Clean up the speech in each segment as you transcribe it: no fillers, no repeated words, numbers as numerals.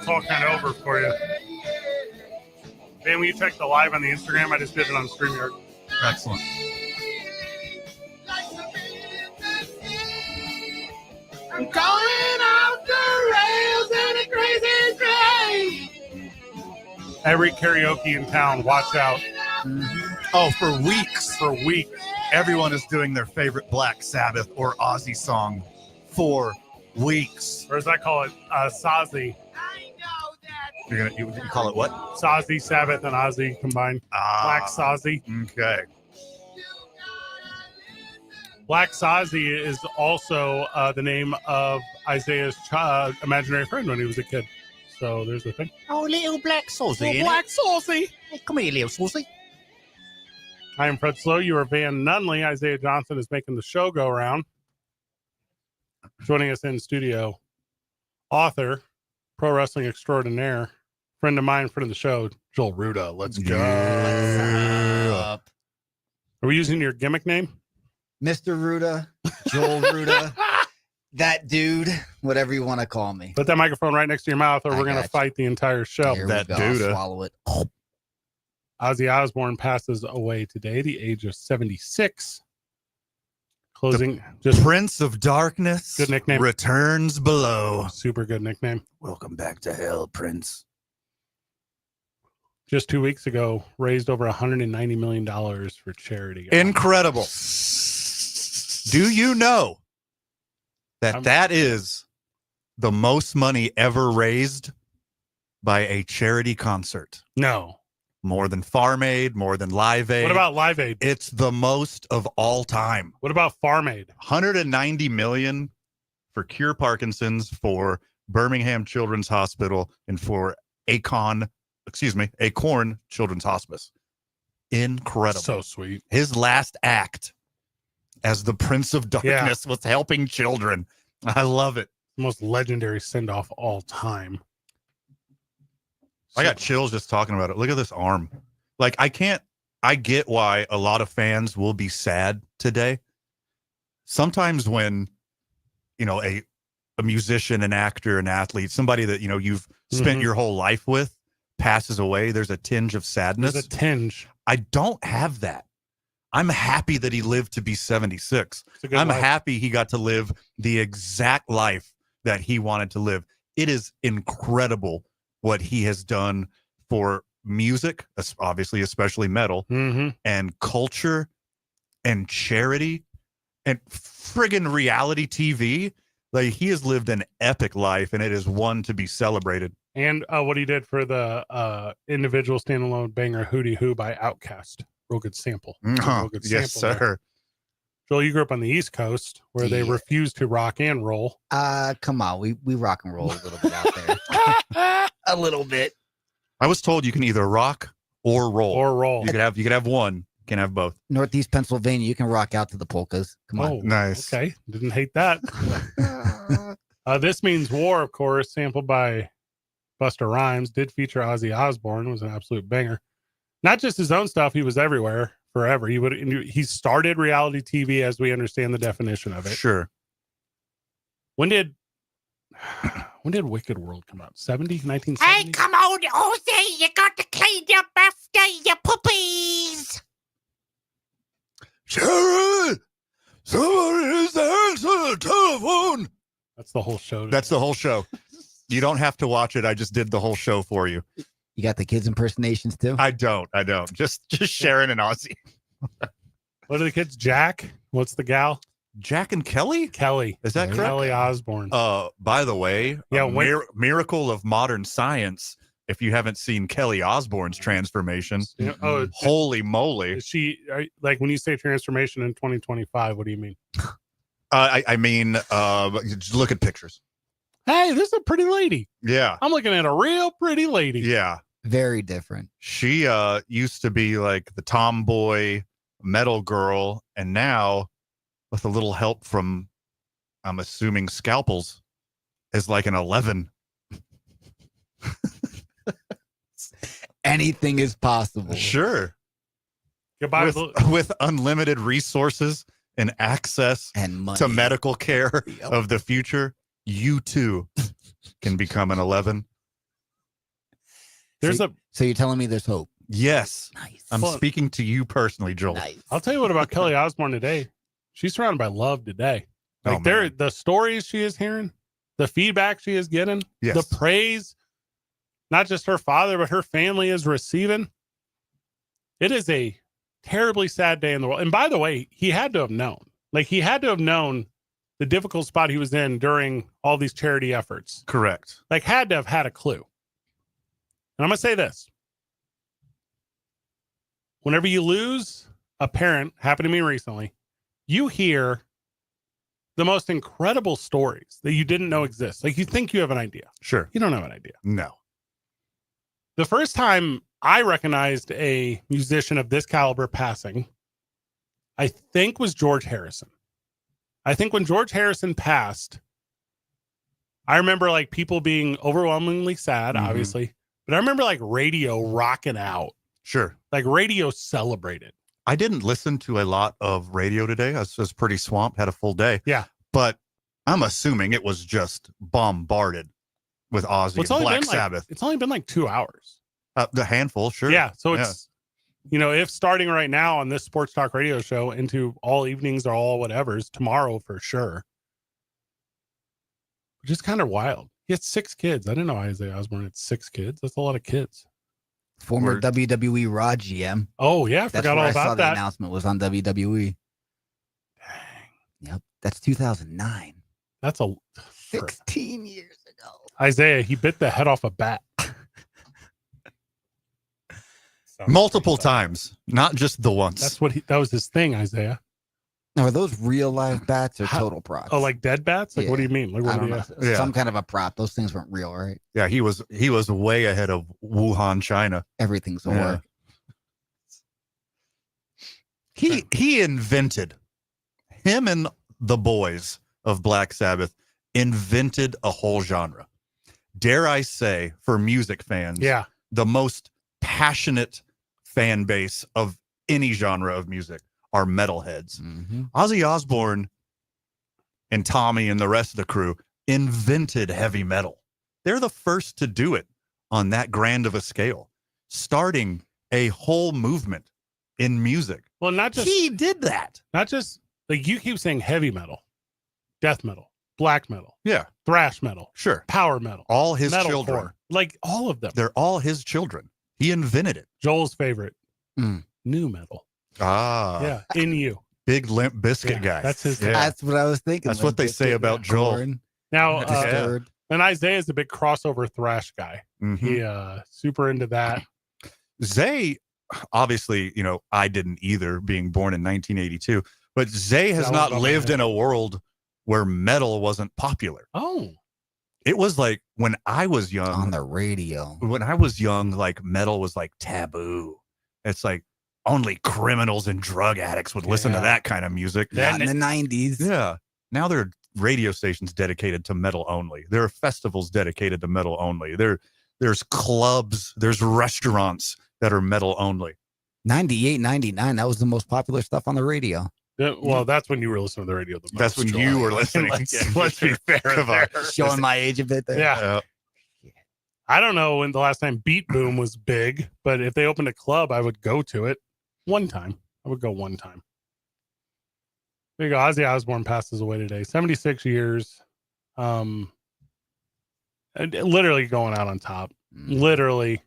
talking over for you. Man, will you check the live on the Instagram? I just did it on StreamYard. Excellent. I'm going off the rails in a crazy train. Every karaoke in town, watch out. Mm-hmm. Oh, for weeks. For weeks. Everyone is doing their favorite Black Sabbath or Ozzy song for weeks. Or as I call it, Sazi. You call it what? Sazi, Sabbath, and Ozzy combined. Black Sazi. Okay. Black Sazi is also the name of Isaiah's imaginary friend when he was a kid. So there's the thing. Oh, little Black Saucy. Black Saucy. Hey, come here, little Saucy. I am Fred Slow. You are Van Nunley. Isaiah Johnson is making the show go around. Joining us in studio, author, pro wrestling extraordinaire, friend of mine, friend of the show, Joel Ruda. Let's go. What's up? Are we using your gimmick name? Mr. Ruda, Joel Ruda, that dude, whatever you want to call me. Put that microphone right next to your mouth or we're going to fight the entire show. Here that we go. dude. Swallow it. Ozzy Osbourne passes away today, the age of 76. Closing, just Prince of Darkness. Good nickname. Returns below. Super good nickname. Welcome back to hell, Prince. Just 2 weeks ago, raised over $190 million for charity. Incredible. Do you know that that is the most money ever raised by a charity concert? No. More than Farm Aid, more than Live Aid. What about Live Aid? It's the most of all time. What about Farm Aid? 190 million for Cure Parkinson's, for Birmingham Children's Hospital, and for Acorn Children's Hospice. Incredible. So sweet. His last act as the Prince of Darkness was helping children. I love it. Most legendary send-off all time. I got chills just talking about it. Look at this arm. Like, I get why a lot of fans will be sad today. Sometimes when, a musician, an actor, an athlete, somebody that, you've spent your whole life with passes away, there's a tinge of sadness. There's a tinge. I don't have that. I'm happy that he lived to be 76. I'm life. happy he got to live the exact life that he wanted to live. It is incredible what he has done for music, obviously, especially metal, and culture and charity and friggin' reality TV. Like, he has lived an epic life, and it is one to be celebrated. And what he did for the individual standalone banger Hootie Hoo by Outkast. Real good sample. Real good Yes, sample sir. there. Joel, you grew up on the East Coast where they refuse to rock and roll. Come on. We rock and roll a little bit out there. A little bit. I was told you can either rock or roll. You could have one. You can have both. Northeast Pennsylvania, you can rock out to the polkas. Come on. Oh, Nice. Okay. Didn't hate that. This Means War, of course, sampled by Busta Rhymes, did feature Ozzy Osbourne, was an absolute banger. Not just his own stuff, he was everywhere forever. He started reality TV as we understand the definition of it. Sure. When did Wicked World come out? 1970? Hey, come on, Ozzy, you got to clean your birthday, you puppies. Sharon, somebody needs to answer the telephone. That's the whole show. That's the whole show. You don't have to watch it. I just did the whole show for you. You got the kids impersonations too? I don't. Just Sharon and Ozzy. What are the kids? Jack? What's the gal? Jack and Kelly? Kelly. Is that correct? Kelly Osbourne. By the way, Yeah, miracle of modern science. If you haven't seen Kelly Osbourne's transformation, holy moly. Is she, like, when you say transformation in 2025, what do you mean? I mean, look at pictures. Hey, this is a pretty lady. Yeah. I'm looking at a real pretty lady. Yeah. Very different. She used to be like the tomboy metal girl, and now, with a little help from, I'm assuming, scalpels, is like an 11. Anything is possible. Sure. Goodbye. With unlimited resources and access And money. to medical care of the future, you too can become an 11. There's So you're telling me there's hope? Yes. Nice. I'm Well- speaking to you personally, Joel. Nice. I'll tell you what about Kelly Osbourne today. She's surrounded by love today. Like Oh, man. the stories she is hearing, the feedback she is getting, Yes. the praise, not just her father, but her family is receiving. It is a terribly sad day in the world. And by the way, he had to have known. Like he had to have known the difficult spot he was in during all these charity efforts. Correct. Like had to have had a clue. And I'm going to say this. Whenever you lose a parent, happened to me recently, you hear the most incredible stories that you didn't know exist. Like you think you have an idea. Sure. You don't have an idea. No. The first time I recognized a musician of this caliber passing, I think was George Harrison. I think when George Harrison passed, I remember like people being overwhelmingly sad, Mhm. obviously, but I remember like radio rocking out, Sure. like radio celebrated. I didn't listen to a lot of radio today. I was pretty swamped, had a full day. Yeah. But I'm assuming it was just bombarded with Ozzy and Black Sabbath. It's only been like 2 hours. The handful, sure. Yeah. So it's, if starting right now on this sports talk radio show into all evenings or all whatever's tomorrow for sure. Which is kind of wild. He had 6 kids. I didn't know Isaiah Osbourne had 6 kids. That's a lot of kids. Former Word. WWE Raw GM. Oh, yeah. I That's forgot where all I saw about the that. announcement was on WWE. Dang. Yep. That's 2009. That's a 16 years ago. Isaiah. He bit the head off a bat. Multiple times, not just the once. That was his thing, Isaiah. Now, are those real live bats or How- total props? Oh, like dead bats? Like, what do you mean? Like, I what don't do know. you, Yeah. Some kind of a prop. Those things weren't real, right? Yeah, he was way ahead of Wuhan, China. Everything's a Yeah. work. He invented, him and the boys of Black Sabbath invented a whole genre. Dare I say, for music fans, yeah. the most passionate fan base of any genre of music are metalheads. Mm-hmm. Ozzy Osbourne and Tommy and the rest of the crew invented heavy metal. They're the first to do it on that grand of a scale, starting a whole movement in music. Well, not just He did that. like you keep saying heavy metal, death metal, black metal, Yeah, thrash metal, sure. power metal, All his metalcore, children. like all of them. They're all his children. He invented it. Joel's favorite, Mm. new metal. Ah, Yeah, in you. Big Limp Biscuit Yeah, guy. that's his Yeah. That's what I was thinking. That's like what they say Biscuit, about Joel. Korn, Now, Yeah. Disturbed. and Isaiah's a big crossover thrash guy. Mhm. He super into that. Zay, obviously, I didn't either, being born in 1982, but Zay has That was not above my lived head. in a world where metal wasn't popular. Oh, It was like when I was young, on the radio. like metal was like taboo. It's like only criminals and drug addicts would listen to Yeah. that kind of music. Then- Not in the 90s. Yeah. Now there are radio stations dedicated to metal only. There are festivals dedicated to metal only. There's clubs, there's restaurants that are metal only. 98, 99. That was the most popular stuff on the radio. well, that's when you were listening to the radio the most. That's when Joel. you were listening. Let's be fair. Come on. there. Showing my age a bit there. Yeah. I don't know when the last time Beat Boom was big, but if they opened a club, I would go to it one time. I would go one time. There you go. Ozzy Osbourne passes away today. 76 years. And literally going out on top. Mm. Literally.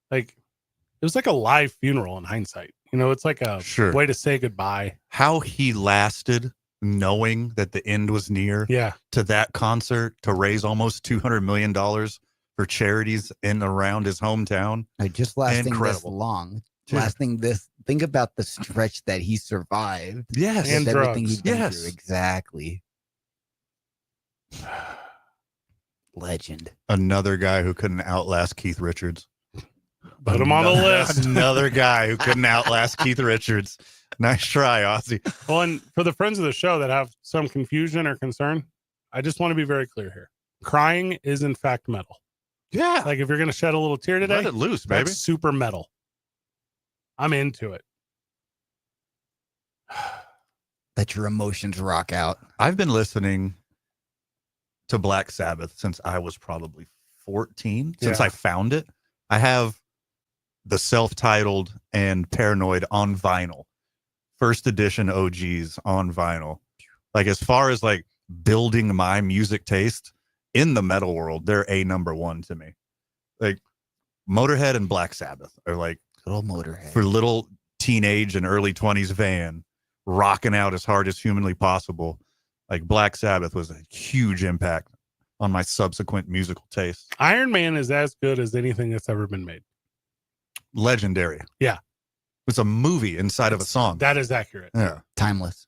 Like, it was like a live funeral in hindsight. It's like a Sure. way to say goodbye. How he lasted knowing that the end was near Yeah. to that concert to raise almost $200 million for charities in and around his hometown. Like just lasting this Incredible. long. Dude. Lasting this. Think about the stretch that he survived. Yes. And with everything drugs. he's been Yes. through. Exactly. Legend. Another guy who couldn't outlast Keith Richards. Put him on the list. Another guy who couldn't outlast Keith Richards. Nice try, Ozzy. Well, and for the friends of the show that have some confusion or concern, I just want to be very clear here. Crying is in fact metal. Yeah. Like if you're going to shed a little tear today, Let it loose, baby. that's super metal. I'm into it. Let your emotions rock out. I've been listening to Black Sabbath since I was probably 14, since Yeah. I found it. I have the self-titled and Paranoid on vinyl. First edition OGs on vinyl. Like, as far as like building my music taste in the metal world, they're a number one to me. Like, Motorhead and Black Sabbath are like Little Motorhead. for little teenage and early 20s Van rocking out as hard as humanly possible. Like, Black Sabbath was a huge impact on my subsequent musical taste. Iron Man is as good as anything that's ever been made. Legendary. Yeah. It's a movie inside of a song. That is accurate. Yeah. Timeless.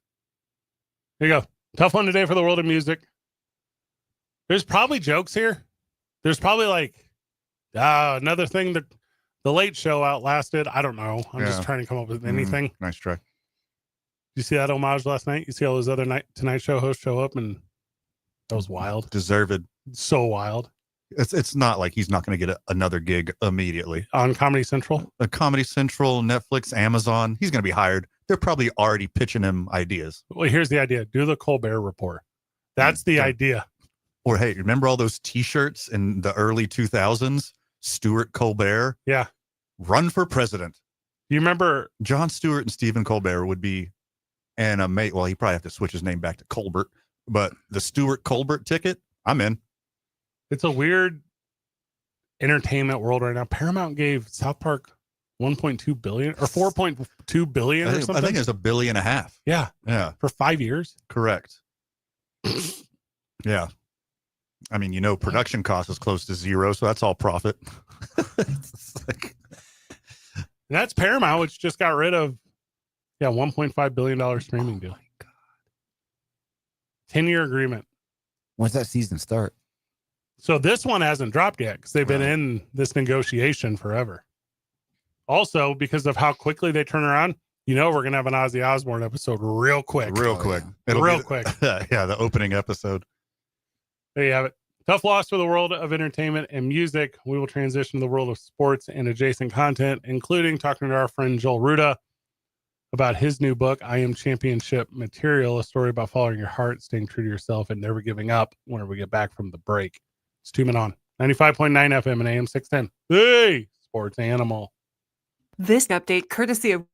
Here you go. Tough one today for the world of music. There's probably jokes here. There's probably like another thing that the Late Show outlasted. I don't know. I'm just trying to come up with anything. Nice try. You see that homage last night? You see all those other Tonight Show hosts show up, and that was wild. Deserved. So wild. It's not like he's not going to get another gig immediately. On Comedy Central? Comedy Central, Netflix, Amazon. He's going to be hired. They're probably already pitching him ideas. Well, here's the idea. Do the Colbert Report. That's the idea. Or, hey, remember all those T-shirts in the early 2000s? Stuart Colbert? Yeah. Run for president. You remember? Jon Stewart and Stephen Colbert would be well, he probably have to switch his name back to Colbert, but the Stuart Colbert ticket, I'm in. It's a weird entertainment world right now. Paramount gave South Park 1.2 billion or 4.2 billion or something. I think it's $1.5 billion. Yeah. Yeah. For 5 years. Correct. Yeah. I mean, production cost is close to zero, so that's all profit. That's Paramount, which just got rid of $1.5 billion streaming deal. 10-year agreement. When's that season start? So this one hasn't dropped yet because they've been in this negotiation forever. Also, because of how quickly they turn around, we're going to have an Ozzy Osbourne episode real quick. Quick. Quick. Yeah, the opening episode. There you have it. Tough loss for the world of entertainment and music. We will transition to the world of sports and adjacent content, including talking to our friend Joel Ruda about his new book, I Am Championship Material, a story about following your heart, staying true to yourself, and never giving up whenever we get back from the break. It's 2 Men On 95.9 FM and AM 610. Hey, sports animal. This update courtesy of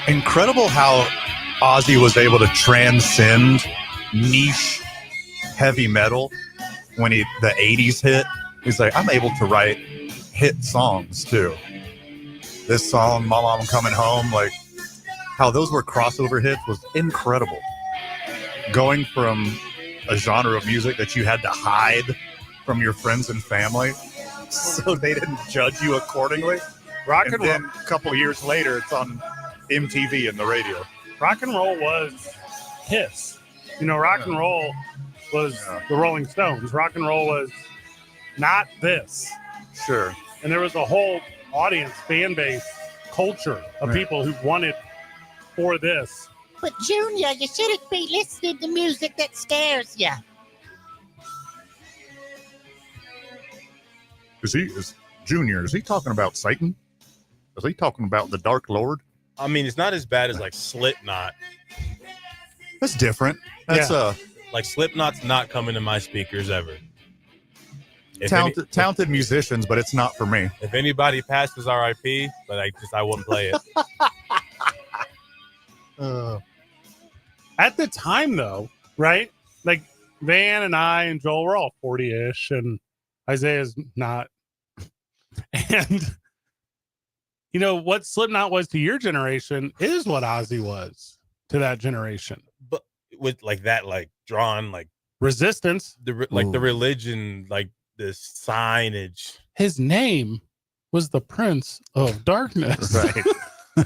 incredible how Ozzy was able to transcend niche heavy metal when the 80s hit. He's like, I'm able to write hit songs too. This song, Mama, I'm Coming Home, like how those were crossover hits was incredible. Going from a genre of music that you had to hide from your friends and family so they didn't judge you accordingly. Rock And and then roll. a couple years later, it's on MTV and the radio. Rock and roll was Kiss. You know, rock and roll was the Rolling Stones. Rock and roll was not this. Sure. And there was a whole audience, fan base, culture of people who wanted for this. But Junior, you shouldn't be listening to music that scares you. Is Junior, is he talking about Satan? Is he talking about the Dark Lord? I mean, it's not as bad as like Slipknot. That's different. That's Like Slipknot's not coming to my speakers ever. If talented musicians, but it's not for me. If anybody passes RIP, but I wouldn't play it. At the time, though, right? Like Van and I and Joel were all 40-ish, and Isaiah's not. And you know what Slipknot was to your generation is what Ozzy was to that generation. But with like that, like drawn, like Resistance. the religion, like the signage. His name was the Prince of Darkness. Right.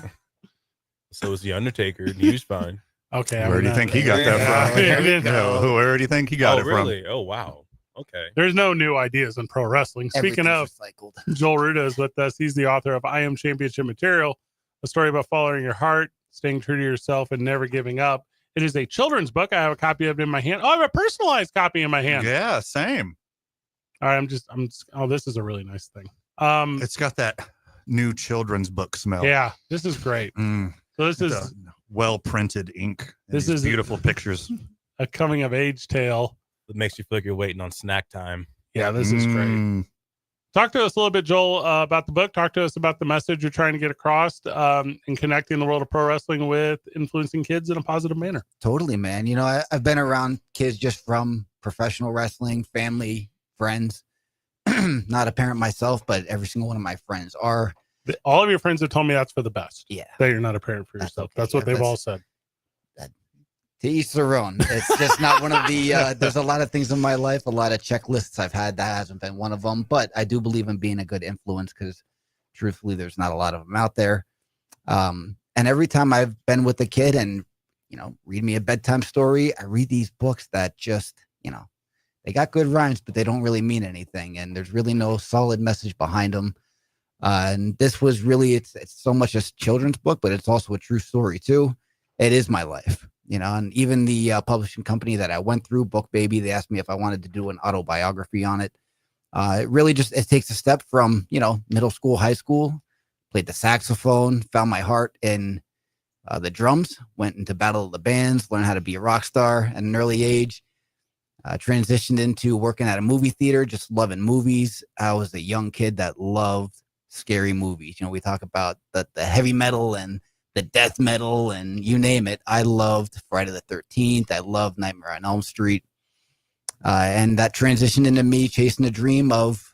So was the Undertaker, and he was fine. Okay. Where do you think he got that from? There you go. Where do you think he got it really? Oh, wow. Okay. There's no new ideas in pro wrestling. Speaking of, recycled. Joel Ruda is with us. He's the author of I Am Championship Material, a story about following your heart, staying true to yourself, and never giving up. It is a children's book. I have a copy of it in my hand. Oh, I have a personalized copy in my hand. Yeah, same. All right, oh, this is a really nice thing. It's got that new children's book smell. Yeah, this is great. So this is The well-printed ink. This These is beautiful pictures. a coming of age tale. It makes you feel like you're waiting on snack time. Yeah, this is great. Talk to us a little bit, Joel, about the book. Talk to us about the message you're trying to get across in connecting the world of pro wrestling with influencing kids in a positive manner. Totally, man. You know, I've been around kids just from professional wrestling, family, friends. Not a parent myself, but every single one of my friends are. All of your friends have told me that's for the best. Yeah. That you're not a parent for yourself. okay. That's what they've all said. To each their own. It's just not one of the, there's a lot of things in my life, a lot of checklists I've had. That hasn't been one of them, but I do believe in being a good influence because truthfully, there's not a lot of them out there. And every time I've been with a kid and, you know, read me a bedtime story, I read these books that just, you know, they got good rhymes, but they don't really mean anything. And there's really no solid message behind them. And this was really, it's so much a children's book, but it's also a true story too. It is my life. You know, and even the publishing company that I went through, Book Baby, they asked me if I wanted to do an autobiography on it. It really just, it takes a step from, you know, middle school, high school, played the saxophone, found my heart in the drums, went into Battle of the Bands, learned how to be a rock star at an early age, transitioned into working at a movie theater, just loving movies. I was a young kid that loved scary movies. You know, we talk about the heavy metal and the death metal and you name it. I loved Friday the 13th. I loved Nightmare on Elm Street. And that transitioned into me chasing the dream of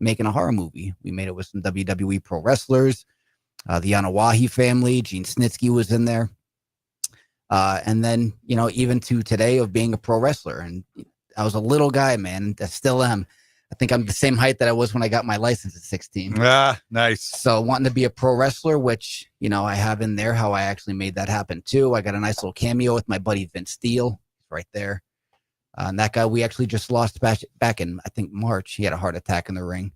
making a horror movie. We made it with some WWE pro wrestlers, the Anawahi family. Gene Snitsky was in there. And then, you know, even to today of being a pro wrestler. And I was a little guy, man. I still am. I think I'm the same height that I was when I got my license at 16. Ah, nice. So wanting to be a pro wrestler, which, you know, I have in there how I actually made that happen too. I got a nice little cameo with my buddy Vince Steele right there. And that guy we actually just lost back in, I think, March. He had a heart attack in the ring,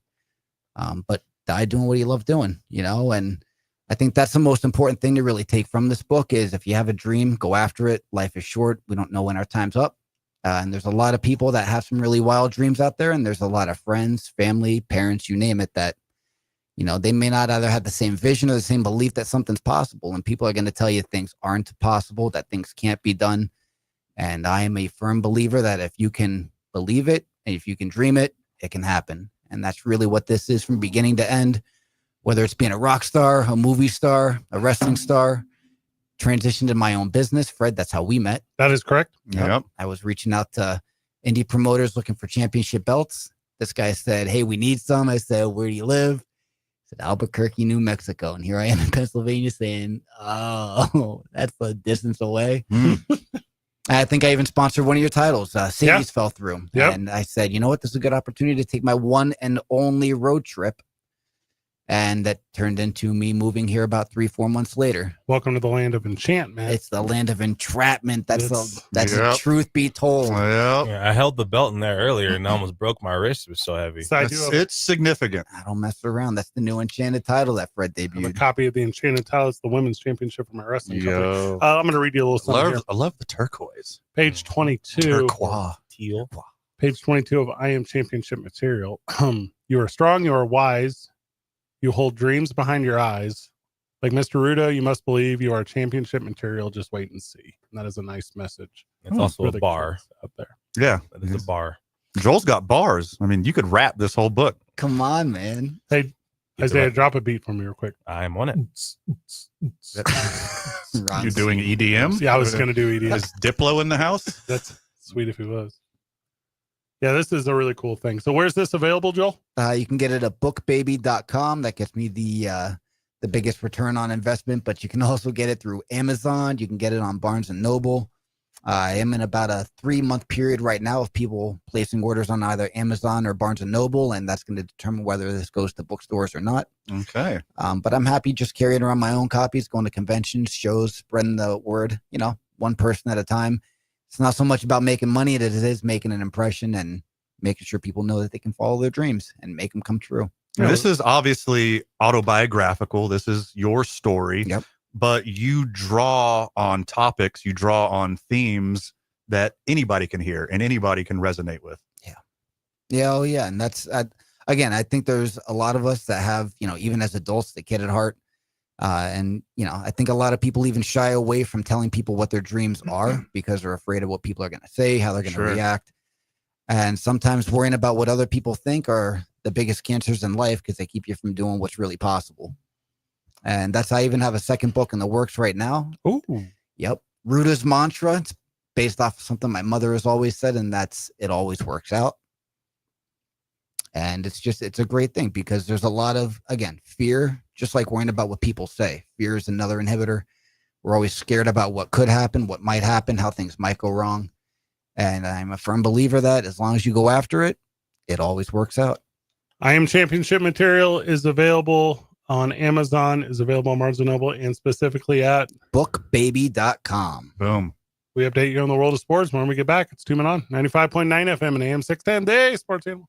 but died doing what he loved doing, you know. And I think that's the most important thing to really take from this book is if you have a dream, go after it. Life is short. We don't know when our time's up. And there's a lot of people that have some really wild dreams out there. And there's a lot of friends, family, parents, you name it, that, you know, they may not either have the same vision or the same belief that something's possible. And people are going to tell you things aren't possible, that things can't be done. And I am a firm believer that if you can believe it and if you can dream it, it can happen. And that's really what this is from beginning to end, whether it's being a rock star, a movie star, a wrestling star, transitioned to my own business. Fred, that's how we met. That is correct. Yep. I was reaching out to indie promoters looking for championship belts. This guy said, hey, we need some. I said, where do you live? I said, Albuquerque, New Mexico. And here I am in Pennsylvania saying, oh, that's a distance away. I think I even sponsored one of your titles. Sadie's fell through. Yep. And I said, you know what? This is a good opportunity to take my one and only road trip. And that turned into me moving here about 3-4 months later. Welcome to the land of enchantment. It's the land of entrapment. That's Yep. the truth be told. Yep. Yeah, I held the belt in there earlier and I almost broke my wrist. It was so heavy. So I do have It's significant. I don't mess around. That's the new enchanted title that Fred a debuted. copy of the enchanted title. It's the women's championship for my wrestling company. Yo. I'm going to read you a little something here. I love the turquoise. Page 22. Turquoise. Teal. Page 22 of I Am Championship material. You are strong. You are wise. You hold dreams behind your eyes. Like Mr. Ruda, you must believe you are championship material. Just wait and see. And that is a nice message. It's also for a the bar. kids out there. Yeah. It's a bar. Joel's got bars. I mean, you could rap this whole book. Come on, man. Hey, Get the Isaiah, right- drop a beat for me real quick. I'm on it. Ron You're doing EDM? Yeah, I was going to do EDM. Is Diplo in the house? That's sweet if he was. Yeah, this is a really cool thing. So where's this available, Joel? You can get it at bookbaby.com. That gets me the biggest return on investment, but you can also get it through Amazon. You can get it on Barnes and Noble. I am in about a 3-month period right now of people placing orders on either Amazon or Barnes and Noble, and that's going to determine whether this goes to bookstores or not. Okay. But I'm happy just carrying around my own copies, going to conventions, shows, spreading the word, one person at a time. It's not so much about making money as it is making an impression and making sure people know that they can follow their dreams and make them come true. This is obviously autobiographical. This is your story. Yep. But you draw on topics, you draw on themes that anybody can hear and anybody can resonate with. Yeah. Oh, yeah. And that's, again, I think there's a lot of us that have, even as adults, the kid at heart. And I think a lot of people even shy away from telling people what their dreams are because they're afraid of what people are going to say, how they're going to react. And sometimes worrying about what other people think are the biggest cancers in life because they keep you from doing what's really possible. And that's, I even have a second book in the works right now. Ooh. Yep. Ruda's mantra. It's based off of something my mother has always said, and that's, it always works out. And it's a great thing because there's a lot of, again, fear, just like worrying about what people say. Fear is another inhibitor. We're always scared about what could happen, what might happen, how things might go wrong. And I'm a firm believer that as long as you go after it, it always works out. I Am Championship material is available on Amazon, is available on Barnes & Noble, and specifically at bookbaby.com. Boom. we update you on the world of sports. When we get back, it's 2 Men On, 95.9 FM and AM 610, the Sports Channel.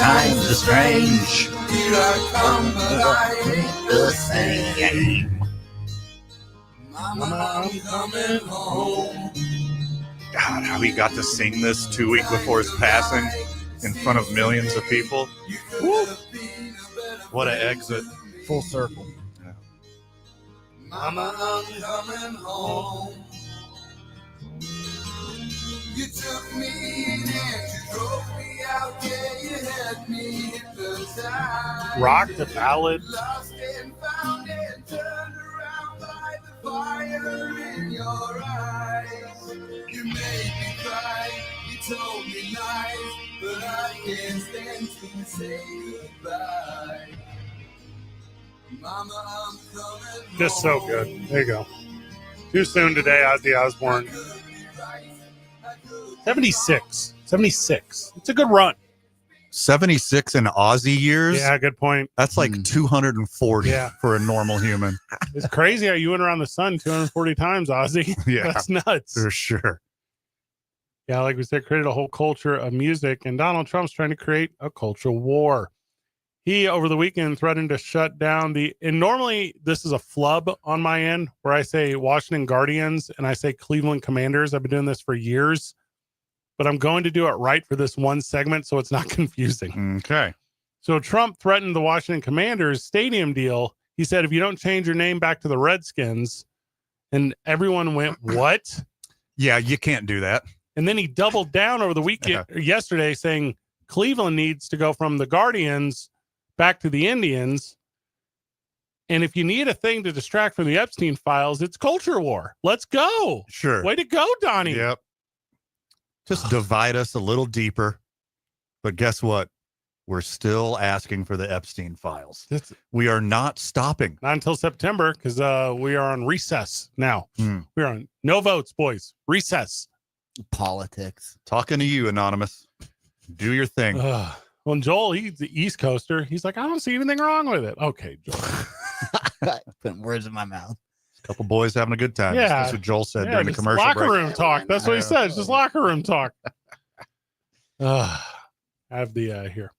times are strange. Here I come, but I ain't the same. Mama, I'm coming home. God, how he got to sing this 2 weeks before his passing in front of millions of people. Woo. What an exit. Full circle. Mama, I'm coming home. You took me in and you drove me out. Yeah, you had me hypnotized. Rock the ballad. Lost and found and turned around by the fire in your eyes. You made me cry, you told me lies, but I can't stand to say goodbye. Mama, I'm coming Just so good. There you go. Too soon today, Ozzy Osbourne. 76. 76. It's a good run. 76 in Aussie years. Yeah, good point. That's like 240 Yeah. for a normal human. It's crazy how you went around the sun 240 times, Ozzy. Yeah, That's nuts. for sure. Yeah, like we said, created a whole culture of music, and Donald Trump's trying to create a cultural war. He, over the weekend, threatened to shut down and normally this is a flub on my end where I say Washington Guardians and I say Cleveland Commanders. I've been doing this for years, but I'm going to do it right for this one segment so it's not confusing. Okay. So Trump threatened the Washington Commanders stadium deal. He said, if you don't change your name back to the Redskins, and everyone went, what? Yeah, you can't do that. And then he doubled down over the weekend, yesterday, saying Cleveland needs to go from the Guardians back to the Indians. And if you need a thing to distract from the Epstein files, it's culture war. Let's go. Sure. Way to go, Donnie. Yep. Just divide us a little deeper. But guess what? We're still asking for the Epstein files. We are not stopping. Not until September, because we are on recess now. Hmm. We're on no votes, boys. Recess. Politics. Talking to you, Anonymous. Do your thing. Well, Joel, he's the East Coaster. He's like, I don't see anything wrong with it. Okay, Joel. Putting words in my mouth. A couple boys having a good time. Yeah. That's what Joel said during the just commercial locker break. room talk. That's what he said. It's just locker room talk. I have the here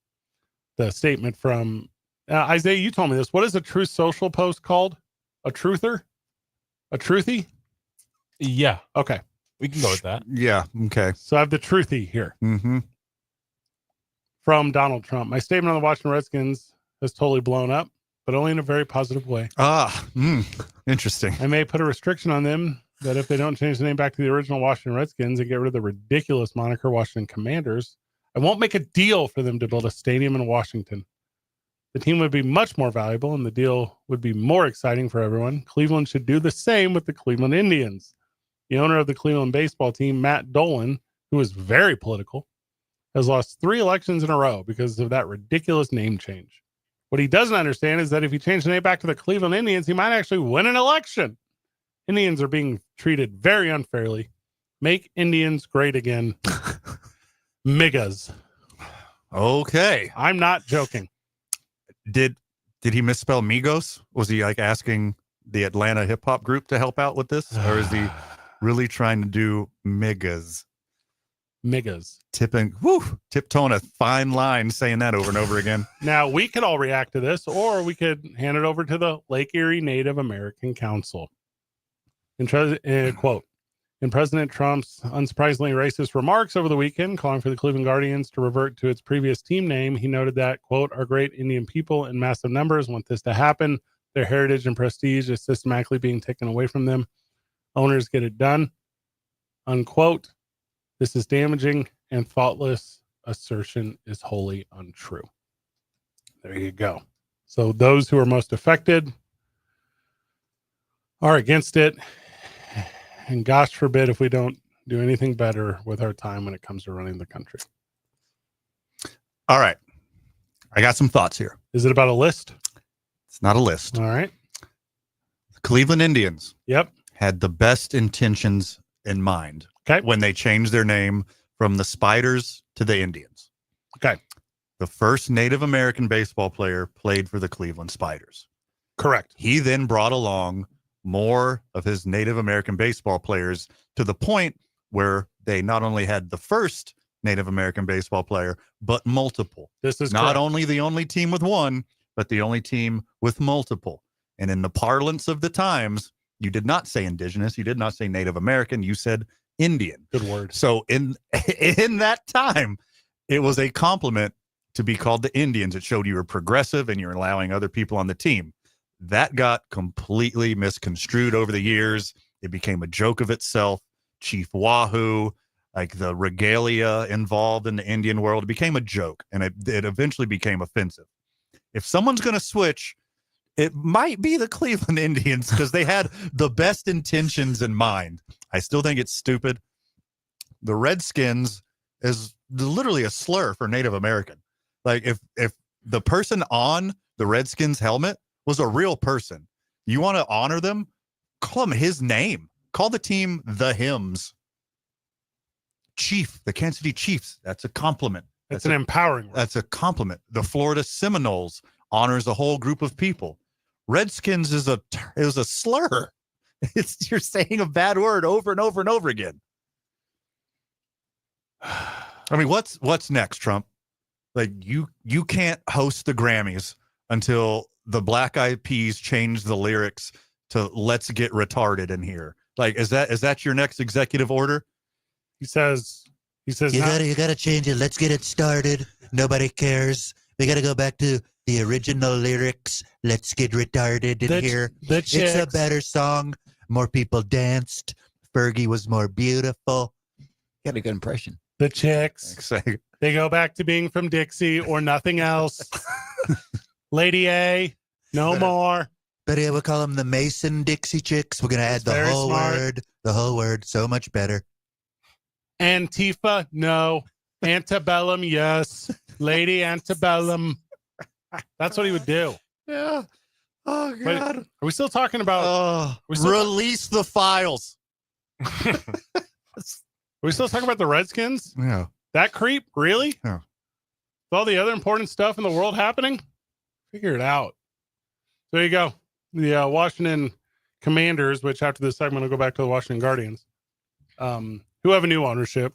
the statement from Isaiah. You told me this. What is a Truth Social post called? A truther? A truthy? Yeah, Okay. we can go with that. Yeah. Okay. So I have the truthy here Mm-hmm. from Donald Trump. My statement on the Washington Redskins has totally blown up, but only in a very positive way. Interesting. I may put a restriction on them that if they don't change the name back to the original Washington Redskins and get rid of the ridiculous moniker Washington Commanders, I won't make a deal for them to build a stadium in Washington. The team would be much more valuable and the deal would be more exciting for everyone. Cleveland should do the same with the Cleveland Indians. The owner of the Cleveland baseball team, Matt Dolan, who is very political, has lost 3 elections in a row because of that ridiculous name change. What he doesn't understand is that if he changed the name back to the Cleveland Indians, he might actually win an election. Indians are being treated very unfairly. Make Indians great again. Migas. Okay. I'm not joking. Did he misspell Migos? Was he like asking the Atlanta hip hop group to help out with this? Or is he really trying to do Migas? Migas. Tiptoeing a fine line saying that over and over again. Now, we could all react to this, or we could hand it over to the Lake Erie Native American Council. Quote, in President Trump's unsurprisingly racist remarks over the weekend, calling for the Cleveland Guardians to revert to its previous team name, he noted that, quote, our great Indian people in massive numbers want this to happen. Their heritage and prestige is systematically being taken away from them. Owners get it done, unquote. This is damaging and thoughtless assertion is wholly untrue. There you go. So those who are most affected are against it. And gosh forbid if we don't do anything better with our time when it comes to running the country. All right. I got some thoughts here. Is it about a list? It's not a list. All right. The Cleveland Indians Yep. had the best intentions in mind when they changed their name from the Spiders to the Indians. Okay. The first Native American baseball player played for the Cleveland Spiders. Correct. He then brought along more of his Native American baseball players to the point where they not only had the first Native American baseball player, but multiple. This is not correct. only the only team with one, but the only team with multiple. And in the parlance of the times, you did not say indigenous, you did not say Native American, you said Indian. Good word. So in that time, it was a compliment to be called the Indians. It showed you were progressive and you're allowing other people on the team. That got completely misconstrued over the years. It became a joke of itself. Chief Wahoo, like the regalia involved in the Indian world, it became a joke, and it eventually became offensive. If someone's going to switch, it might be the Cleveland Indians because they had the best intentions in mind. I still think it's stupid. The Redskins is literally a slur for Native American. Like if the person on the Redskins helmet was a real person, you want to honor them, call him his name. Call the team the Hymns. Chief, the Kansas City Chiefs. That's a compliment. That's an empowering word. That's a compliment. The Florida Seminoles honors a whole group of people. Redskins is a slur. You're saying a bad word over and over and over again. I mean, what's next, Trump? Like you can't host the Grammys until the Black Eyed Peas change the lyrics to "Let's get retarded in here." Like, is that your next executive order? He says you gotta change it. Let's get it started. Nobody cares. We gotta go back to the original lyrics. Let's get retarded in here. It's a better song. More people danced. Fergie was more beautiful. Got a good impression. The chicks. They go back to being from Dixie or nothing else. Lady A, no more. But yeah, we'll call them the Mason Dixie Chicks. We're gonna add the whole word. So much better. Antifa, no. Antebellum, yes. Lady Antebellum. That's what he would do. Yeah. Oh Wait, God. are we still talking about? Release the files. Are we still talking about the Redskins? Yeah. That creep, really? Yeah. With all the other important stuff in the world happening, figure it out. So there you go. The Washington Commanders, which after this segment will go back to the Washington Guardians, who have a new ownership,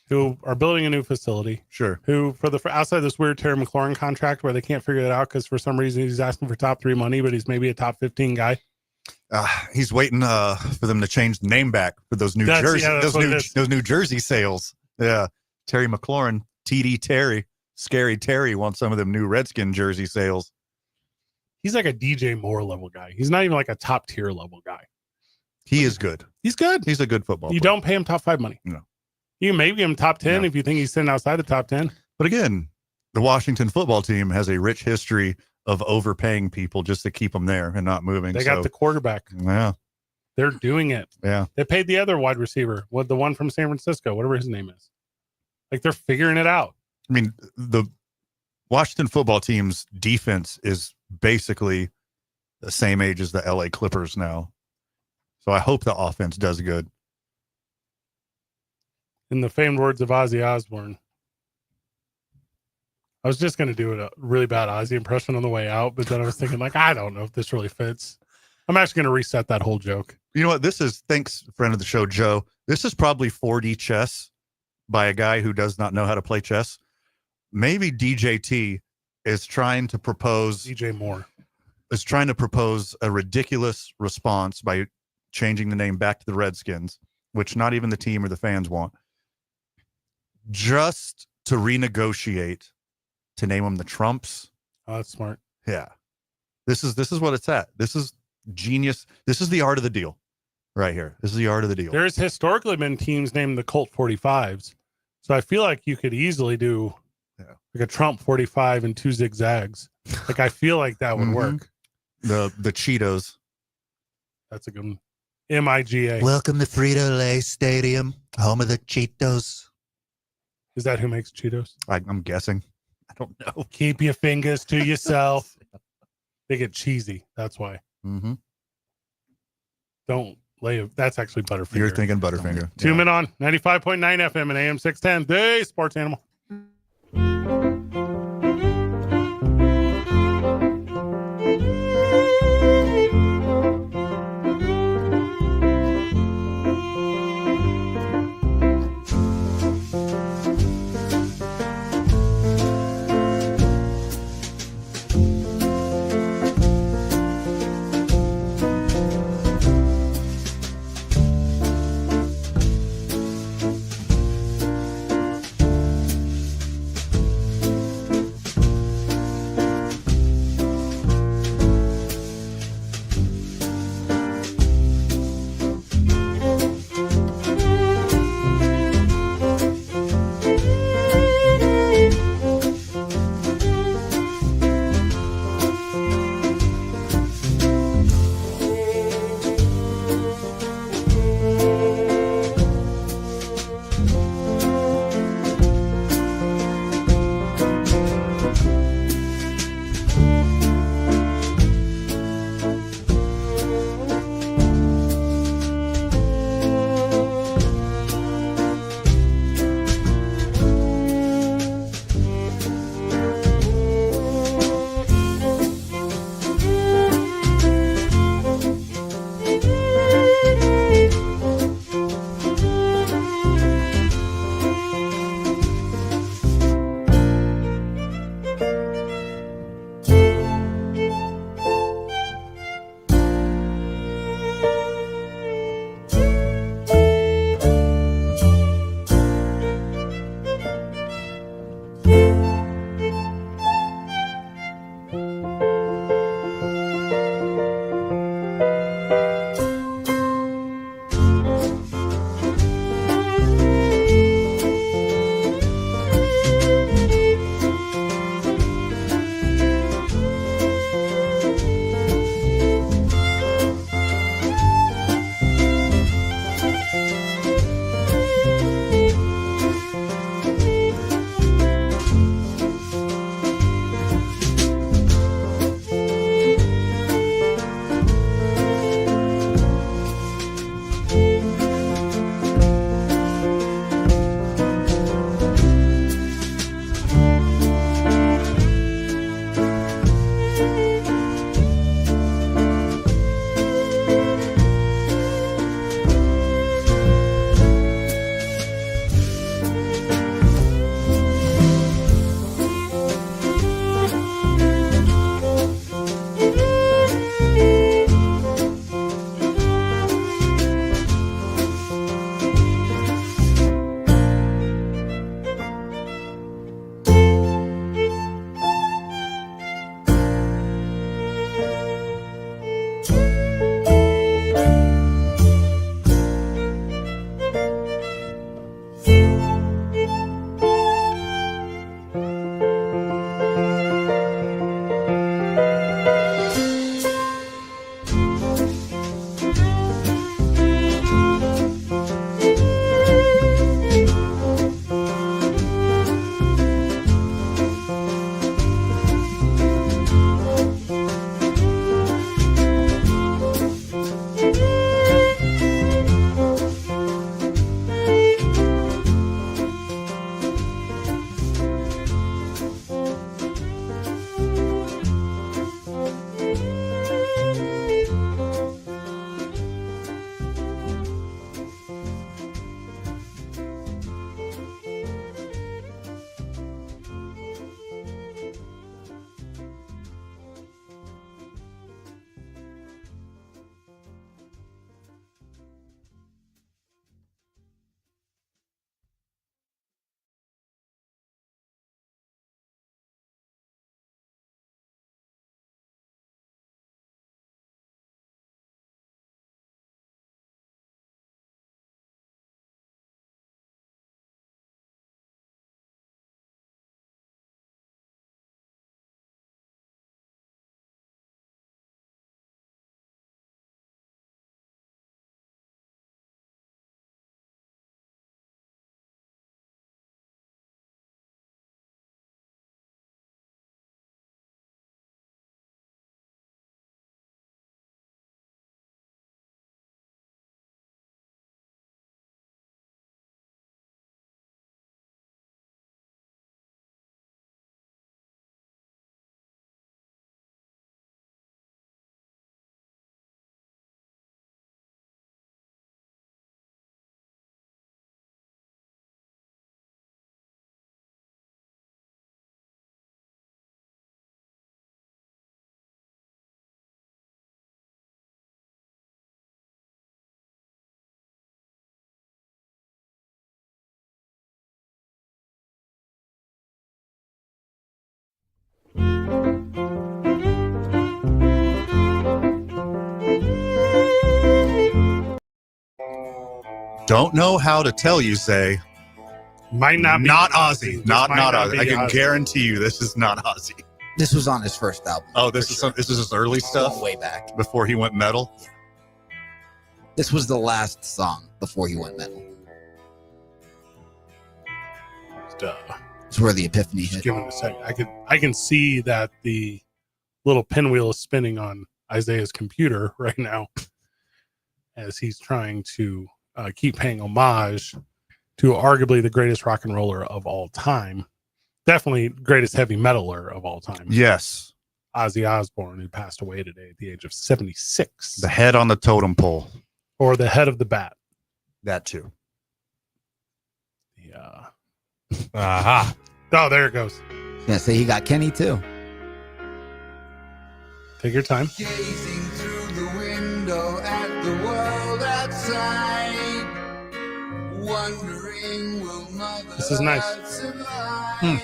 who are building a new facility. Sure. Who for outside this weird Terry McLaurin contract where they can't figure it out because for some reason he's asking for top 3 money, but he's maybe a top 15 guy. He's waiting for them to change the name back for those new those New Jersey sales. Yeah. Terry McLaurin, TD Terry, Scary Terry wants some of them new Redskin jersey sales. He's like a DJ Moore level guy. He's not even like a top tier level guy. He is good. He's good. He's a good football player. You don't pay him top 5 money. No. You can maybe give him top 10 if you think he's sitting outside the top 10. But again, the Washington football team has a rich history of overpaying people just to keep them there and not moving. They got the quarterback. Yeah. They're doing it. Yeah. They paid the other wide receiver, the one from San Francisco, whatever his name is. Like they're figuring it out. I mean, the Washington football team's defense is basically the same age as the LA Clippers now. So I hope the offense does good. In the famed words of Ozzy Osbourne, I was just going to do a really bad Ozzy impression on the way out, but then I was thinking, like, I don't know if this really fits. I'm actually going to reset that whole joke. You know what? Thanks, friend of the show, Joe. This is probably 4D chess by a guy who does not know how to play chess. Maybe DJT is trying to propose. DJ Moore is trying to propose a ridiculous response by changing the name back to the Redskins, which not even the team or the fans want, just to renegotiate to name them the Trumps. Oh, that's smart. Yeah. This is what it's at. This is genius. This is the art of the deal right here. This is the art of the deal. There's historically been teams named the Colt 45s. So I feel like you could easily do like a Trump 45 and 2 zigzags. Like I feel like that would work. The Cheetos. That's a good one. MIGA. Welcome to Frito-Lay Stadium, home of the Cheetos. Is that who makes Cheetos? I'm guessing. I don't know. Keep your fingers to yourself. They get cheesy. That's why. Mm-hmm. Don't lay. That's actually Butterfinger. You're thinking Butterfinger. 2 Men on 95.9 FM and AM 610. The Sports Animal. Don't know how to tell you, say. Might not be Not Ozzy. Just Not might Ozzy. I can Ozzy. guarantee you this is not Ozzy. This was on his first album. Oh, this is this is his early stuff Way back. before he went metal. This was the last song before he went metal. It's where the epiphany Just hit. give it a second. I can see that the little pinwheel is spinning on Isaiah's computer right now as he's trying to keep paying homage to arguably the greatest rock and roller of all time. Definitely greatest heavy metaler of all time. Yes. Ozzy Osbourne, who passed away today at the age of 76. The head on the totem pole. Or the head of the bat. That too. Yeah. Aha. Oh, there it goes. Yeah, say he got Kenny too. Take your time. Gazing through the window at the world outside, wondering will mother This is nice. survive?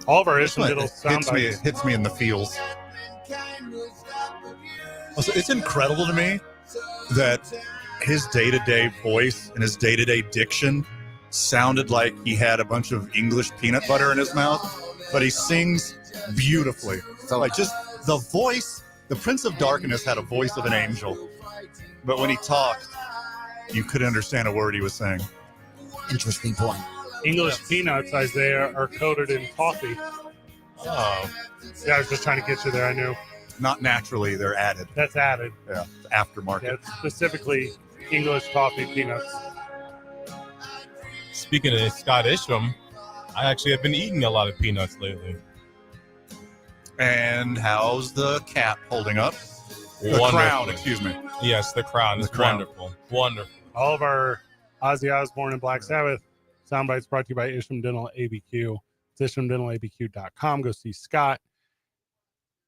All of our This one, little it sound hits me, bites. it hits me in the feels. Also, it's incredible to me that his day-to-day voice and his day-to-day diction sounded like he had a bunch of English peanut butter in his mouth, but he sings beautifully. So like just the voice, the Prince of Darkness had a voice of an angel, but when he talked, you couldn't understand a word he was saying. Interesting point. English peanuts, Isaiah, are coated in toffee. Oh, Yeah, I was just trying to get you there. I knew. not naturally, they're added. That's added. Yeah, aftermarket. Yeah, it's specifically English toffee peanuts. Speaking of Scott Isham, I actually have been eating a lot of peanuts lately. And how's the cap holding up? The Wonderful. crown, excuse me. Yes, the crown is The crown. wonderful. Wonderful. All of our Ozzy Osbourne and Black Sabbath sound bites brought to you by Isham Dental ABQ. It's ishamdentalabq.com. Go see Scott.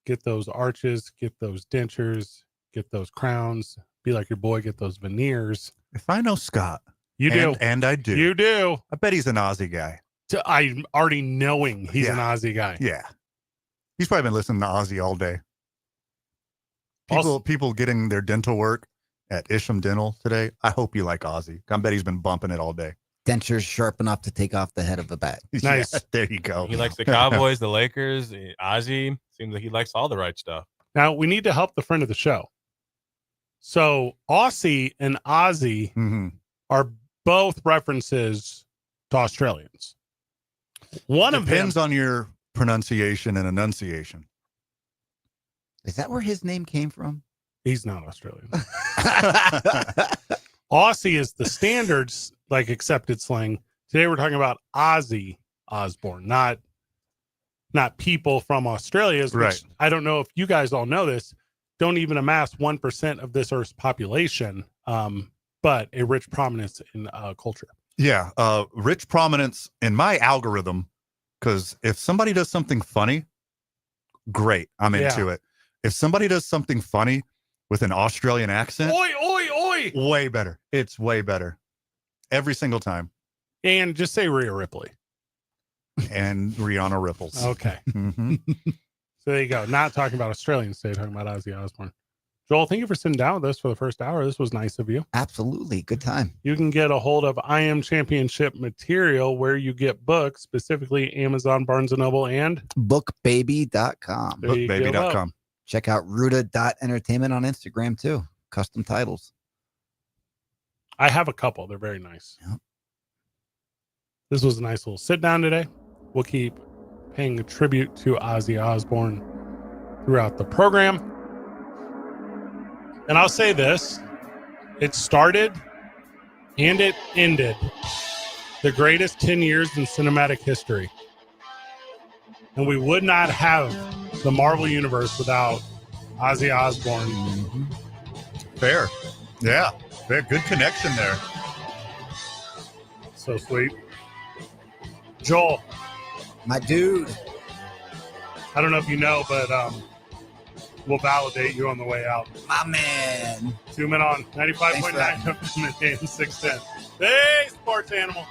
Get those arches, get those dentures, get those crowns. Be like your boy, get those veneers. If I know Scott, You do. and I do, You do. I bet he's an Aussie guy. I'm already knowing he's an Yeah. Ozzy guy. Yeah, he's probably been listening to Ozzy all day. People getting their dental work at Isham Dental today. I hope you like Ozzy. I bet he's been bumping it all day. Dentures sharp enough to take off the head of a bat. Nice. Yeah, there you go. He likes the Cowboys, the Lakers, Ozzy. Seems like he likes all the right stuff. Now, we need to help the friend of the show. So, Aussie and Ozzy hmm are both references to Australians. One of them, Depends on your pronunciation and enunciation. Is that where his name came from? he's not Australian. Aussie is the standards, like accepted slang. Today we're talking about Ozzy Osbourne, not people from Australia. Which Right. I don't know if you guys all know this. Don't even amass 1% of this Earth's population, but a rich prominence in culture. Yeah, rich prominence in my algorithm, because if somebody does something funny, great, I'm into it. If somebody does something funny with an Australian accent, Oi, oi, oi! way better. It's way better. Every single time. And just say Rhea Ripley. And Rihanna Ripples. Okay. Mhm. So there you go. Not talking about Australians today, talking about Ozzy Osbourne. Joel, thank you for sitting down with us for the first hour. This was nice of you. Absolutely. Good time. You can get a hold of I Am Championship material where you get books, specifically Amazon, Barnes & Noble, and Bookbaby.com. There you go. Bookbaby.com. Check out Ruta.entertainment on Instagram too. Custom titles. I have a couple. They're very nice. Yep. This was a nice little sit down today. We'll keep paying a tribute to Ozzy Osbourne throughout the program. And I'll say this, it started and it ended the greatest 10 years in cinematic history. And we would not have the Marvel Universe without Ozzy Osbourne. Fair. Yeah. Fair. Good connection there. So sweet. Joel, My dude. I don't know if you know, but we'll validate you on the way out. My man. Zoom in on 95.9 FM and 610. Hey, sports animal.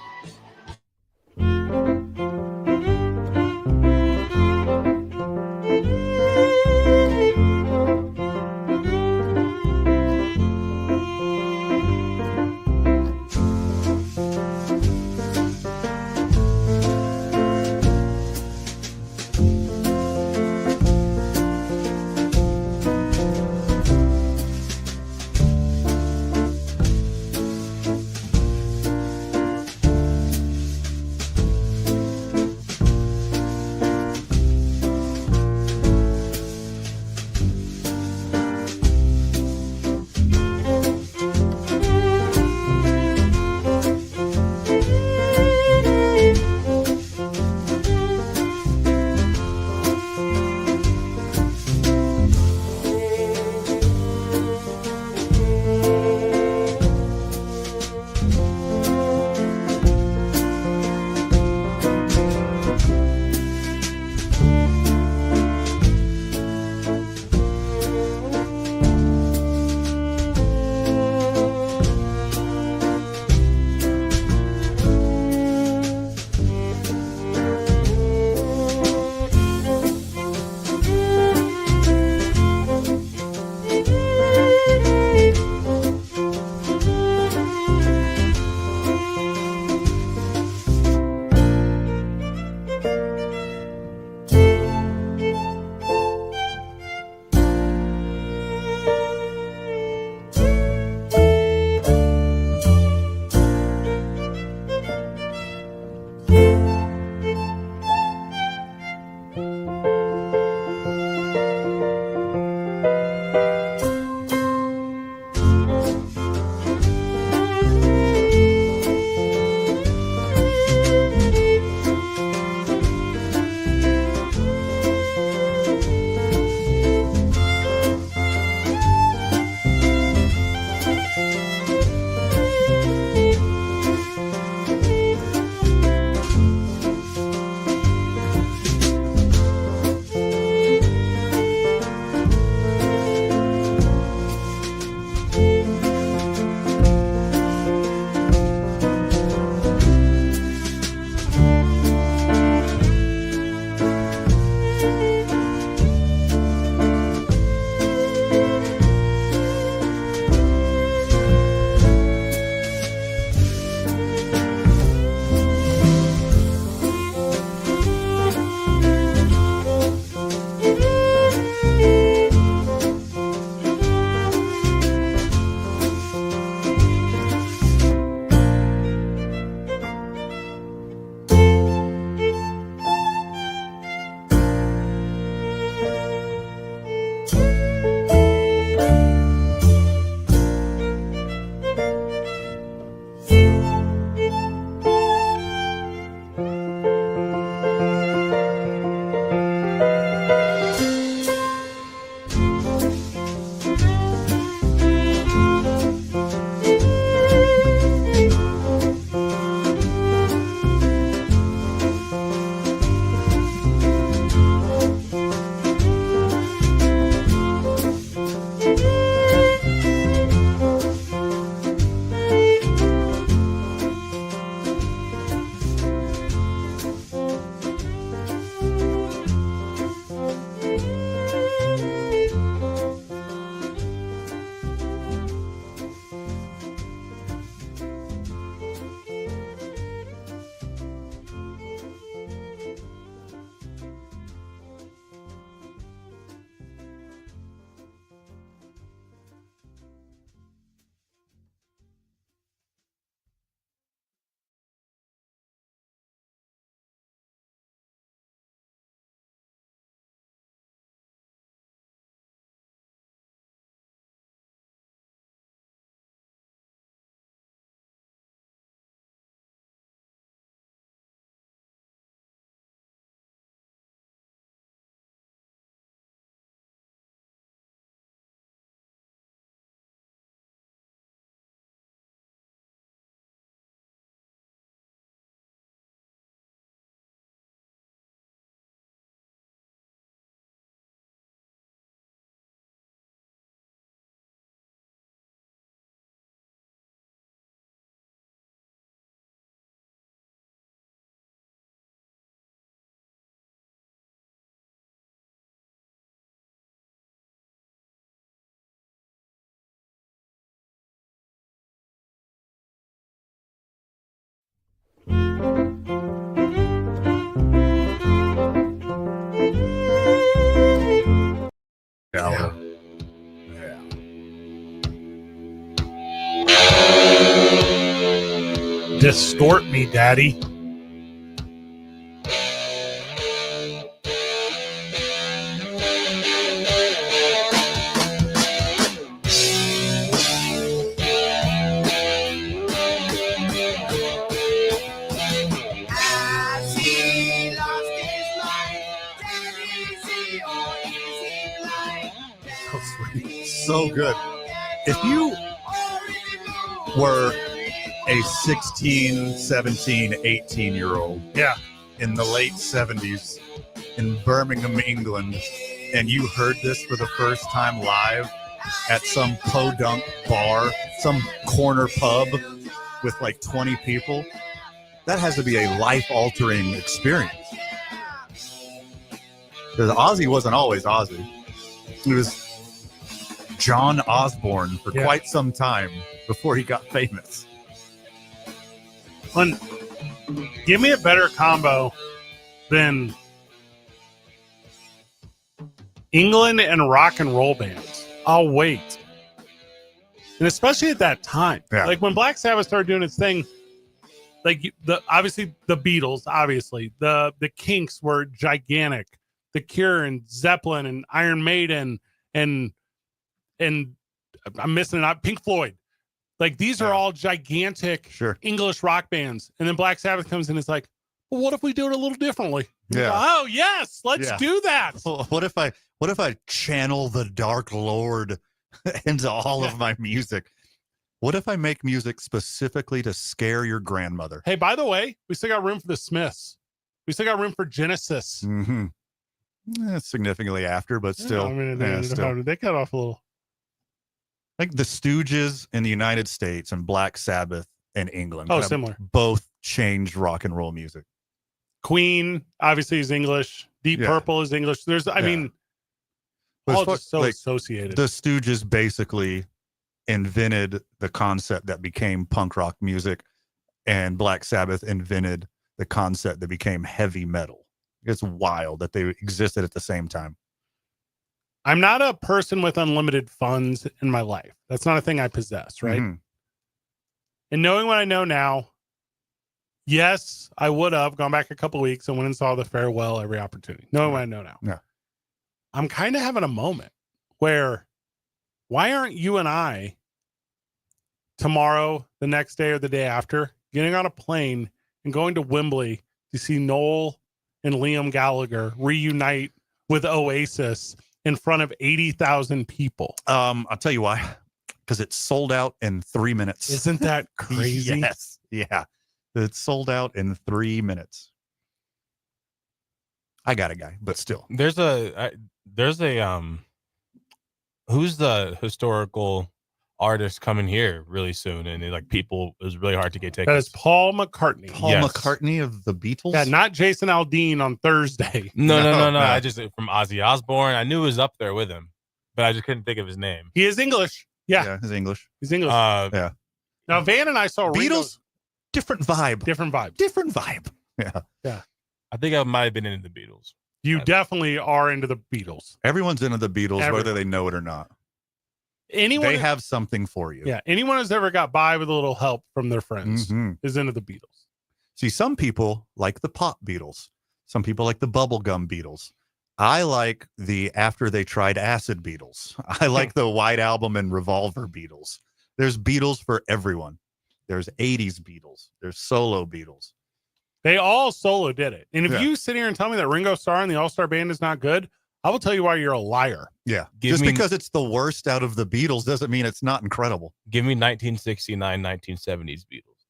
Distort Me, Daddy. Has he lost his mind? Then is he or is he blind? So sweet. So good. If you were a 16, 17, 18-year-old Yeah. in the late 70s in Birmingham, England, and you heard this for the first time live at some podunk bar, some corner pub with like 20 people, that has to be a life-altering experience. Because Ozzy wasn't always Ozzy. He was John Osborne for quite some time before he got famous. Give me a better combo than England and rock and roll bands. I'll wait. And especially at that time. Yeah. Like when Black Sabbath started doing its thing, like obviously the Beatles, obviously. The Kinks were gigantic. The Cure and Zeppelin and Iron Maiden and I'm missing it out, Pink Floyd. Like these are all gigantic English rock bands. And then Black Sabbath comes in and is like, well, what if we do it a little differently? Yeah. Oh, yes, let's do that. Well, what if I channel the Dark Lord into all of my music? What if I make music specifically to scare your grandmother? Hey, by the way, we still got room for the Smiths. We still got room for Genesis. Mm-hmm. Significantly after, but still. I mean, still. they cut off a little. Like the Stooges in the United States and Black Sabbath in England. Oh, similar. Both changed rock and roll music. Queen, obviously, is English. Deep Purple is English. There's, I mean, all just so associated. The Stooges basically invented the concept that became punk rock music, and Black Sabbath invented the concept that became heavy metal. It's wild that they existed at the same time. I'm not a person with unlimited funds in my life. That's not a thing I possess, right? Mm-hmm. And knowing what I know now, yes, I would have gone back a couple of weeks and went and saw the Farewell every opportunity. Knowing what I know now. Yeah. I'm kind of having a moment where why aren't you and I tomorrow, the next day, or the day after getting on a plane and going to Wembley to see Noel and Liam Gallagher reunite with Oasis in front of 80,000 people? I'll tell you why. Because it's sold out in 3 minutes. Isn't that crazy? Yes. Yeah. It's sold out in 3 minutes. I got a guy, but still. There's a who's the historical artist coming here really soon, and it was really hard to get tickets. That is Paul McCartney. Paul McCartney of the Beatles? Yeah, not Jason Aldean on Thursday. No. I just from Ozzy Osbourne. I knew he was up there with him, but I just couldn't think of his name. He is English. Yeah, he's English. He's English. Yeah. Now Van and I saw Beatles. Different vibe. Different vibe. Yeah. I think I might have been into the Beatles. You definitely are into the Beatles. Everyone's into the Beatles, whether they know it or not. They have something for you. Yeah. Anyone who's ever got by with a little help from their friends is into the Beatles. See, some people like the pop Beatles. Some people like the bubblegum Beatles. I like the after they tried acid Beatles. I like the White Album and Revolver Beatles. There's Beatles for everyone. There's 80s Beatles. There's solo Beatles. They all solo did it. And if you sit here and tell me that Ringo Starr and the All-Star Band is not good, I will tell you why you're a liar. Yeah. Just because it's the worst out of the Beatles doesn't mean it's not incredible. Give me 1969, 1970s Beatles.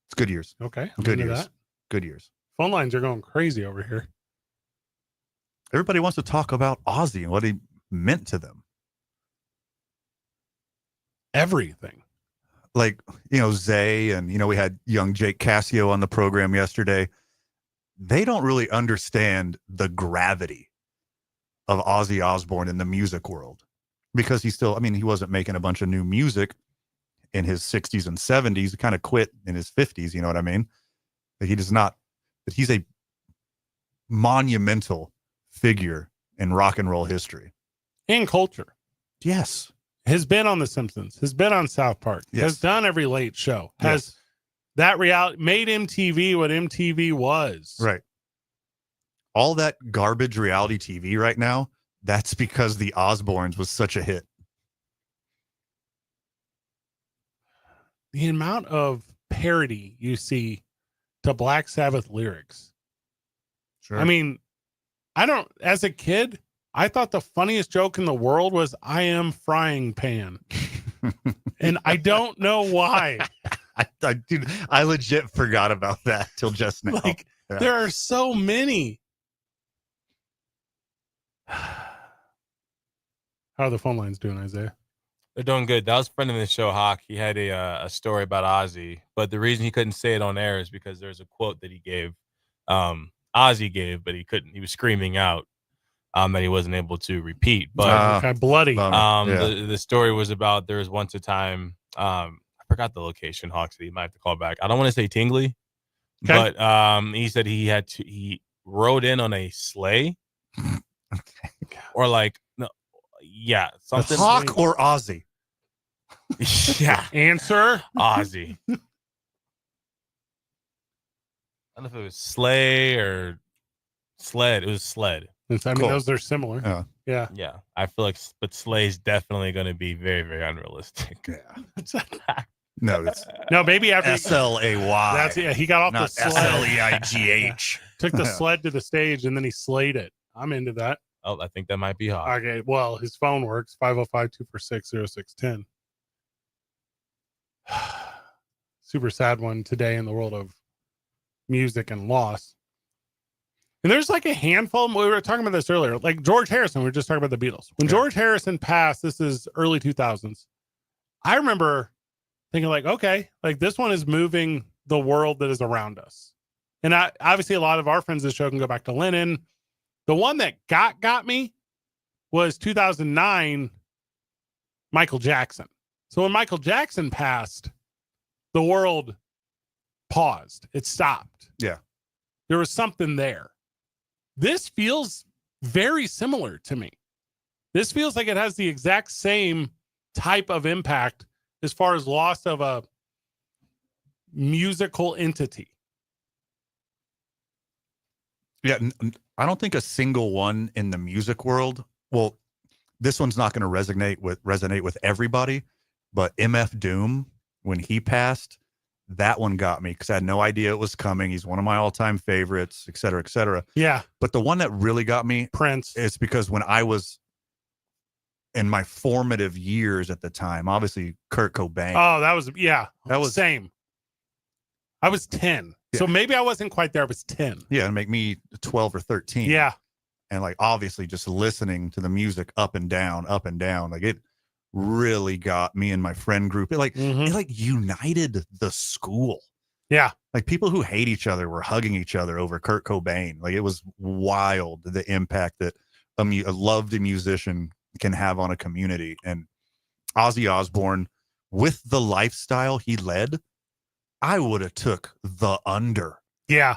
It's good years. Okay. Good years. Good years. Phone lines are going crazy over here. Everybody wants to talk about Ozzy and what he meant to them. Everything. Like, Zay and, we had young Jake Cassio on the program yesterday. They don't really understand the gravity of Ozzy Osbourne in the music world because he wasn't making a bunch of new music in his 60s and 70s. He kind of quit in his 50s. You know what I mean? But he's a monumental figure in rock and roll history and culture. Yes. Has been on The Simpsons, has been on South Park, has done every late show, has That reality made MTV what MTV was. Right. All that garbage reality TV right now, that's because the Osbournes was such a hit. The amount of parody you see to Black Sabbath lyrics. Sure. I mean, as a kid, I thought the funniest joke in the world was I am frying pan. And I don't know why. I legit forgot about that till just now. Like, Yeah. there are so many. How are the phone lines doing, Isaiah? They're doing good. That was a friend of the show, Hawk. He had a story about Ozzy, but the reason he couldn't say it on air is because there's a quote that he gave, Ozzy gave, but he couldn't. He was screaming out that he wasn't able to repeat. But Okay, bloody. the story was about there was once a time. I forgot the location, Hawk, so you might have to call back. I don't want to say Tingley, Okay. but he said he rode in on a sleigh, or like no, yeah, something. Hawk or Ozzy? Yeah, Answer. Ozzy. I don't know if it was sleigh or sled. It was sled. I mean, Cool. those are similar. Yeah. Yeah. Yeah, I feel like, but sleigh's definitely going to be very, very unrealistic. Yeah. No, it's No, maybe after SLAY. that's he got off the Not sled, SLEIGH. took the sled to the stage, and then he slayed it. I'm into that. Oh, I think that might be Hawk. Okay, well, his phone works 505-246-0610. Super sad one today in the world of music and loss. And there's like a handful. We were talking about this earlier, like George Harrison. We were just talking about the Beatles. When George Harrison passed, this is early 2000s. I remember thinking like, okay, like this one is moving the world that is around us. And obviously a lot of our friends of the show can go back to Lennon. The one that got me was 2009, Michael Jackson. So when Michael Jackson passed, the world paused. It stopped. Yeah. There was something there. This feels very similar to me. This feels like it has the exact same type of impact as far as loss of a musical entity. Yeah, I don't think a single one in the music world. Well, this one's not going to resonate with everybody, but MF Doom, when he passed, that one got me because I had no idea it was coming. He's one of my all-time favorites, et cetera, et cetera. Yeah. But the one that really got me, Prince, is because when I was in my formative years at the time, obviously Kurt Cobain. Oh, that was same. I was 10. Yeah. So maybe I wasn't quite there. I was 10. Yeah, and make me 12 or 13. Yeah. And like obviously just listening to the music up and down, like it really got me and my friend group. It like united the school. Yeah. Like people who hate each other were hugging each other over Kurt Cobain. Like it was wild, the impact that a loved musician can have on a community. And Ozzy Osbourne, with the lifestyle he led, I would have took the under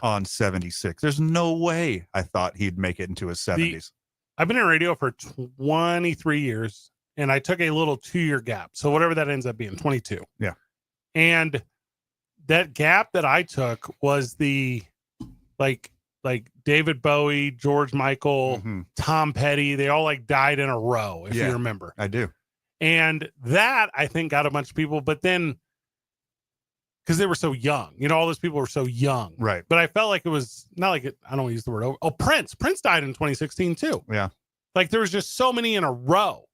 on 76. There's no way I thought he'd make it into his 70s. I've been in radio for 23 years, and I took a little 2-year gap. So whatever that ends up being, 22. Yeah. And that gap that I took was the like David Bowie, George Michael, Tom Petty. They all like died in a row, if you remember. I do. And that I think got a bunch of people, but then because they were so young, all those people were so young. Right. But I felt like it was not like it. I don't want to use the word. Oh, Prince. Prince died in 2016 too. Yeah. Like there was just so many in a row.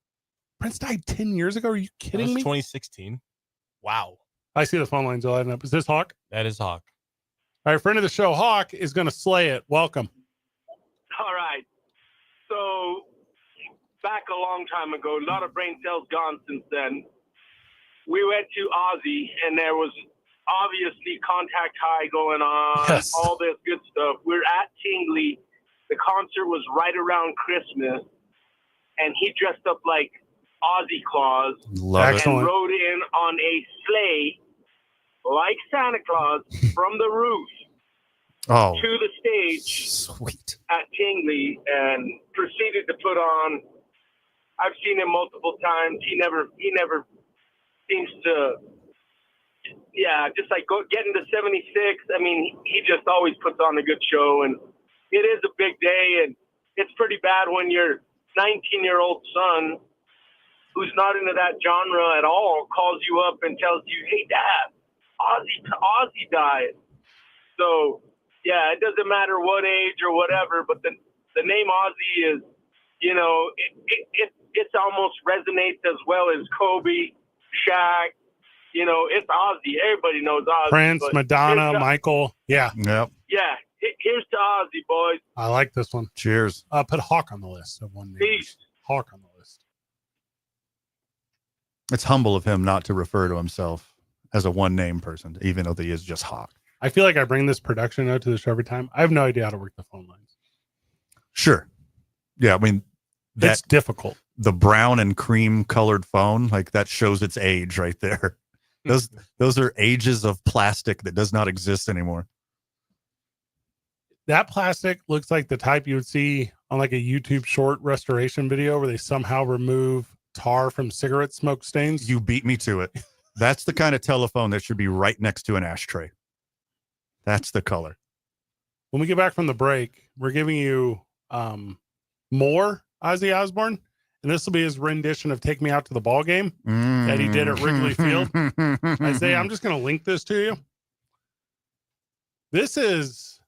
Prince died 10 years ago. Are you kidding me? 2016. Wow. I see the phone lines lighting up. Is this Hawk? That is Hawk. All right. Friend of the show, Hawk, is going to slay it. Welcome. All right. So back a long time ago, a lot of brain cells gone since then. We went to Ozzy and there was obviously contact high going on, all this good stuff. We're at Tingley. The concert was right around Christmas, and he dressed up like Ozzy Claus and rode in on a sleigh like Santa Claus from the roof to the stage at Tingley and proceeded to put on. I've seen him multiple times. He never seems to yeah, just like getting to 76. I mean, he just always puts on a good show, and it is a big day, and it's pretty bad when your 19-year-old son, who's not into that genre at all, calls you up and tells you, "Hey, Dad, Ozzy died." So, yeah, it doesn't matter what age or whatever, but the name Ozzy is, you know, it almost resonates as well as Kobe, Shaq. You know, it's Ozzy. Everybody knows Ozzy. Prince, but Madonna, Michael. Yeah. Yep. Yeah, here's to Ozzy, boys. I like this one. Cheers. Put Hawk on the list of one name. Peace. Hawk on the list. It's humble of him not to refer to himself as a one-name person, even though he is just Hawk. I feel like I bring this production note to the show every time. I have no idea how to work the phone lines. Sure. Yeah, I mean, It's difficult. The brown and cream colored phone, like that shows its age right there. Those are ages of plastic that does not exist anymore. That plastic looks like the type you would see on like a YouTube short restoration video where they somehow remove tar from cigarette smoke stains. You beat me to it. That's the kind of telephone that should be right next to an ashtray. That's the color. When we get back from the break, we're giving you more Ozzy Osbourne, and this will be his rendition of "Take Me Out to the Ball Game" that he did at Wrigley Field. Isaiah, I'm just going to link this to you. This is,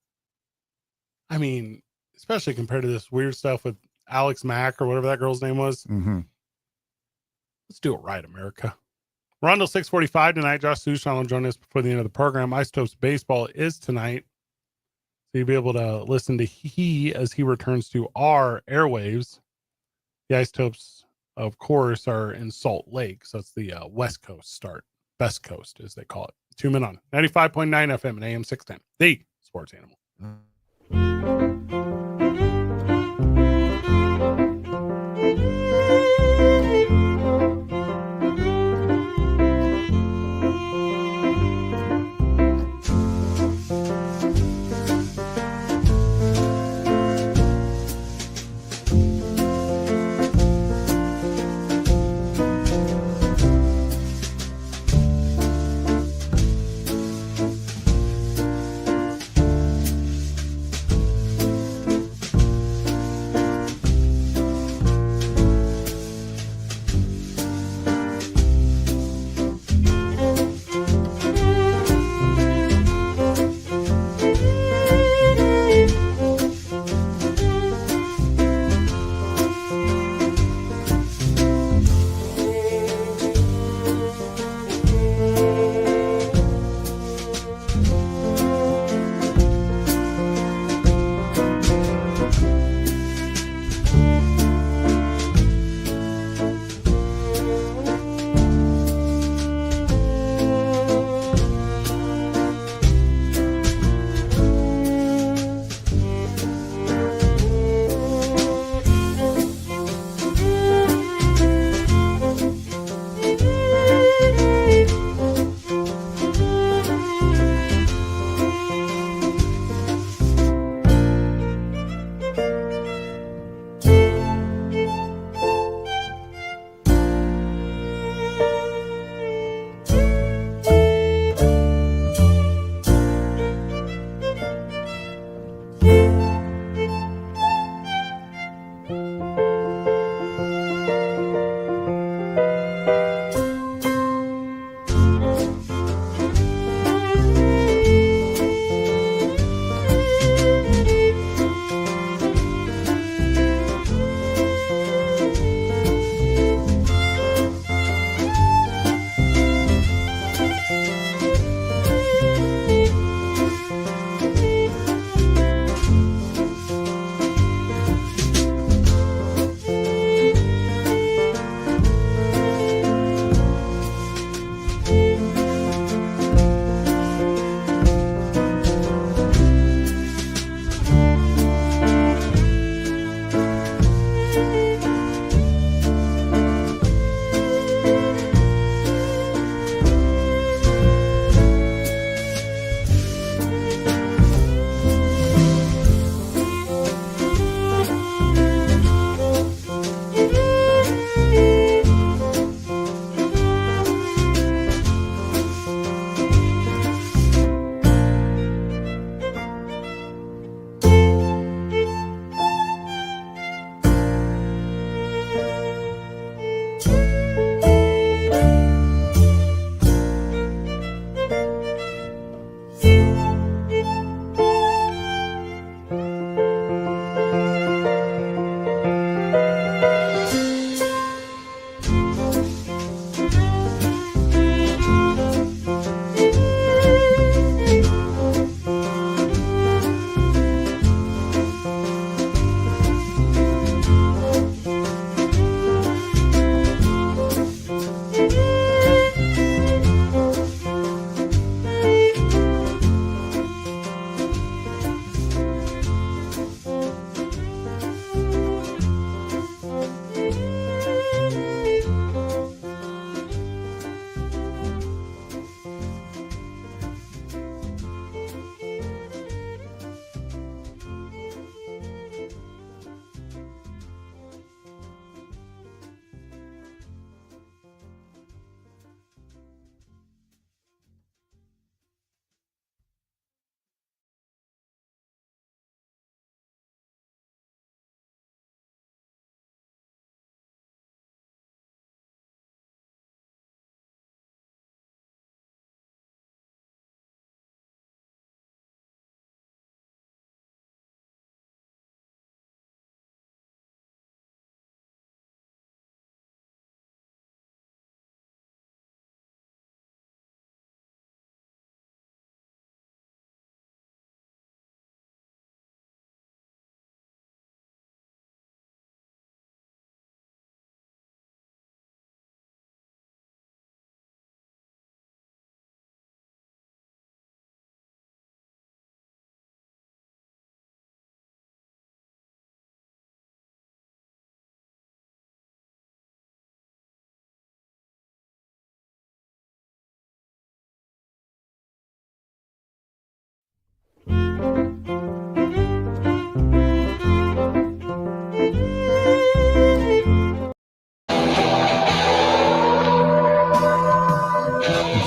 I mean, especially compared to this weird stuff with Alex Mack or whatever that girl's name was. Mm-hmm. Let's do it right, America. We're on till 6:45 tonight. Josh Sushan will join us before the end of the program. Isotopes Baseball is tonight. So you'll be able to listen to he as he returns to our airwaves. The Isotopes, of course, are in Salt Lake. So it's the West Coast start. Best Coast, as they call it. 2 men on 95.9 FM and AM 610. The Sports Animal.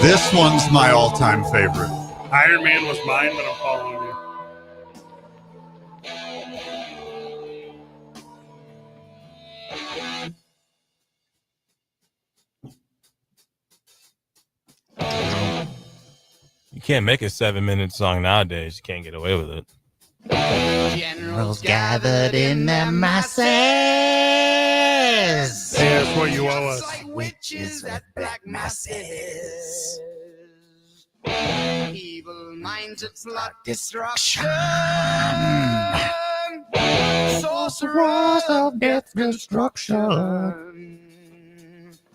This one's my all-time favorite. Iron Man was mine, but I'm following you. You can't make a 7-minute song nowadays. You can't get away with it. Generals gathered in their masses. Hey, that's what you owe us. Witches at black masses. Evil minds that plot destruction. Sorcerers of death destruction.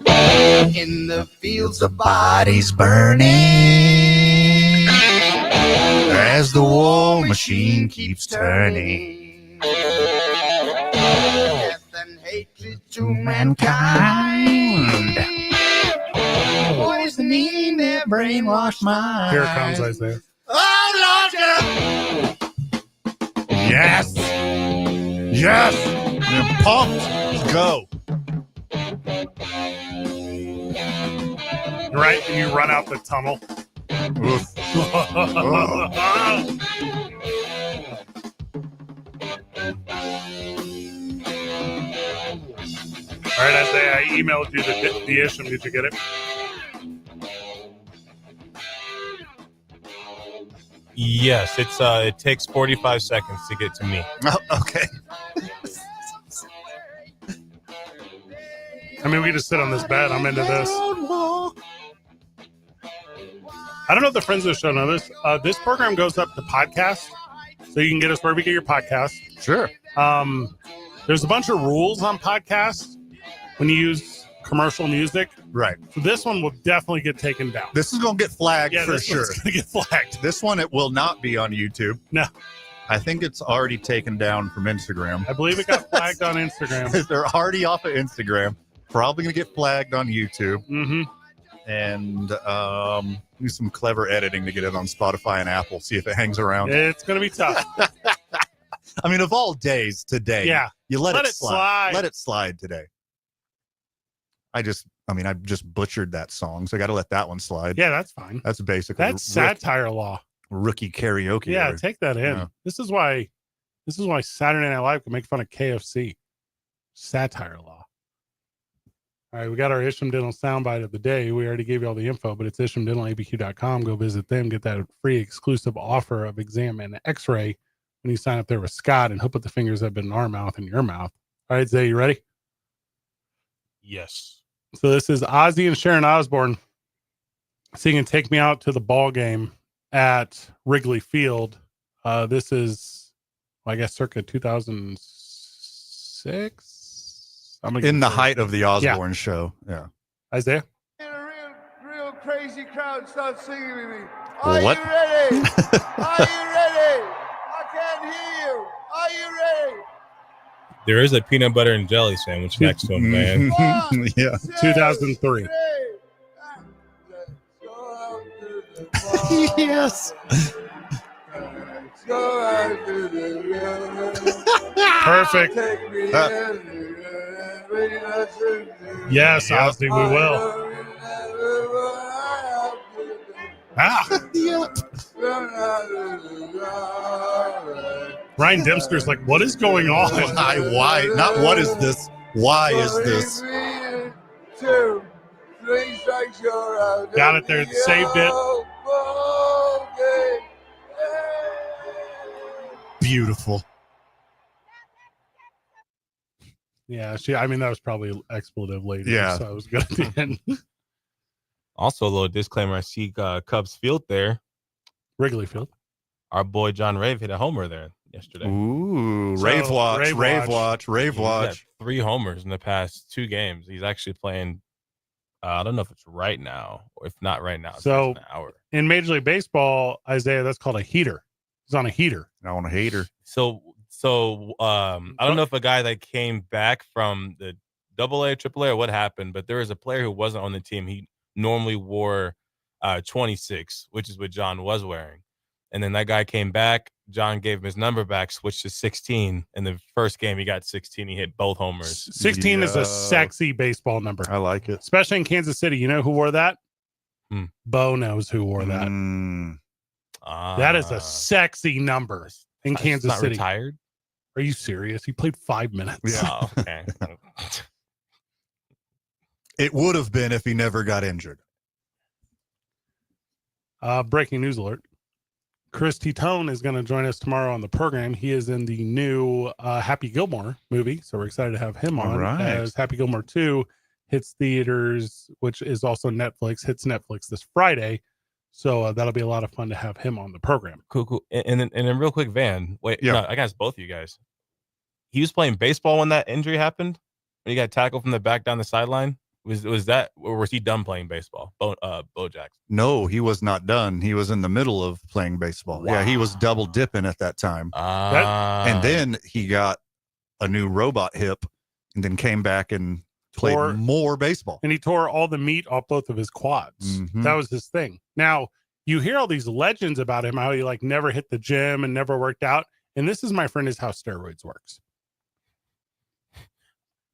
In the fields of bodies burning. As the war machine keeps turning. Death and hatred to mankind. Poisoning their brainwashed minds. Here it comes, Isaiah. Oh, Lord, Yes. Yes. I'm pumped. Let's go. Right, and you run out the tunnel. Oof. All right, Isaiah, I emailed you the issue. Did you get it? Yes, it takes 45 seconds to get to me. Oh, okay. I mean, we can just sit on this bed. I'm into this. I don't know if the friends of the show know this. This program goes up to podcast, so you can get us wherever you get your podcast. Sure. There's a bunch of rules on podcasts when you use commercial music. Right. So this one will definitely get taken down. This is going to get flagged for this sure. one's gonna get flagged. This one, it will not be on YouTube. No. I think it's already taken down from Instagram. I believe it got flagged on Instagram. They're already off of Instagram. Probably going to get flagged on YouTube. Mm-hmm. And do some clever editing to get it on Spotify and Apple. See if it hangs around. It's going to be tough. I mean, of all days, today. Yeah. You let Let it it slide. slide. Let it slide today. I just butchered that song, so I got to let that one slide. Yeah, that's fine. That's basically That's satire law. rookie karaoke. Yeah, there. take that in. Yeah. This is why Saturday Night Live can make fun of KFC. Satire law. All right, we got our Isham Dental soundbite of the day. We already gave you all the info, but it's ishamdentalabq.com. Go visit them, get that free exclusive offer of exam and x-ray when you sign up there with Scott, and he'll put the fingers that have been in our mouth in your mouth. All right, Zay, you ready? Yes. So this is Ozzy and Sharon Osbourne singing Take Me Out to the Ball Game at Wrigley Field. This is, I guess, circa 2006. In the height of the Osbourne show. Yeah. Isaiah? And a real crazy crowd starts singing with me. What? Are you ready? Are you ready? I can't hear you. Are you ready? There is a peanut butter and jelly sandwich next to him, man. Yeah. 2003. Yes. Perfect. Yes, Ozzy, we will. Ah. Ryan Dempster's like, what is going on? Why? Not what is this? Why is this? 1, 2, 3 strikes, you're out. Got it there. Saved it. Beautiful. Yeah, that was probably expletive later. Yeah. So I was good at the end. Also, a little disclaimer: I see Cubs Field there. Wrigley Field. Our boy John Rave hit a homer there yesterday. Ooh, So, Rave watch, Rave Rave watch, Rave He's got watch. 3 homers in the past 2 games. He's actually playing. I don't know if it's right now, or if not right now. It's So- an hour. In Major League Baseball, Isaiah, that's called a heater. He's on a heater. I want a hater. So I don't know if a guy that came back from the AA, AAA, or what happened, but there was a player who wasn't on the team. He normally wore 26, which is what John was wearing. And then that guy came back, John gave him his number back, switched to 16. In the first game, he got 16. He hit both homers. 16 is a sexy baseball number. I like it. Especially in Kansas City. You know who wore that? Bo knows who wore that. That is a sexy number in Kansas City. Retired? Are you serious? He played 5 minutes. Yeah. Oh, okay. It would have been if he never got injured. Breaking news alert. Chris Titone is going to join us tomorrow on the program. He is in the new Happy Gilmore movie, so we're excited to have him on. Right. As Happy Gilmore 2 hits theaters, which is also Netflix, hits Netflix this Friday. So that'll be a lot of fun to have him on the program. Cool. And then real quick, Van. Wait, Yeah. no, I guess both of you guys. He was playing baseball when that injury happened. When he got tackled from the back down the sideline. Was that, or was he done playing baseball? Bo Jackson. No, he was not done. He was in the middle of playing baseball. Wow. Yeah, he was double dipping at that time. And And then he got a new robot hip and then came back and played more baseball. And he tore all the meat off both of his quads. Mhm. That was his thing. Now, you hear all these legends about him, how he like never hit the gym and never worked out. And this is, my friend, is how steroids works.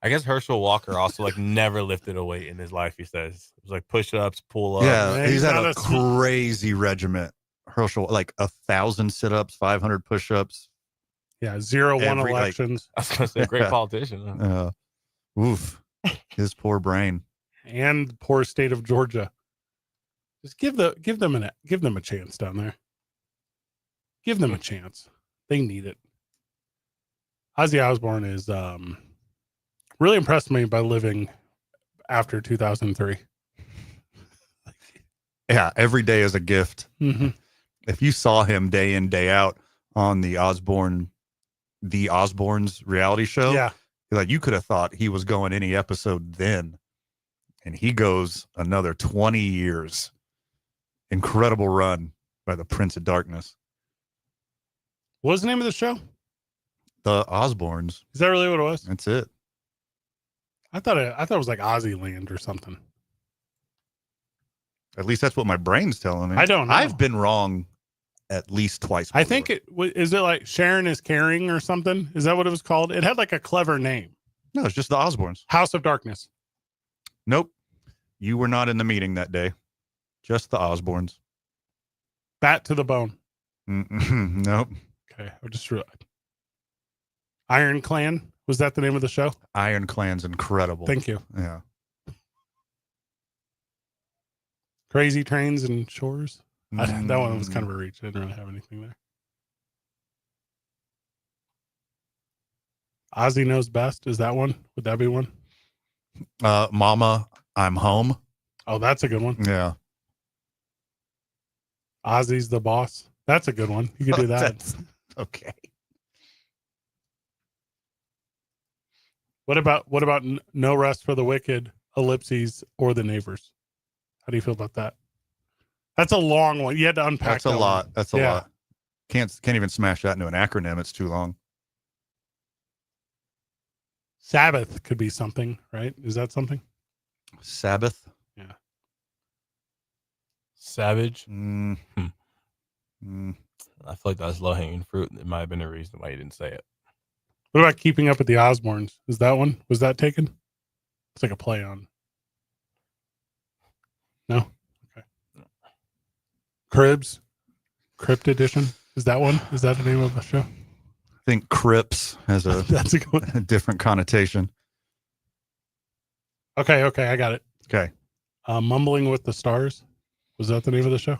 I guess Herschel Walker also like never lifted a weight in his life. He says it was like push-ups, pull-ups. Yeah, Man, he's had not a a- crazy regiment. Herschel, like 1,000 sit-ups, 500 push-ups. Yeah, 0-1 Every, like- elections. I was gonna say great politician. Huh? Oof, his poor brain. And the poor state of Georgia. Just give them a chance down there. Give them a chance. They need it. Ozzy Osbourne is really impressed me by living after 2003. Yeah, every day is a gift. Mm-hmm. If you saw him day in, day out on the Osbournes reality show, Yeah. like you could have thought he was going any episode then. And he goes another 20 years. Incredible run by the Prince of Darkness. What was the name of the show? The Osbournes. Is that really what it was? That's it. I thought it was like Ozzy Land or something. At least that's what my brain's telling me. I don't know. I've been wrong at least twice I before. think is it like Sharon is Caring or something? Is that what it was called? It had like a clever name. No, it's just the Osbournes. House of Darkness. Nope. You were not in the meeting that day. Just the Osbournes. Bat to the Bone. Nope. Okay, I just realized. Iron Clan. Was that the name of the show? Iron Clan's incredible. Thank you. Yeah. Mm. Crazy Trains and Shores. That one was kind of a reach. I didn't really have anything there. Ozzy Knows Best. Is that one? Would that be one? Mama, I'm Home. Oh, that's a good one. Yeah. Ozzy's the Boss. That's a good one. You could do that. That's- okay. What about No Rest for the Wicked, Ellipses, or The Neighbors? How do you feel about that? That's a long one. You had to unpack. That's a that lot. one. That's a Yeah. lot. Can't even smash that into an acronym. It's too long. Sabbath could be something, right? Is that something? Sabbath. Savage. Mm. Hmm. Mm. I feel like that was low hanging fruit. It might have been a reason why you didn't say it. What about Keeping Up with the Osbournes? Is that one? Was that taken? It's like a play on. No? Okay. Cribs? Crypt Edition? Is that one? Is that the name of the show? I think Crips has a, That's a good one. a different connotation. Okay, I got it. Okay. Mumbling with the Stars? Was that the name of the show?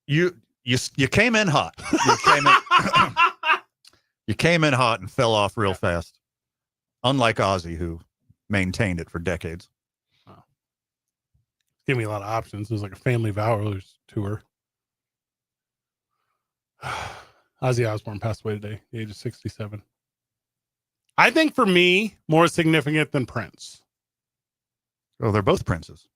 You came in hot. You came in hot and fell off real fast. Unlike Ozzy, who maintained it for decades. Give me a lot of options. It was like a Family Vows tour. Ozzy Osbourne passed away today, the age of 67. I think for me, more significant than Prince. Oh, they're both princes.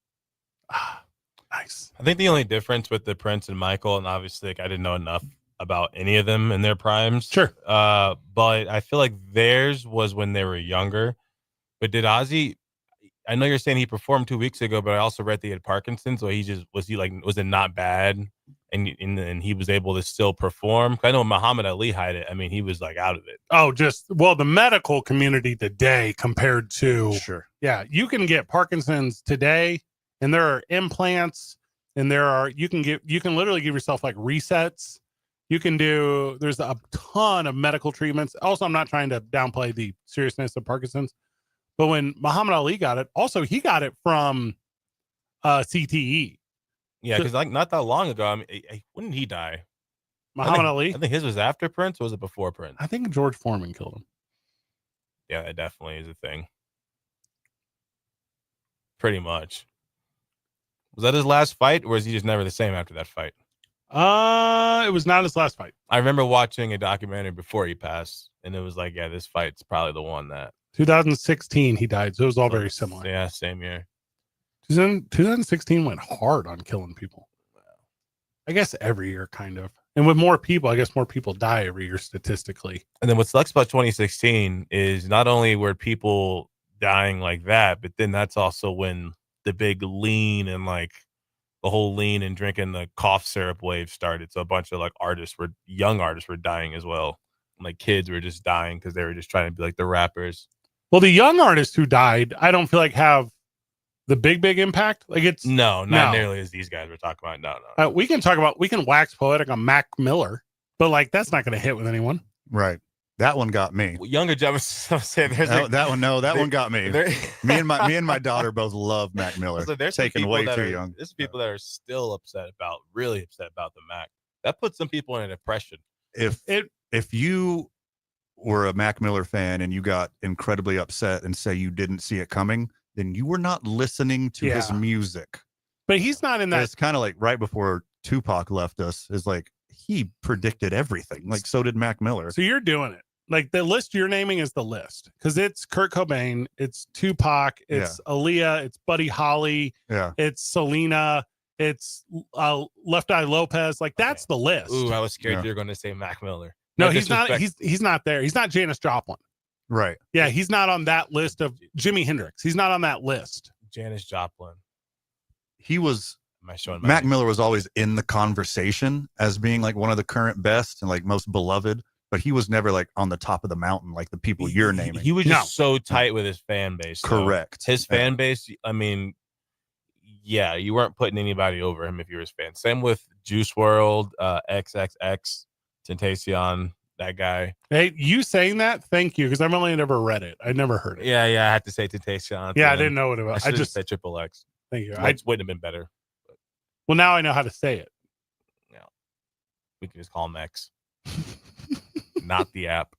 Nice. I think the only difference with the Prince and Michael, and obviously like, I didn't know enough about any of them in their primes. Sure. But I feel like theirs was when they were younger. But did Ozzy, I know you're saying he performed 2 weeks ago, but I also read that he had Parkinson's. So was it not bad and he was able to still perform. I know Muhammad Ali had it. I mean, he was like out of it. Oh, the medical community today compared to Sure. Yeah, you can get Parkinson's today, and there are implants, and you can literally give yourself like resets. There's a ton of medical treatments. Also, I'm not trying to downplay the seriousness of Parkinson's, but when Muhammad Ali got it, also he got it from CTE. Yeah, because like not that long ago, I mean, when did he die? Muhammad Ali? I think his was after Prince, or was it before Prince? I think George Foreman killed him. Yeah, that definitely is a thing. Pretty much. Was that his last fight, or was he just never the same after that fight? It was not his last fight. I remember watching a documentary before he passed, and it was like, yeah, this fight's probably the one that 2016 he died, so it was all very similar. Yeah, same year. 2016 went hard on killing people. I guess every year, kind of. And with more people, I guess more people die every year statistically. And then what sucks about 2016 is not only were people dying like that, but then that's also when the big lean and like the whole lean and drinking the cough syrup wave started. So a bunch of like young artists were dying as well. Like kids were just dying because they were just trying to be like the rappers. Well, the young artists who died, I don't feel like have the big impact. Like it's not nearly as these guys were talking about. No. We can wax poetic on Mac Miller, but like that's not going to hit with anyone. Right. That one got me. Younger generation say there's that one got me. me and my daughter both love Mac Miller. So there's taken way too young. There's people that are still really upset about the Mac. That puts some people in a depression. If you were a Mac Miller fan and you got incredibly upset and say you didn't see it coming, then you were not listening to his music. But he's not in that. It's kind of like right before Tupac left us, is like he predicted everything. Like so did Mac Miller. So you're doing it. Like the list you're naming is the list because it's Kurt Cobain, it's Tupac, it's Aaliyah, it's Buddy Holly, it's Selena, it's Left Eye Lopez. Like that's the list. Ooh, I was scared you were going to say Mac Miller. No, he's not. He's not there. He's not Janis Joplin. Right. Yeah, he's not on that list of Jimi Hendrix. He's not on that list. Janis Joplin. He was. Mac Miller was always in the conversation as being like one of the current best and like most beloved, but he was never like on the top of the mountain like the people you're naming. He was just so tight with his fan base. Correct. His fan base. I mean, yeah, you weren't putting anybody over him if you were his fan. Same with Juice WRLD, XXX, Tentacion. That guy. Hey, you saying that? Thank you, because I've only never read it. I never heard it. Yeah, I had to say Tentacion. Yeah, I didn't know what it was. I just said Triple X. Thank you. It wouldn't have been better. Well, now I know how to say it. Yeah, we can just call him X, not the app.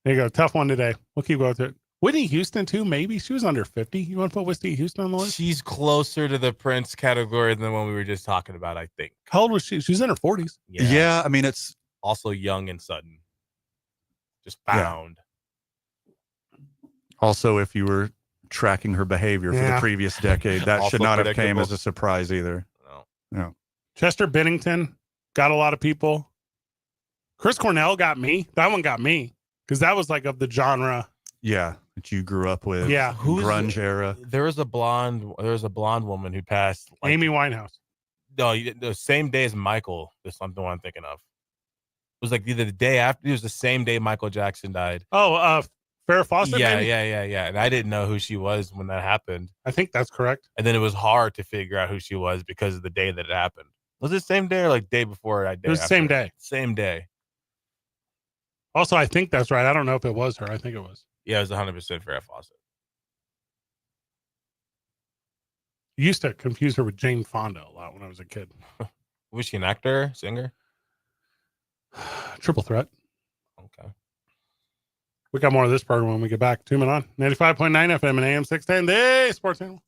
There you go. Tough one today. We'll keep going through it. Whitney Houston too. Maybe she was under 50. You want to put Whitney Houston on the list? She's closer to the Prince category than the one we were just talking about. I think. How old was she? She's in her 40s. Yeah, I mean it's. Also young and sudden. Just found. Yeah. Also, if you were tracking her behavior for the previous decade, that should not have came as a surprise either. No. Chester Bennington got a lot of people. Chris Cornell got me. That one got me because that was like of the genre. Yeah, that you grew up with. Yeah, grunge era. There was a blonde woman who passed. Like, Amy Winehouse. No, the same day as Michael. That's something I'm thinking of. It was like either the day after. It was the same day Michael Jackson died. Oh, Farrah Fawcett. Yeah, maybe? yeah. And I didn't know who she was when that happened. I think that's correct. And then it was hard to figure out who she was because of the day that it happened. Was it the same day or like day before? It was the same day. Same day. Also, I think that's right. I don't know if it was her. I think it was. Yeah, it was 100% Farrah Fawcett. I used to confuse her with Jane Fonda a lot when I was a kid. Was she an actor, singer? Triple threat. Okay. We got more of this program when we get back. Tune in on 95.9 FM and AM 610, the Sports Channel.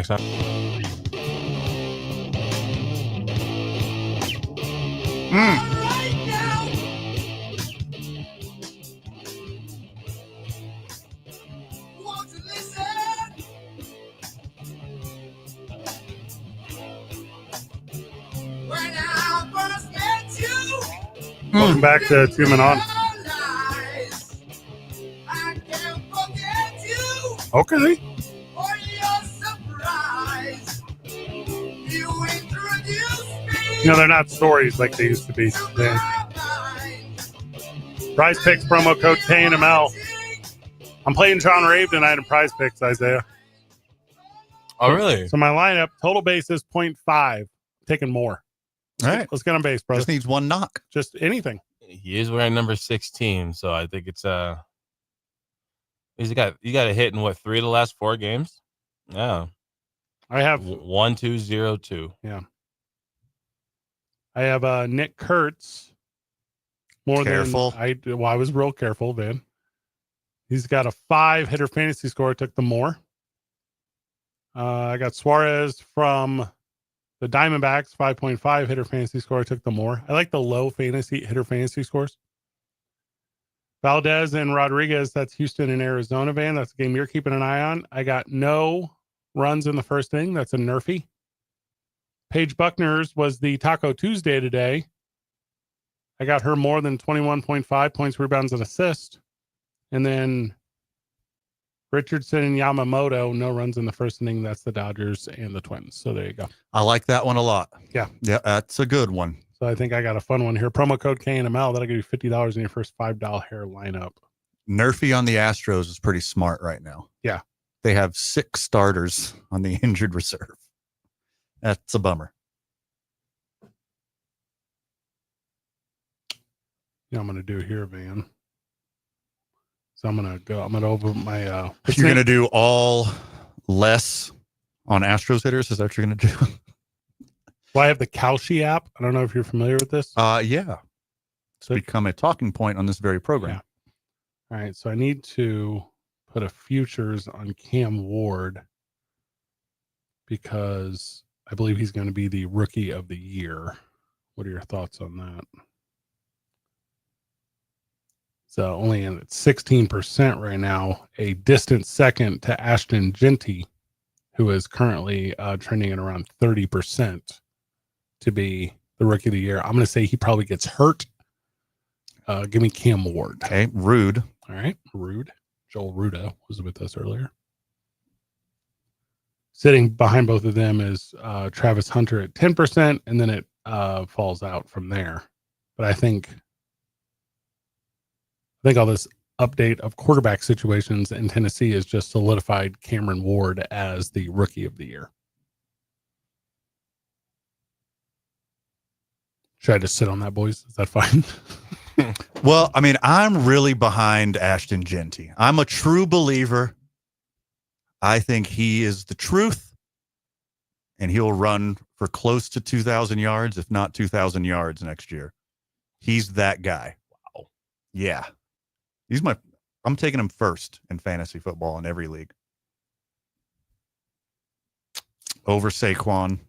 next time. Welcome back to Two Men On. Okay. You know, they're not stories like they used to be. Man. Prize Picks promo code KNML. I'm playing John Rave tonight in Prize Picks, Isaiah. Oh, really? So my lineup, total base is 0.5. Taking more. All right. Let's get on base, brother. Just needs one knock. Just anything. He is wearing number 16, so I think it's you got a hit in what, 3 of the last 4 games? Yeah. I have 1-2-0-2. Yeah. I have Nick Kurtz. More Careful. than I was real careful, Van. He's got a 5 hitter fantasy score. I took the more. I got Suarez from the Diamondbacks, 5.5 hitter fantasy score. I took the more. I like the low hitter fantasy scores. Valdez and Rodriguez, that's Houston and Arizona, Van. That's a game you're keeping an eye on. I got no runs in the first inning. That's a nerfy. Paige Buckner's was the Taco Tuesday today. I got her more than 21.5 points, rebounds, and assists. And then Richardson and Yamamoto, no runs in the first inning. That's the Dodgers and the Twins. So there you go. I like that one a lot. Yeah. Yeah, that's a good one. So I think I got a fun one here. Promo code KNML. That'll give you $50 in your first $5 hair lineup. Nerfy on the Astros is pretty smart right now. Yeah. They have 6 starters on the injured reserve. That's a bummer. Yeah, I'm going to do here, Van. So I'm going to open my. You're going to do all less on Astros hitters? Is that what you're going to do? Well, I have the Kalshi app. I don't know if you're familiar with this. Yeah. It's become a talking point on this very program. Yeah. All right. So I need to put a futures on Cam Ward because I believe he's going to be the rookie of the year. What are your thoughts on that? So only at 16% right now, a distant second to Ashton Genty, who is currently trending at around 30% to be the rookie of the year. I'm going to say he probably gets hurt. Give me Cam Ward. Okay, Rude. All right, Rude. Joel Ruda was with us earlier. Sitting behind both of them is Travis Hunter at 10%, and then it falls out from there. But I think all this update of quarterback situations in Tennessee has just solidified Cameron Ward as the rookie of the year. Should I just sit on that, boys? Is that fine? Well, I mean, I'm really behind Ashton Genty. I'm a true believer. I think he is the truth, and he'll run for close to 2,000 yards, if not 2,000 yards next year. He's that guy. Wow. Yeah. I'm taking him first in fantasy football in every league. Over Saquon,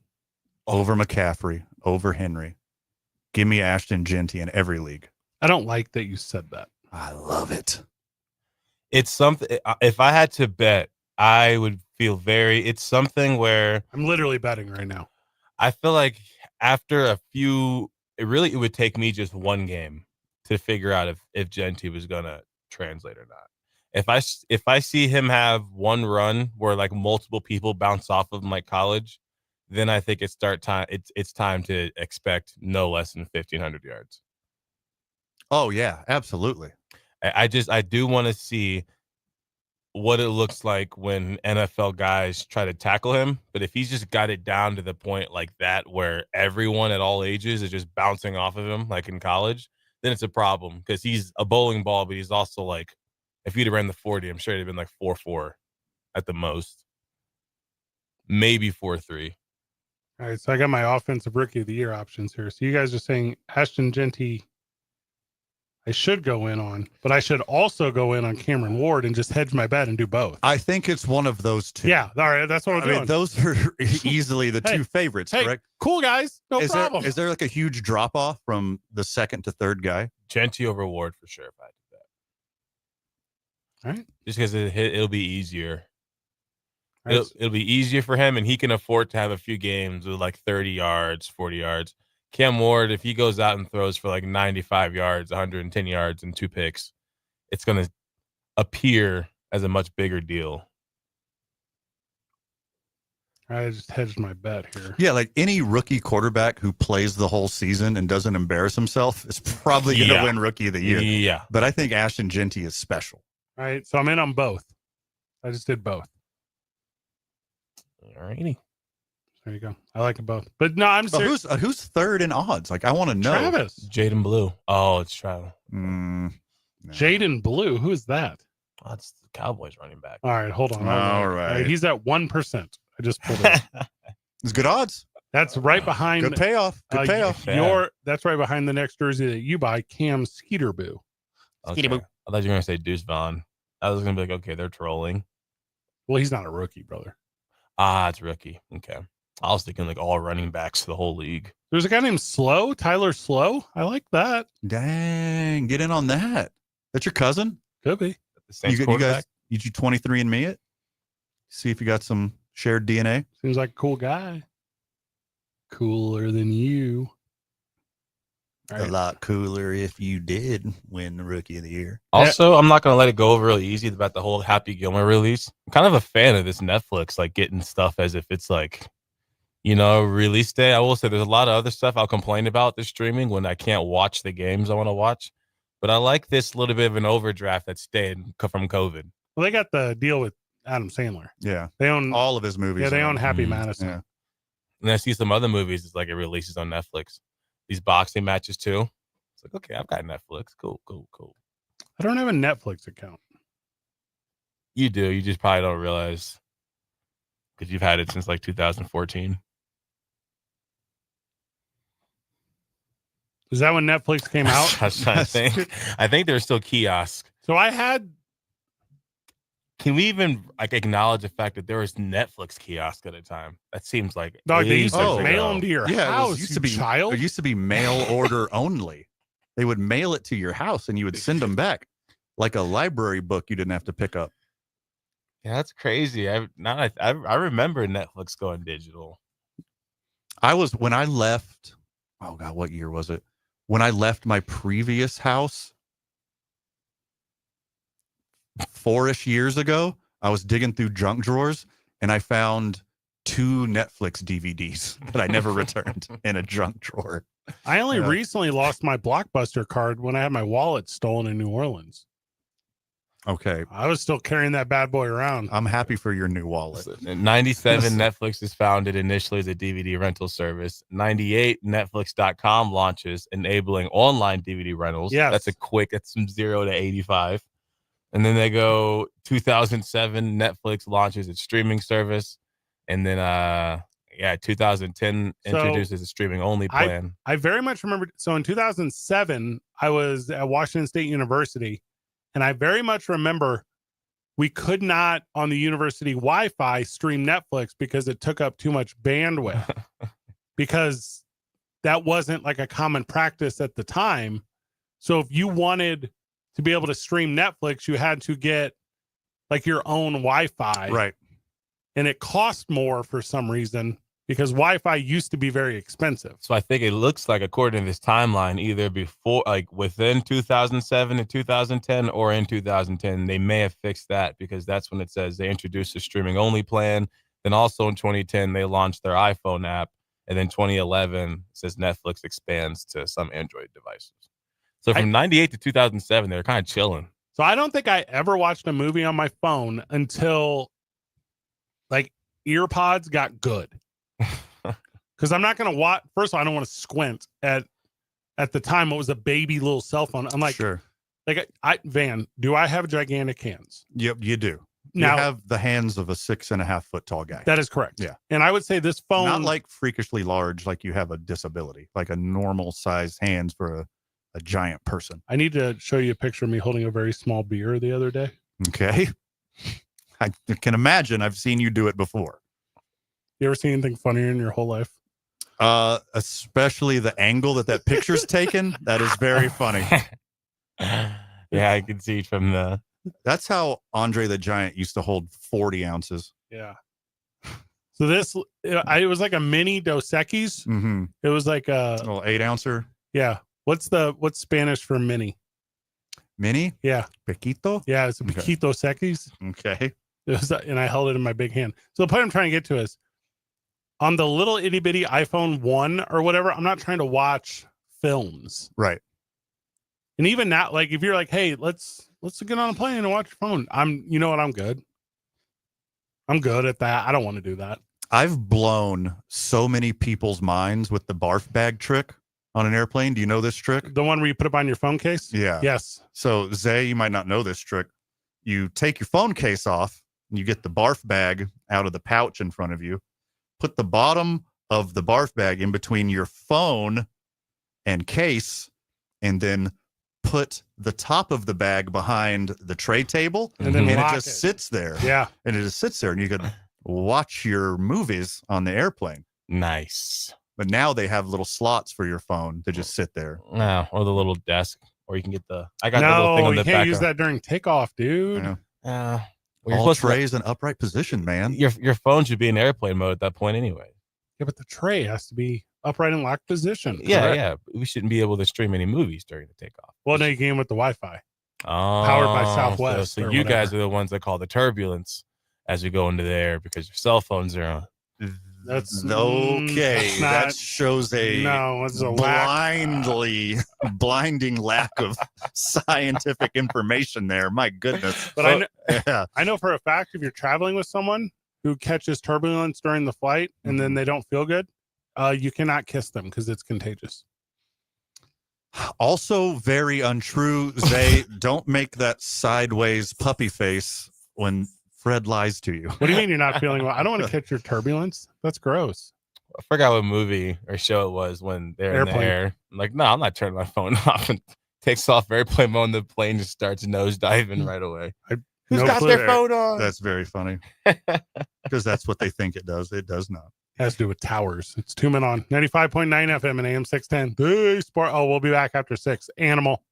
over McCaffrey, over Henry. Give me Ashton Genty in every league. I don't like that you said that. I love it. It's something, if I had to bet, I would feel it's something where I'm literally betting right now. I feel like after a few, it would take me just one game to figure out if Genty was going to translate or not. If I see him have one run where like multiple people bounce off of him like college, then I think it's time to expect no less than 1,500 yards. Oh yeah, absolutely. I do want to see what it looks like when NFL guys try to tackle him. But if he's just got it down to the point like that where everyone at all ages is just bouncing off of him like in college, then it's a problem because he's a bowling ball, but he's also like, if he'd have ran the 40, I'm sure it'd have been like 4.4 at the most. Maybe 4.3. All right, so I got my offensive rookie of the year options here. So you guys are saying Ashton Genty. I should go in on, but I should also go in on Cameron Ward and just hedge my bet and do both. I think it's one of those two. Yeah, all right, that's what I'm doing. Those are easily the two favorites, correct? Cool guys, no problem. Is there like a huge drop off from the second to third guy? Genty over Ward for sure. If I do that, all right, just because it'll be easier. Right. It'll be easier for him, and he can afford to have a few games with like 30 yards, 40 yards. Cam Ward, if he goes out and throws for like 95 yards, 110 yards, and 2 picks, it's going to appear as a much bigger deal. I just hedged my bet here. Yeah, like any rookie quarterback who plays the whole season and doesn't embarrass himself is probably going to win Rookie of the Year. Yeah. But I think Ashton Genty is special. All right, so I'm in on both. I just did both. All righty. There you go. I like it both. But no, I'm serious. Who's third in odds? Like, I want to know. Travis. Jaden Blue. Oh, it's Travis. No. Jaden Blue. Who is that? Oh, that's the Cowboys running back. All right, hold on. All right. He's at 1%. I just pulled it up. It's good odds. That's right behind. Good payoff. Good payoff. That's right behind the next jersey that you buy, Cam Skeeterboo. Okay. I thought you were going to say Deuce Vaughn. I was going to be like, okay, they're trolling. Well, he's not a rookie, brother. It's rookie. Okay. I was thinking like all running backs to the whole league. There's a guy named Slow, Tyler Slow. I like that. Dang, get in on that. That's your cousin? Could be. You guys, you 23andMe it? See if you got some shared DNA. Seems like a cool guy. Cooler than you. Right. A lot cooler if you did win the Rookie of the Year. Also, I'm not going to let it go real easy about the whole Happy Gilmore release. I'm kind of a fan of this Netflix, like getting stuff as if it's like, release day. I will say there's a lot of other stuff I'll complain about this streaming when I can't watch the games I want to watch. But I like this little bit of an overdraft that stayed from COVID. Well, they got the deal with Adam Sandler. Yeah. They own all of his movies. Yeah, they own Happy Madison. Yeah. And I see some other movies, it's like it releases on Netflix. These boxing matches too. It's like, okay, I've got Netflix. Cool. I don't have a Netflix account. You do. You just probably don't realize because you've had it since like 2014. Is that when Netflix came out? I was trying to think. I think there's still kiosks. So I had. Can we even acknowledge the fact that there was Netflix kiosk at a time? That seems like dog. They used to mail them to your house. It used to be mail order only. They would mail it to your house and you would send them back like a library book you didn't have to pick up. Yeah, that's crazy. I remember Netflix going digital. When I left. Oh God, what year was it? When I left my previous house 4-ish years ago, I was digging through junk drawers and I found 2 Netflix DVDs that I never returned in a junk drawer. I only recently lost my Blockbuster card when I had my wallet stolen in New Orleans. Okay. I was still carrying that bad boy around. I'm happy for your new wallet. In 97, Netflix is founded initially as a DVD rental service. 98, Netflix.com launches, enabling online DVD rentals. Yes. That's from 0 to 85. And then they go 2007, Netflix launches its streaming service. And then, 2010 introduces a streaming only plan. I very much remember. So in 2007, I was at Washington State University. And I very much remember we could not on the university Wi-Fi stream Netflix because it took up too much bandwidth because that wasn't like a common practice at the time. So if you wanted to be able to stream Netflix, you had to get like your own Wi-Fi. Right. And it cost more for some reason because Wi-Fi used to be very expensive. So I think it looks like, according to this timeline, either before, like within 2007 and 2010 or in 2010, they may have fixed that because that's when it says they introduced a streaming only plan. Then also in 2010, they launched their iPhone app. And then 2011 it says Netflix expands to some Android devices. So from 98 to 2007, they were kind of chilling. So I don't think I ever watched a movie on my phone until like EarPods got good. Because I'm not going to watch. First of all, I don't want to squint at the time. It was a baby little cell phone. I'm like, sure. Like Van, do I have gigantic hands? Yep, you do. Now, you have the hands of a 6.5 foot tall guy. That is correct. Yeah. And I would say this phone, not like freakishly large, like you have a disability, like a normal size hands for a giant person. I need to show you a picture of me holding a very small beer the other day. Okay. I can imagine. I've seen you do it before. You ever seen anything funnier in your whole life? Especially the angle that picture's taken. That is very funny. Yeah, I can see from the. That's how Andre the Giant used to hold 40 ounces. Yeah. So it was like a mini Dos Equis. Mm-hmm. It was like a little 8-ouncer. Yeah. What's Spanish for mini? Mini? Yeah. Pequito? Yeah, it's a Pequito Dos Equis. Okay. It was, and I held it in my big hand. So the point I'm trying to get to is on the little itty bitty iPhone 1 or whatever, I'm not trying to watch films. Right. And even now, like if you're like, hey, let's get on a plane and watch your phone. You know what? I'm good. I'm good at that. I don't want to do that. I've blown so many people's minds with the barf bag trick on an airplane. Do you know this trick? The one where you put it on your phone case? Yeah. Yes. So Zay, you might not know this trick. You take your phone case off and you get the barf bag out of the pouch in front of you. Put the bottom of the barf bag in between your phone and case, and then put the top of the bag behind the tray table, and then it just sits there. Yeah. And it just sits there, and you can watch your movies on the airplane. Nice. But now they have little slots for your phone to just sit there. No, or the little desk, or you can get the. I got no, the little thing on the you can't back. Use that during takeoff, dude. Yeah. Well, all trays in upright position, man. Your phone should be in airplane mode at that point anyway. Yeah, but the tray has to be upright in locked position. Yeah, correct? yeah. We shouldn't be able to stream any movies during the takeoff. Well, no, you can with the Wi-Fi. Oh, Powered by Southwest. So or you whatever. guys are the ones that call the turbulence as we go into there because your cell phones are on. That's okay. that's That not- shows a it's a blinding lack of scientific information there. My goodness. But yeah. I know for a fact if you're traveling with someone who catches turbulence during the flight and then they don't feel good, you cannot kiss them because it's contagious. Also very untrue. They don't make that sideways puppy face when Fred lies to you. What do you mean you're not feeling well? I don't want to catch your turbulence. That's gross. I forgot what movie or show it was when they're in Airplane. the air. I'm like, no, I'm not turning my phone off. And takes off airplane mode and the plane just starts nosediving right away. Who's got their phone on? That's very funny. Because that's what they think it does. It does not. Has to do with towers. It's 2 Men on 95.9 FM and AM 610. Hey, sport. Oh, we'll be back after 6. Animal.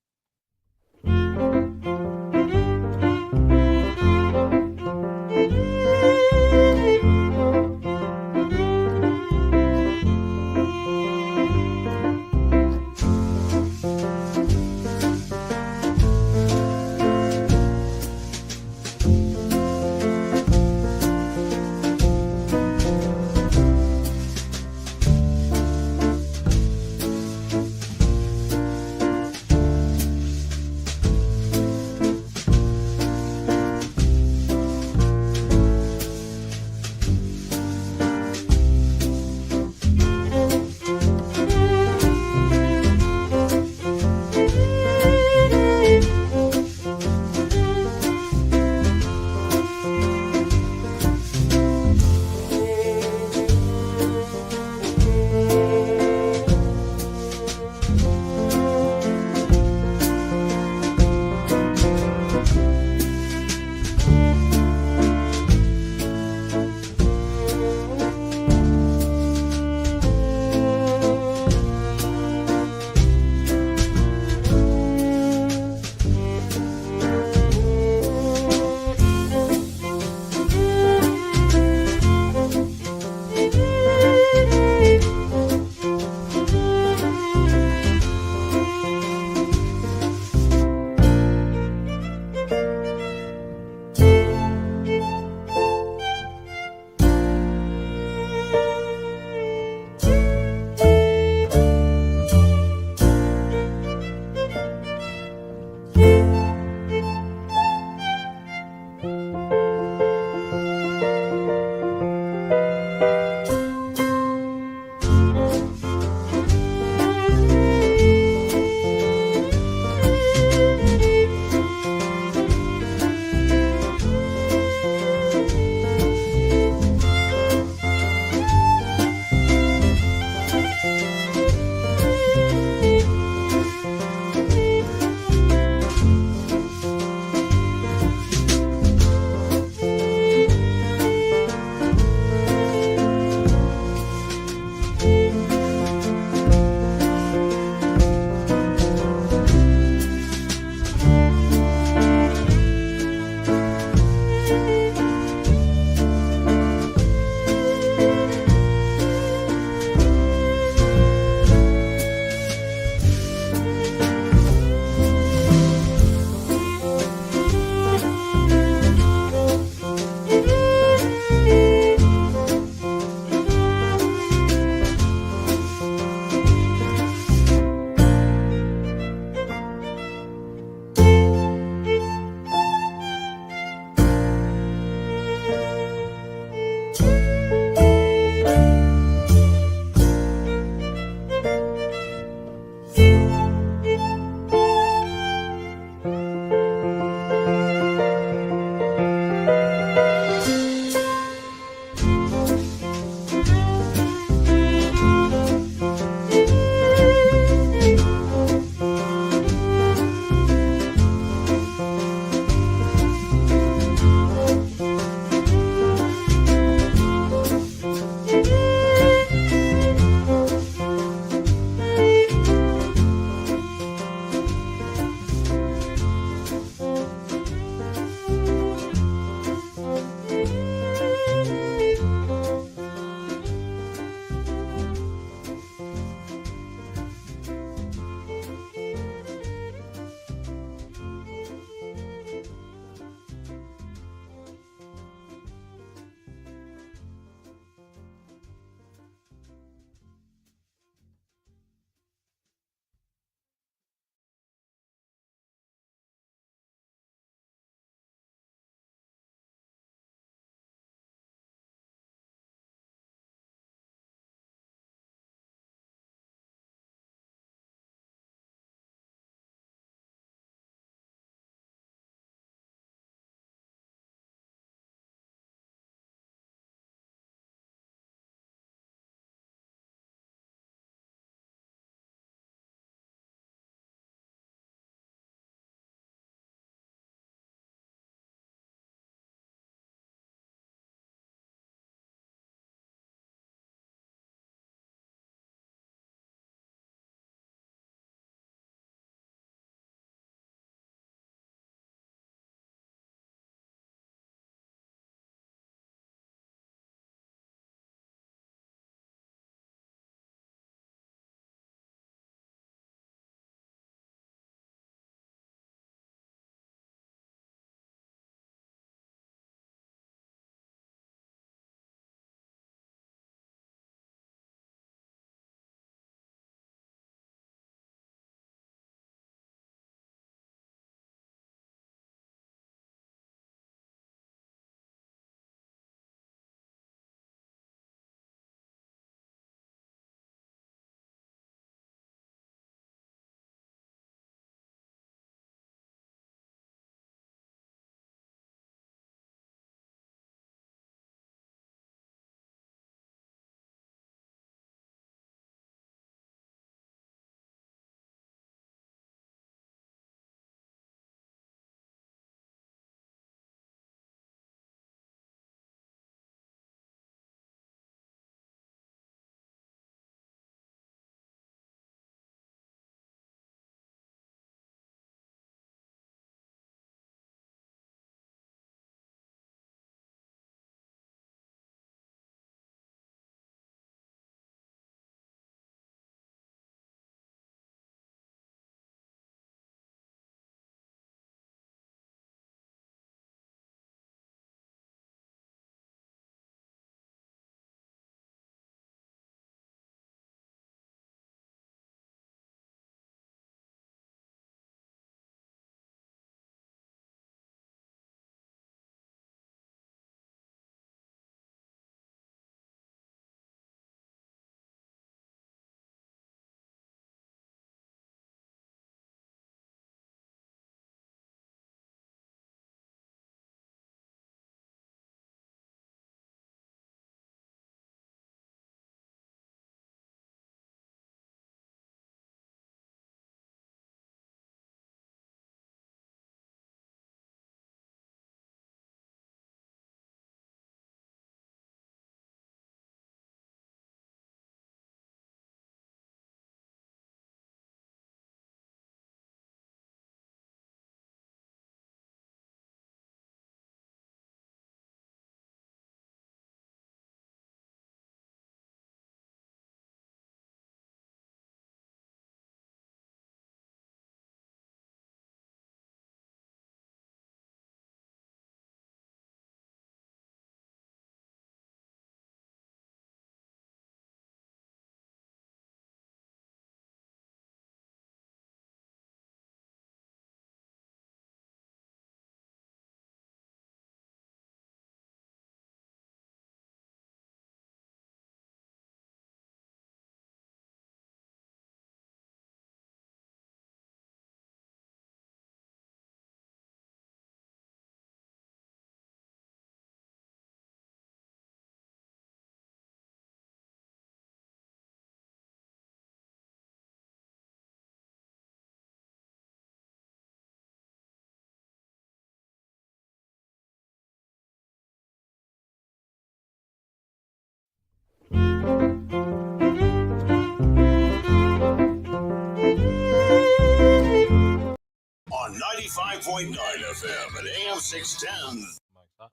95.9 FM and AM 610.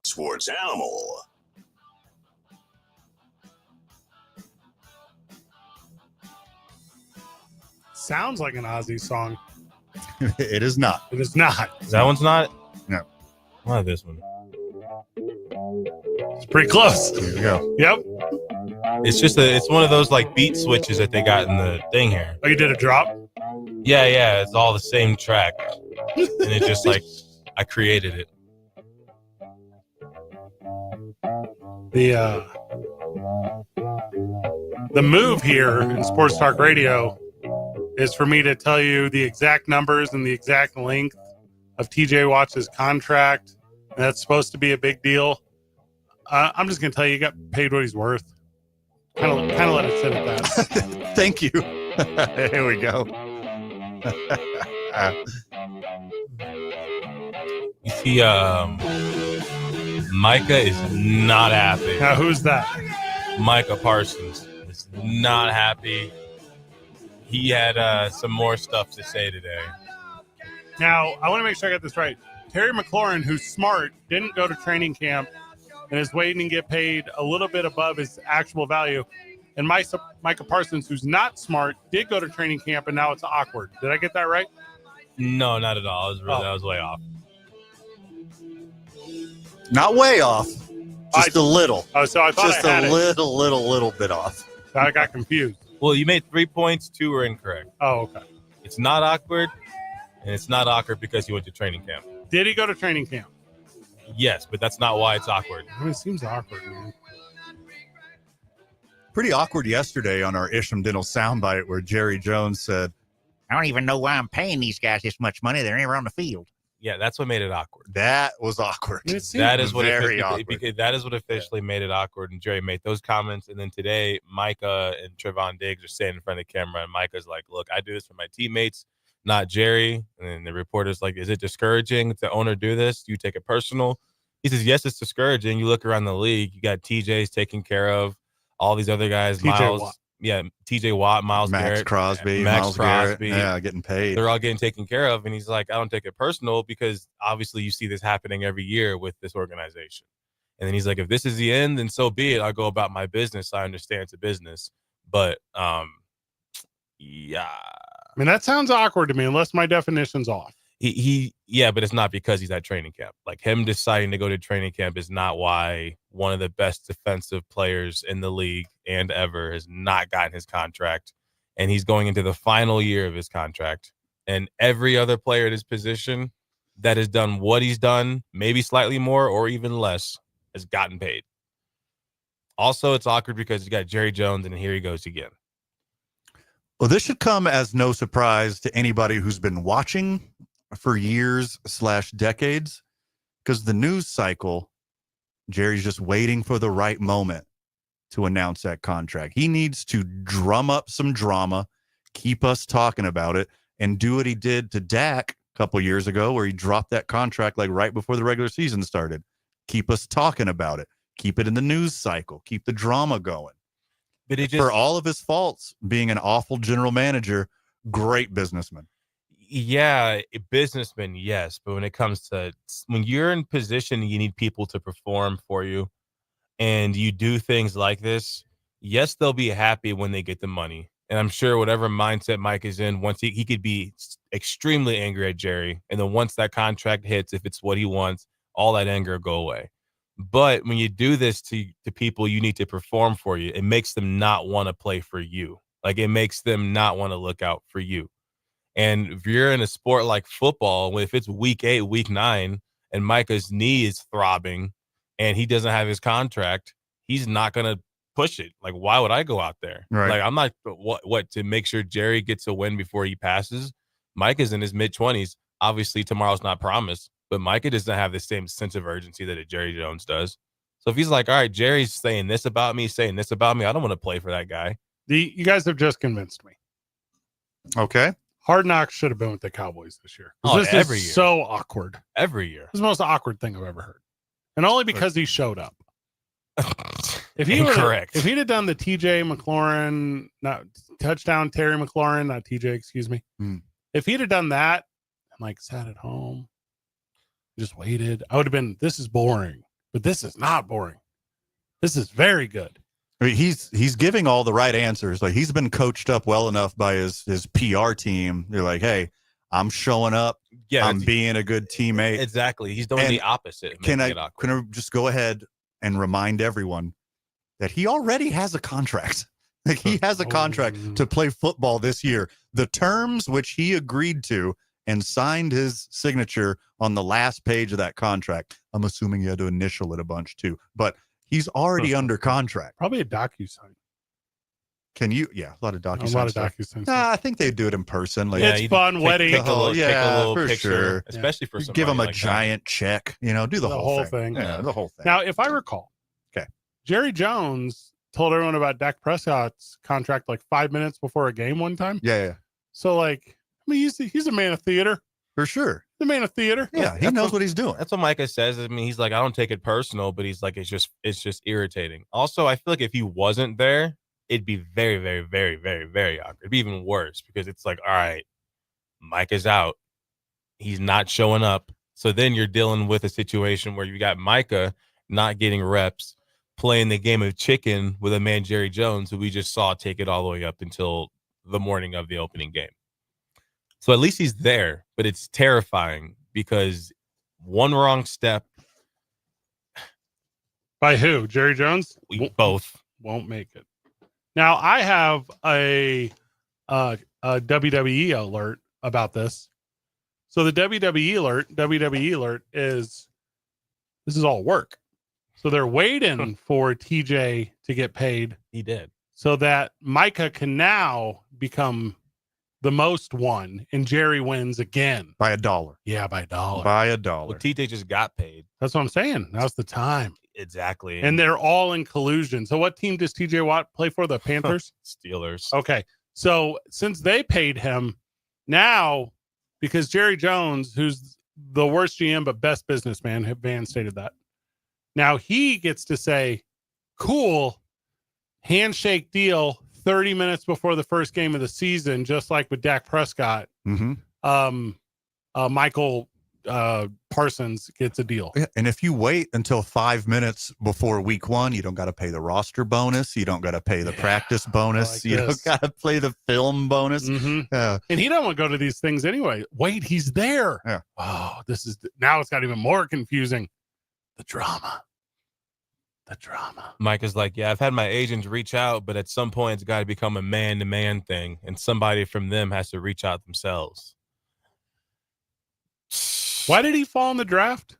Sports Animal. Sounds like an Ozzy song. It is not. It is not. That one's not? No. Not this one. It's pretty close. Here we go. Yep. It's one of those like beat switches that they got in the thing here. Oh, you did a drop? Yeah. It's all the same track. And it just like, I created it. The move here in Sports Talk Radio is for me to tell you the exact numbers and the exact length of TJ Watt's contract. And that's supposed to be a big deal. I'm just going to tell you, he got paid what he's worth. Kind of let it sit at that. Thank you. Here we go. You see, Micah is not happy. Now, who's that? Micah Parsons is not happy. He had some more stuff to say today. Now, I want to make sure I got this right. Terry McLaurin, who's smart, didn't go to training camp and is waiting to get paid a little bit above his actual value. And Micah Parsons, who's not smart, did go to training camp, and now it's awkward. Did I get that right? No, not at all. I was way off. Not way off. Just a little. Oh, so I thought just I had a it. little bit off. So I got confused. Well, you made 3 points. 2 were incorrect. Oh, okay. It's not awkward, and it's not awkward because he went to training camp. Did he go to training camp? Yes, but that's not why it's awkward. I mean, it seems awkward, man. Pretty awkward yesterday on our Isham Dental soundbite where Jerry Jones said, I don't even know why I'm paying these guys this much money. They're never on the field. Yeah, that's what made it awkward. that was awkward. That is what very officially, awkward. because that is what officially made it awkward. And Jerry made those comments. And then today, Micah and Trevon Diggs are standing in front of the camera. And Micah's like, look, I do this for my teammates, not Jerry. And then the reporter's like, is it discouraging if the owner do this? Do you take it personal? He says, yes, it's discouraging. You look around the league, you got TJ's taken care of, all these other guys, Miles. Yeah, TJ Watt, Miles Max Garrett, Crosby, Max Miles Crosby. Garrett, yeah, getting paid. They're all getting taken care of. And he's like, I don't take it personal because obviously you see this happening every year with this organization. And then he's like, if this is the end, then so be it. I'll go about my business. I understand it's a business. But, yeah. I mean, that sounds awkward to me unless my definition's off. Yeah, but it's not because he's at training camp. Like him deciding to go to training camp is not why one of the best defensive players in the league and ever has not gotten his contract. And he's going into the final year of his contract. And every other player at his position that has done what he's done, maybe slightly more or even less, has gotten paid. Also, it's awkward because you got Jerry Jones, and here he goes again. Well, this should come as no surprise to anybody who's been watching for years/decades, because the news cycle, Jerry's just waiting for the right moment to announce that contract. He needs to drum up some drama, keep us talking about it, and do what he did to Dak a couple years ago where he dropped that contract like right before the regular season started. Keep us talking about it. Keep it in the news cycle. Keep the drama going. But for all of his faults, being an awful general manager, great businessman. Yeah, a businessman, yes. But when it comes to when you're in position, you need people to perform for you. And you do things like this. Yes, they'll be happy when they get the money. And I'm sure whatever mindset Mike is in, once he could be extremely angry at Jerry. And then once that contract hits, if it's what he wants, all that anger will go away. But when you do this to people, you need to perform for you. It makes them not want to play for you. Like it makes them not want to look out for you. And if you're in a sport like football, if it's week 8, week 9, and Micah's knee is throbbing and he doesn't have his contract, he's not going to push it. Like, why would I go out there? Right. Like, I'm not what to make sure Jerry gets a win before he passes. Micah's in his mid-20s. Obviously, tomorrow's not promised, but Micah doesn't have the same sense of urgency that a Jerry Jones does. So if he's like, all right, Jerry's saying this about me, I don't want to play for that guy. You guys have just convinced me. Okay. Hard Knocks should have been with the Cowboys this year. Oh, this every is year. so awkward. Every year. This is the most awkward thing I've ever heard. And only because he showed up. If he Incorrect. if he'd have done the TJ McLaurin, not touchdown Terry McLaurin, not TJ, excuse me. If he'd have done that, like sat at home, just waited, I would have been, this is boring, but this is not boring. This is very good. I mean, he's giving all the right answers. Like, he's been coached up well enough by his PR team. They're like, hey, I'm showing up. Yeah, I'm being a good teammate. Exactly. He's doing And the opposite. Can I just go ahead and remind everyone that he already has a contract? Like, he has a contract to play football this year. The terms which he agreed to and signed his signature on the last page of that contract. I'm assuming you had to initial it a bunch too, but he's already under contract. Probably a DocuSign. Can you? Yeah, a lot of DocuSign. A lot of stuff. DocuSign. I think they do it in person. Like, it's fun, wedding. Take a little for picture, sure. especially for some. Give them a giant check. You know, do the whole thing. Yeah, the whole thing. Now, if I recall, okay, Jerry Jones told everyone about Dak Prescott's contract like 5 minutes before a game one time. Yeah. So, like, I mean, he's a man of theater. For sure. The man of theater. Yeah, he knows what he's doing. That's what Micah says. I mean, he's like, I don't take it personal, but he's like, it's just irritating. Also, I feel like if he wasn't there, it'd be very, very, very, very, very awkward. It'd be even worse because it's like, all right, Micah's out. He's not showing up. So then you're dealing with a situation where you got Micah not getting reps, playing the game of chicken with a man, Jerry Jones, who we just saw take it all the way up until the morning of the opening game. So at least he's there, but it's terrifying because one wrong step. By who? Jerry Jones? We both won't make it. Now, I have a WWE alert about this. So the WWE alert is, this is all work. So they're waiting for TJ to get paid. He did. So that Micah can now become the most won, and Jerry wins again. By $1. Yeah, by $1. By $1. Well, TJ just got paid. That's what I'm saying. Now's the time. Exactly. And they're all in collusion. So what team does TJ Watt play for? The Panthers? Steelers. Okay. So since they paid him, now, because Jerry Jones, who's the worst GM but best businessman, Van stated that. Now he gets to say, cool, handshake deal 30 minutes before the first game of the season, just like with Dak Prescott. Mm-hmm. Michael Parsons gets a deal. Yeah, and if you wait until 5 minutes before week 1, you don't got to pay the roster bonus. You don't got to pay the practice bonus. Like you don't got to play the film bonus. Mm-hmm. And he don't want to go to these things anyway. Wait, he's there. Yeah. Oh, now it's got even more confusing. The drama. Mike is like, yeah, I've had my agents reach out, but at some point it's got to become a man-to-man thing, and somebody from them has to reach out themselves. Why did he fall in the draft?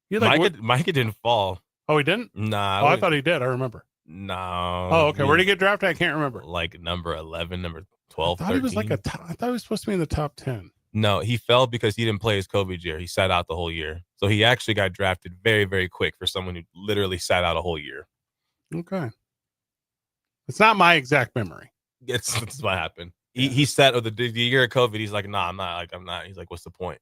Micah didn't fall. Oh, he didn't? Nah. I thought he did. I remember. No. Oh, okay. Where did he get drafted? I can't remember. Like number 11, number 12, I thought 13. he was like I thought he was supposed to be in the top 10. No, he fell because he didn't play his COVID year. He sat out the whole year. So he actually got drafted very, very quick for someone who literally sat out a whole year. Okay. It's not my exact memory. That's what happened. He sat the year of COVID. He's like, nah, I'm not. He's like, what's the point?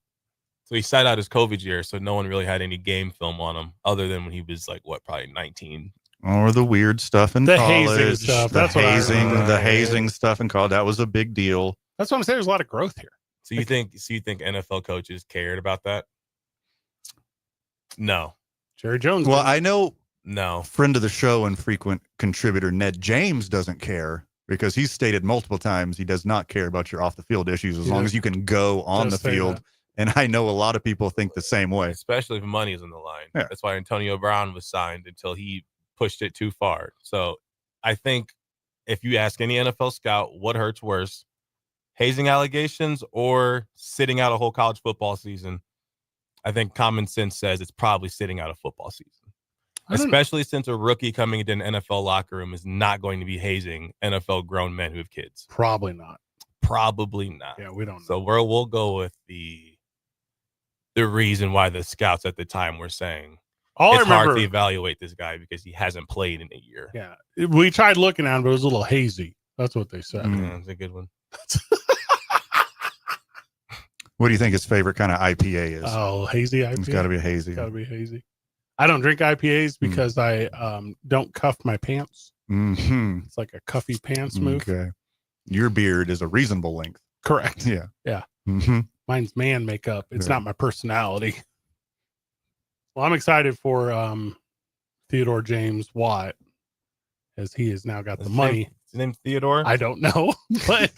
So he sat out his COVID year. So no one really had any game film on him other than when he was like, probably 19. Or the weird stuff in the college. Hazing stuff. The hazing stuff in college. That was a big deal. That's what I'm saying. There's a lot of growth here. So you think NFL coaches cared about that? No. Jerry Jones. Well, I know. No. Friend of the show and frequent contributor Ned James doesn't care because he's stated multiple times he does not care about your off the field issues as long as you can go on the field. And I know a lot of people think the same way, especially if money is on the line. Yeah. That's why Antonio Brown was signed until he pushed it too far. So I think if you ask any NFL scout what hurts worse, hazing allegations or sitting out a whole college football season, I think common sense says it's probably sitting out a football season, especially since a rookie coming into an NFL locker room is not going to be hazing NFL grown men who have kids. Probably not. Yeah, we don't know. So we'll go with the reason why the scouts at the time were saying it's hard to evaluate this guy because he hasn't played in a year. Yeah. We tried looking at him, but it was a little hazy. That's what they said. Yeah, it's a good one. What do you think his favorite kind of IPA is? Oh, hazy IPA. It's got to be hazy. Got to be hazy. I don't drink IPAs because I don't cuff my pants. Mm-hmm. It's like a cuffy pants move. Okay. Your beard is a reasonable length. Correct. Yeah. Yeah. Mm-hmm. Mine's man makeup. It's Yeah. not my personality. Well, I'm excited for Theodore James Watt, as he has now got the money. His name's Theodore. I don't know, but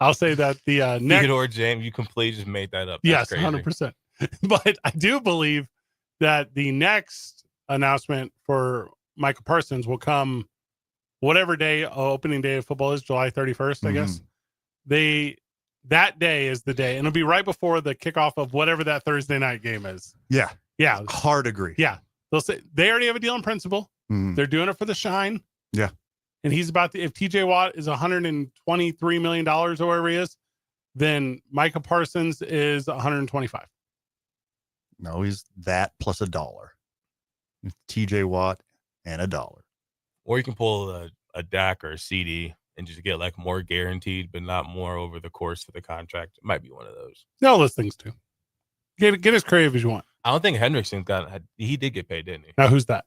I'll say that the next. Theodore James. You completely just made that up. Yes, That's crazy. 100%. But I do believe that the next announcement for Michael Parsons will come whatever day opening day of football is, July 31st, I guess. That day is the day, and it'll be right before the kickoff of whatever that Thursday night game is. Yeah. Yeah. Hard agree. Yeah. They'll say they already have a deal in principle. Mhm. They're doing it for the shine. Yeah. And he's about if TJ Watt is $123 million or wherever he is, then Micah Parsons is 125. No, he's that plus $1. TJ Watt and $1. Or you can pull a DAC or a CD and just get like more guaranteed, but not more over the course of the contract. It might be one of those. All those things too. Get as creative as you want. I don't think Hendrickson he did get paid, didn't he? Now who's that?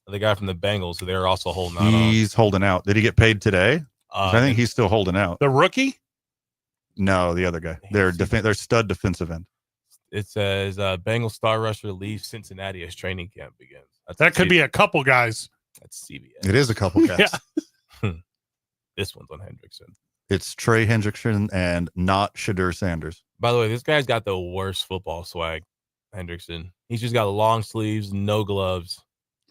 The guy from the Bengals, so they're also holding out on. He's holding out. Did he get paid today? I think he's still holding out. The rookie? No, the other guy. They're stud defensive end. It says Bengals star rusher leaves Cincinnati as training camp begins. That could be a couple guys. That's CBS. It is a couple guys. Yeah. This one's on Hendrickson. It's Trey Hendrickson and not Shadur Sanders. By the way, this guy's got the worst football swag, Hendrickson. He's just got long sleeves, no gloves.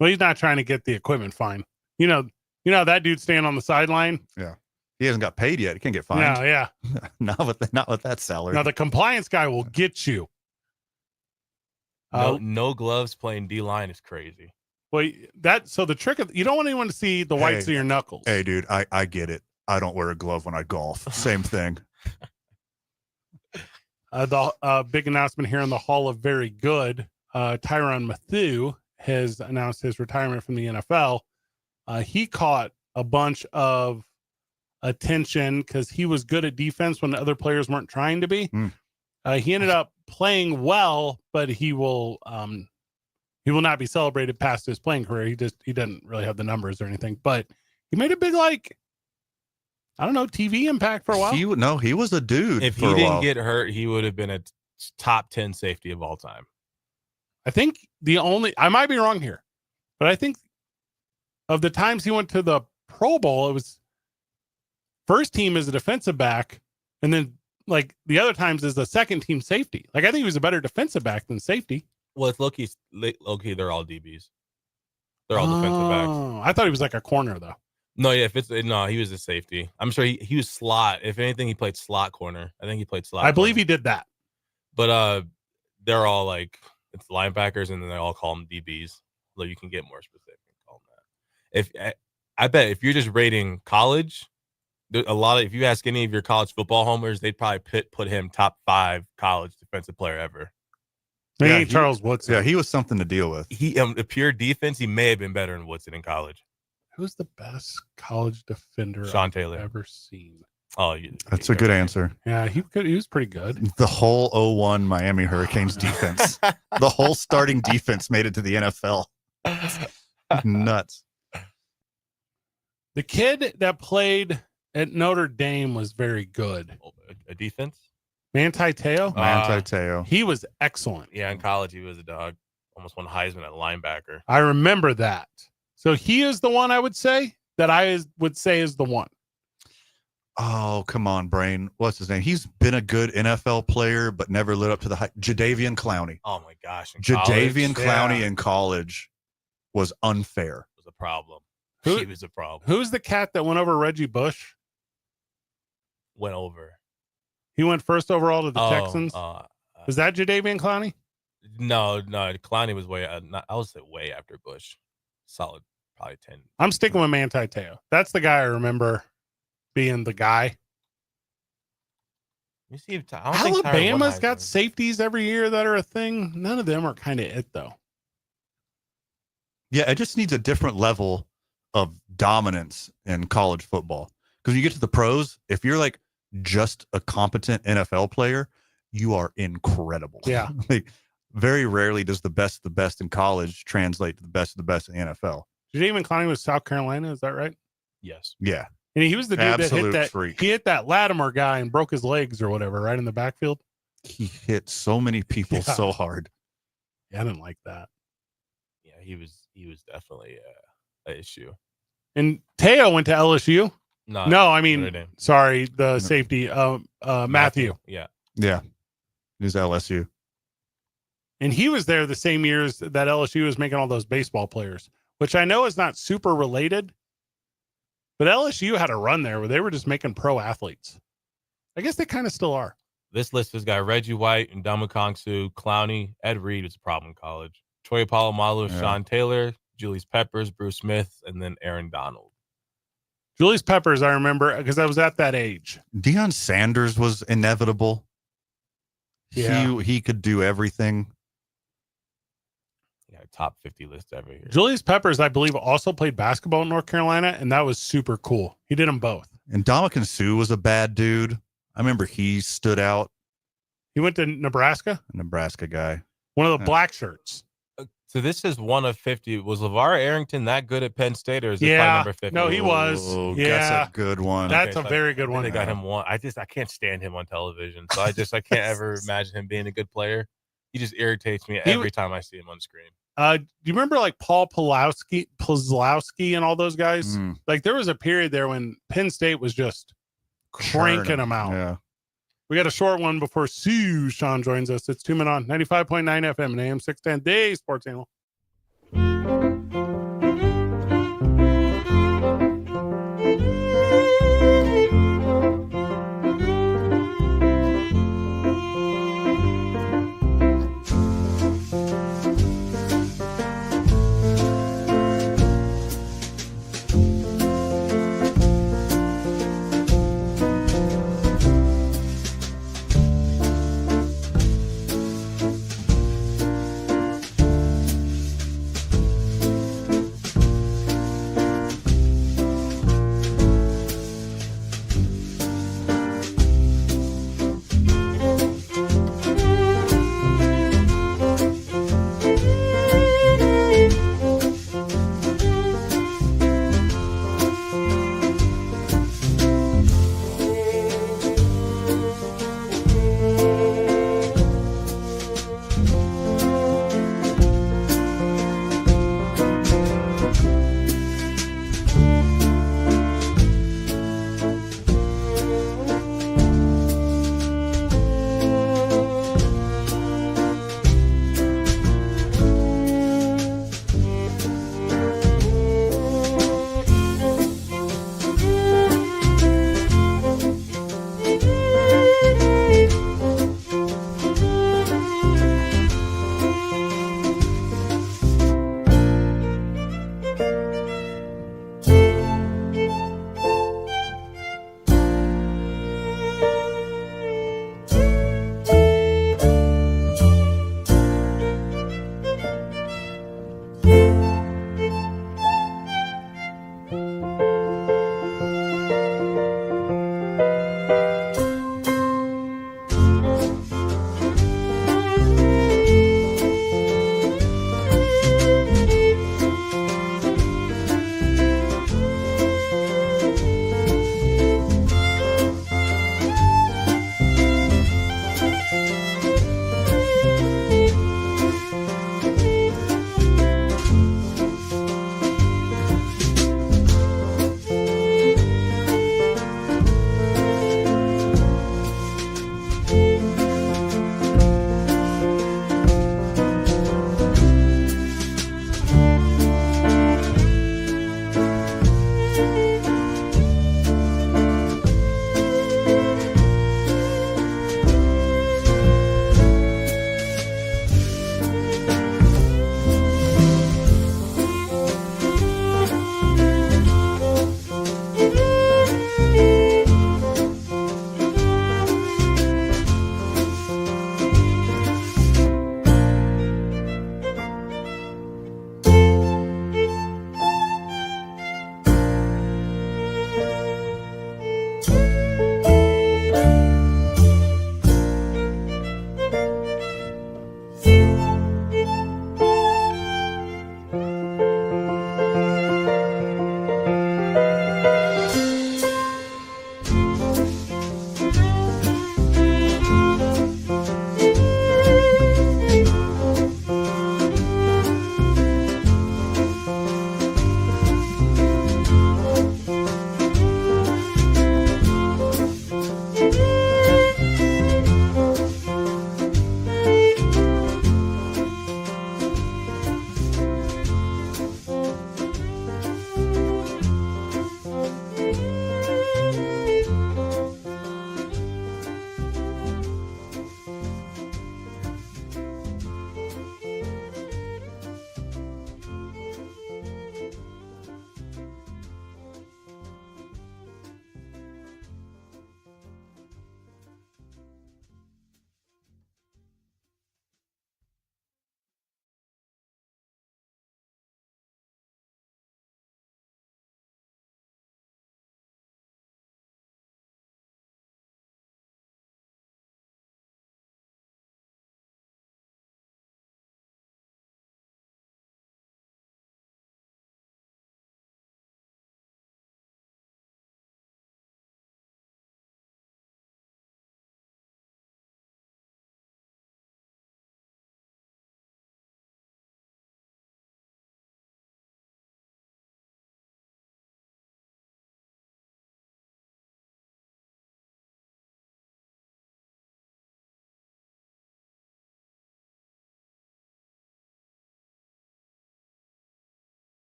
Well, he's not trying to get the equipment fine. You know that dude standing on the sideline. Yeah, he hasn't got paid yet. He can't get fined. No, yeah. not with that salary. Now the compliance guy will get you. No gloves playing D line is crazy. Well, so the trick of you don't want anyone to see the whites of your knuckles. Hey, dude, I get it. I don't wear a glove when I golf. Same thing. The big announcement here in the Hall of Very Good. Tyrann Mathieu has announced his retirement from the NFL. He caught a bunch of attention because he was good at defense when the other players weren't trying to be. He ended up playing well, but he will not be celebrated past his playing career. He doesn't really have the numbers or anything, but he made a big TV impact for a while. He was a dude. If he didn't get hurt, he would have been a top 10 safety of all time. I think I might be wrong here, but I think of the times he went to the Pro Bowl, it was first team as a defensive back, and then like the other times as a second team safety. Like I think he was a better defensive back than safety. Well, it's low-key, they're all DBs. They're all defensive backs. I thought he was like a corner though. No, yeah, he was a safety. I'm sure he was slot. If anything, he played slot corner. I think he played slot. I believe he did that. But they're all like it's linebackers, and then they all call them DBs. So you can get more specific and call them that. I bet if you're just rating college, if you ask any of your college football homers, they'd probably put him top 5 college defensive player ever. Charles Woodson. Yeah, he was something to deal with. He a pure defense. He may have been better than Woodson in college. Who's the best college defender Sean I've Taylor ever seen? Oh, that's a good answer. Yeah, he was pretty good. The whole 01 Miami Hurricanes defense, the whole starting defense made it to the NFL. Nuts. The kid that played at Notre Dame was very good. A defense? Manti Te'o? Manti Te'o. He was excellent. Yeah, in college he was a dog. Almost won Heisman at linebacker. I remember that. So he is the one I would say is the one. Oh, come on, Brain. What's his name? He's been a good NFL player, but never lived up to the hype. Jadeveon Clowney. Oh, my gosh. Jadeveon Clowney in college was unfair. Was a problem. He was a problem. Who's the cat that went over Reggie Bush? Went over. He went first overall to the Texans. Was that Jadeveon Clowney? No. Clowney was I would say way after Bush. Solid, probably 10. I'm sticking with Manti Te'o. That's the guy I remember being the guy. You see, Alabama's got safeties every year that are a thing. None of them are kind of it, though. Yeah, it just needs a different level of dominance in college football. Because when you get to the pros, if you're like just a competent NFL player, you are incredible. Yeah. Like, very rarely does the best in college translate to the best of the best in the NFL. Jadeveon Clowney was South Carolina. Is that right? Yes. Yeah. And he was the dude that hit Absolute that. freak. He hit that Latimer guy and broke his legs or whatever, right in the backfield. He hit so many people Yeah. so hard. Yeah, I didn't like that. Yeah, he was definitely an issue. And Teo went to LSU. No, No, I Notre mean, Dame. sorry, the safety, Matthew. Yeah. Yeah. It was LSU. And he was there the same years that LSU was making all those baseball players, which I know is not super related. But LSU had a run there where they were just making pro athletes. I guess they kind of still are. This list has got Reggie White and Ndamukongsu, Clowney, Ed Reed was a problem in college, Troy Polamalu, Yeah. Sean Taylor, Julius Peppers, Bruce Smith, and then Aaron Donald. Julius Peppers, I remember because I was at that age. Deion Sanders was inevitable. Yeah. He could do everything. Yeah, top 50 list ever here. Julius Peppers, I believe, also played basketball in North Carolina, and that was super cool. He did them both. And Dominican Sue was a bad dude. I remember he stood out. He went to Nebraska, A Nebraska guy. one of the Yeah. black shirts. So this is one of 50. Was LeVar Arrington that good at Penn State, or is it Yeah. probably number 50? No, he was. Oh, Yeah. That's a good one. That's Okay, a so very good I think one. They got him one. I can't stand him on television. So I can't ever imagine him being a good player. He just irritates me every time I see him on screen. Do you remember like Paul Pawlowski and all those guys? Mm. Like there was a period there when Penn State was just cranking them out. Yeah. We got a short one before Sue Sean joins us. It's 2 Men on 95.9 FM and AM 610 Day Sports Animal.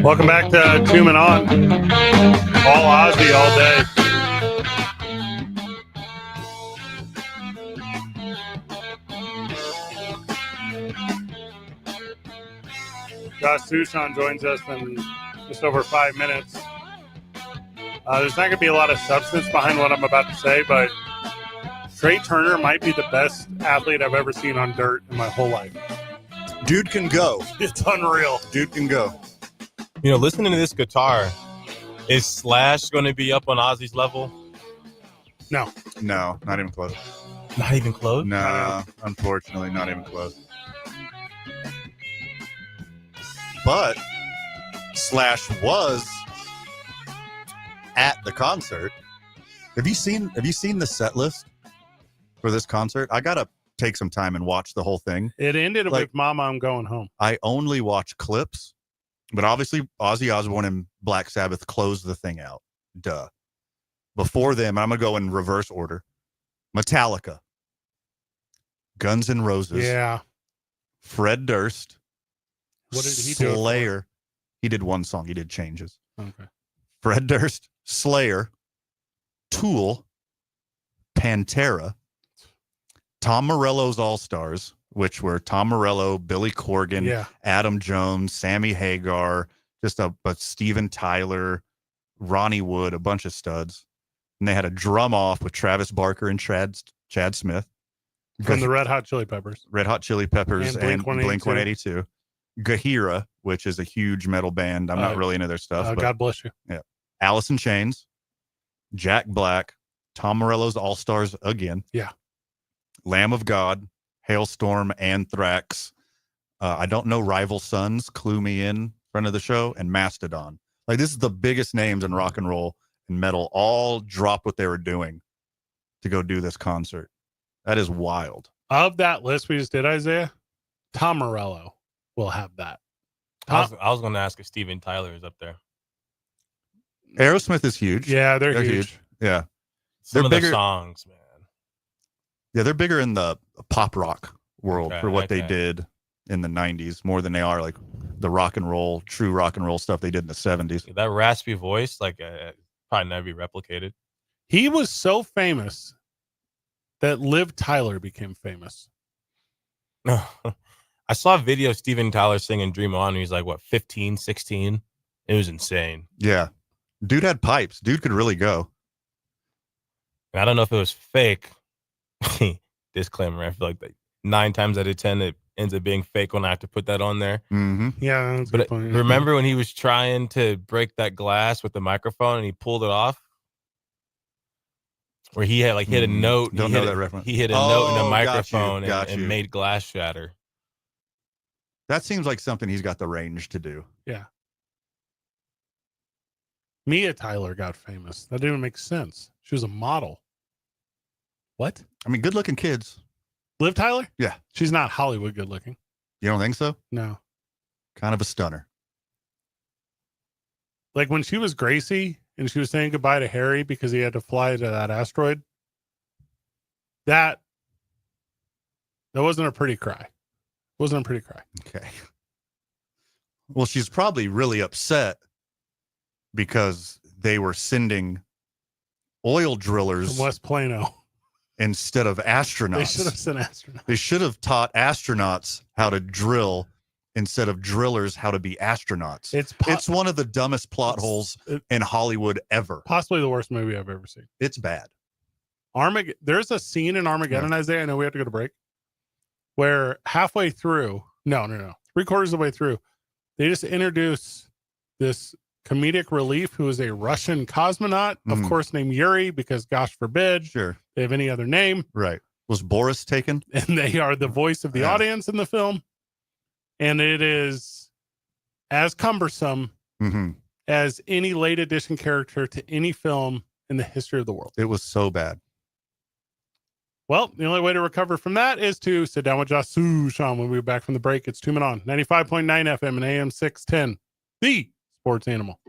Welcome back to Two Men On. All Ozzy all day. Josh Sushan joins us in just over 5 minutes. There's not going to be a lot of substance behind what I'm about to say, but Trey Turner might be the best athlete I've ever seen on dirt in my whole life. Dude can go. It's unreal. Dude can go. You know, listening to this guitar, is Slash going to be up on Ozzy's level? No. No, not even close. Not even close? No, unfortunately, not even close. But Slash was at the concert. Have you seen the set list for this concert? I gotta take some time and watch the whole thing. It ended with Mama, I'm Going Home. I only watch clips, but obviously Ozzy Osbourne and Black Sabbath closed the thing out. Duh. Before them, I'm gonna go in reverse order. Metallica, Guns N' Roses, Yeah. Fred Durst, What did he do? Slayer. He did one song. He did Changes. Okay. Fred Durst, Slayer, Tool, Pantera, Tom Morello's All-Stars, which were Tom Morello, Billy Corgan, Adam Jones, Sammy Hagar, just a Steven Tyler, Ronnie Wood, a bunch of studs. And they had a drum off with Travis Barker and Chad Smith. From the Red Hot Chili Peppers. Red Hot Chili Peppers and Blink 182. Gahira, which is a huge metal band. I'm not really into their stuff. But, God bless you. Yeah. Alice in Chains, Jack Black, Tom Morello's All-Stars again. Yeah. Lamb of God, Hailstorm, Anthrax. I don't know Rival Sons, Clue Me In, friend of the show, and Mastodon. Like, this is the biggest names in rock and roll and metal all dropped what they were doing to go do this concert. That is wild. Of that list we just did, Isaiah, Tom Morello will have that. I was going to ask if Steven Tyler is up there. Aerosmith is huge. Yeah, they're huge. Yeah. Some of bigger their songs, man. Yeah, they're bigger in the pop rock world for what they did in the 90s more than they are like the rock and roll, true rock and roll stuff they did in the 70s. That raspy voice, like, probably never be replicated. He was so famous that Liv Tyler became famous. No. I saw a video of Steven Tyler singing Dream On. And he's like, what, 15, 16? It was insane. Yeah. Dude had pipes. Dude could really go. And I don't know if it was fake. Disclaimer. I feel like 9 times out of 10, it ends up being fake when I have to put that on there. Mm-hmm. Yeah. That's a good point. Remember when he was trying to break that glass with the microphone and he pulled it off? Where he had hit a note. Don't know that reference. He hit a note in the microphone and made glass shatter. That seems like something he's got the range to do. Yeah. Mia Tyler got famous. That didn't make sense. She was a model. What? I mean, good looking kids. Liv Tyler? Yeah. She's not Hollywood good looking. You don't think so? No. Kind of a stunner. Like when she was Gracie and she was saying goodbye to Harry because he had to fly to that asteroid. That wasn't a pretty cry. Wasn't a pretty cry. Okay. Well, she's probably really upset because they were sending oil drillers from West Plano instead of astronauts. They should have sent astronauts. They should have taught astronauts how to drill instead of drillers how to be astronauts. It's one of the dumbest plot holes in Hollywood ever. Possibly the worst movie I've ever seen. It's bad. There's a scene in Armageddon, Isaiah. I know we have to go to break. Where halfway through, no, 3/4 of the way through, they just introduce this comedic relief who is a Russian cosmonaut, of course, named Yuri, because gosh forbid they have any other name. Right. Was Boris taken? And they are the voice of the audience in the film. And it is as cumbersome as any late edition character to any film in the history of the world. It was so bad. Well, the only way to recover from that is to sit down with Josh Sushan when we get back from the break. It's 2 Men On, 95.9 FM and AM 610, the sports animal.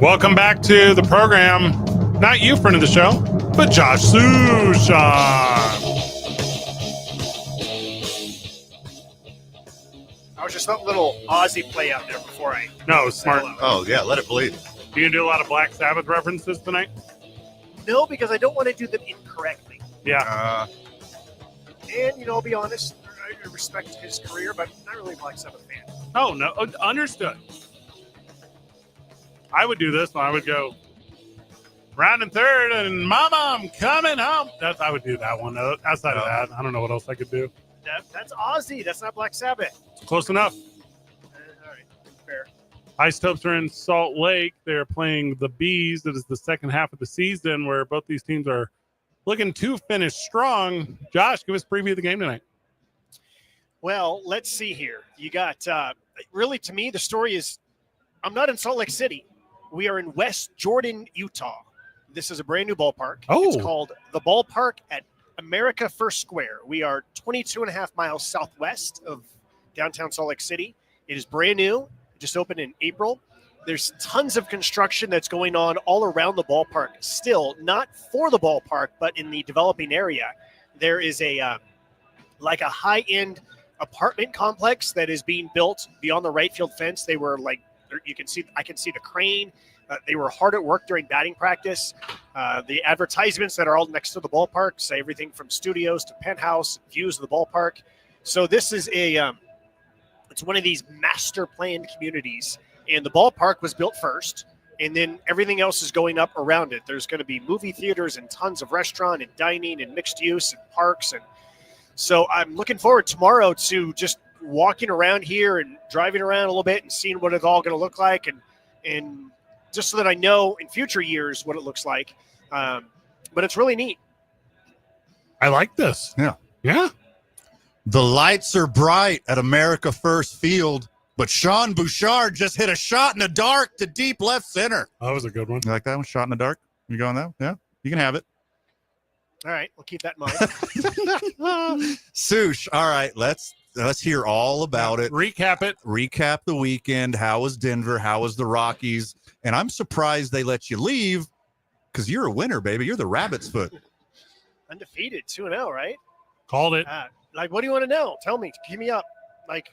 Welcome back to the program. Not you, friend of the show, but Josh Sushan. I was just letting little Aussie play out there before I. No, smart. Oh, yeah, let it bleed. You gonna do a lot of Black Sabbath references tonight? No, because I don't want to do them incorrectly. Yeah. And, you know, I'll be honest, I respect his career, but I'm not really a Black Sabbath fan. Oh, no. Understood. I would do this one. I would go round and third and Mama, I'm coming home. I would do that one. Outside of that, I don't know what else I could do. That's Aussie. That's not Black Sabbath. Close enough. All right. Fair. Isotopes are in Salt Lake. They're playing the Bees. It is the second half of the season where both these teams are looking to finish strong. Josh, give us a preview of the game tonight. Well, let's see here. You got, really, to me, the story is I'm not in Salt Lake City. We are in West Jordan, Utah. This is a brand new ballpark. Oh. It's called the Ballpark at America First Square. We are 22 and a half miles southwest of downtown Salt Lake City. It is brand new. It just opened in April. There's tons of construction that's going on all around the ballpark still, not for the ballpark, but in the developing area. There is a like a high-end apartment complex that is being built beyond the right field fence. They were like, I can see the crane. They were hard at work during batting practice. The advertisements that are all next to the ballpark say everything from studios to penthouse views of the ballpark. So this is it's one of these master planned communities, and the ballpark was built first, and then everything else is going up around it. There's going to be movie theaters and tons of restaurant and dining and mixed use and parks. And so I'm looking forward tomorrow to just walking around here and driving around a little bit and seeing what it's all going to look like, and just so that I know in future years what it looks like. But it's really neat. I like this. Yeah. Yeah. The lights are bright at America First Field, but Sean Bouchard just hit a shot in the dark to deep left center. That was a good one. You like that one? Shot in the dark? You going that? Yeah, you can have it. All right, we'll keep that in mind. Sush, all right, let's hear all about it. Recap it. Recap the weekend. How was Denver? How was the Rockies? And I'm surprised they let you leave because you're a winner, baby. You're the rabbit's foot. Undefeated, 2-0, right? Called it. Like, what do you want to know? Tell me. Give me up. Like,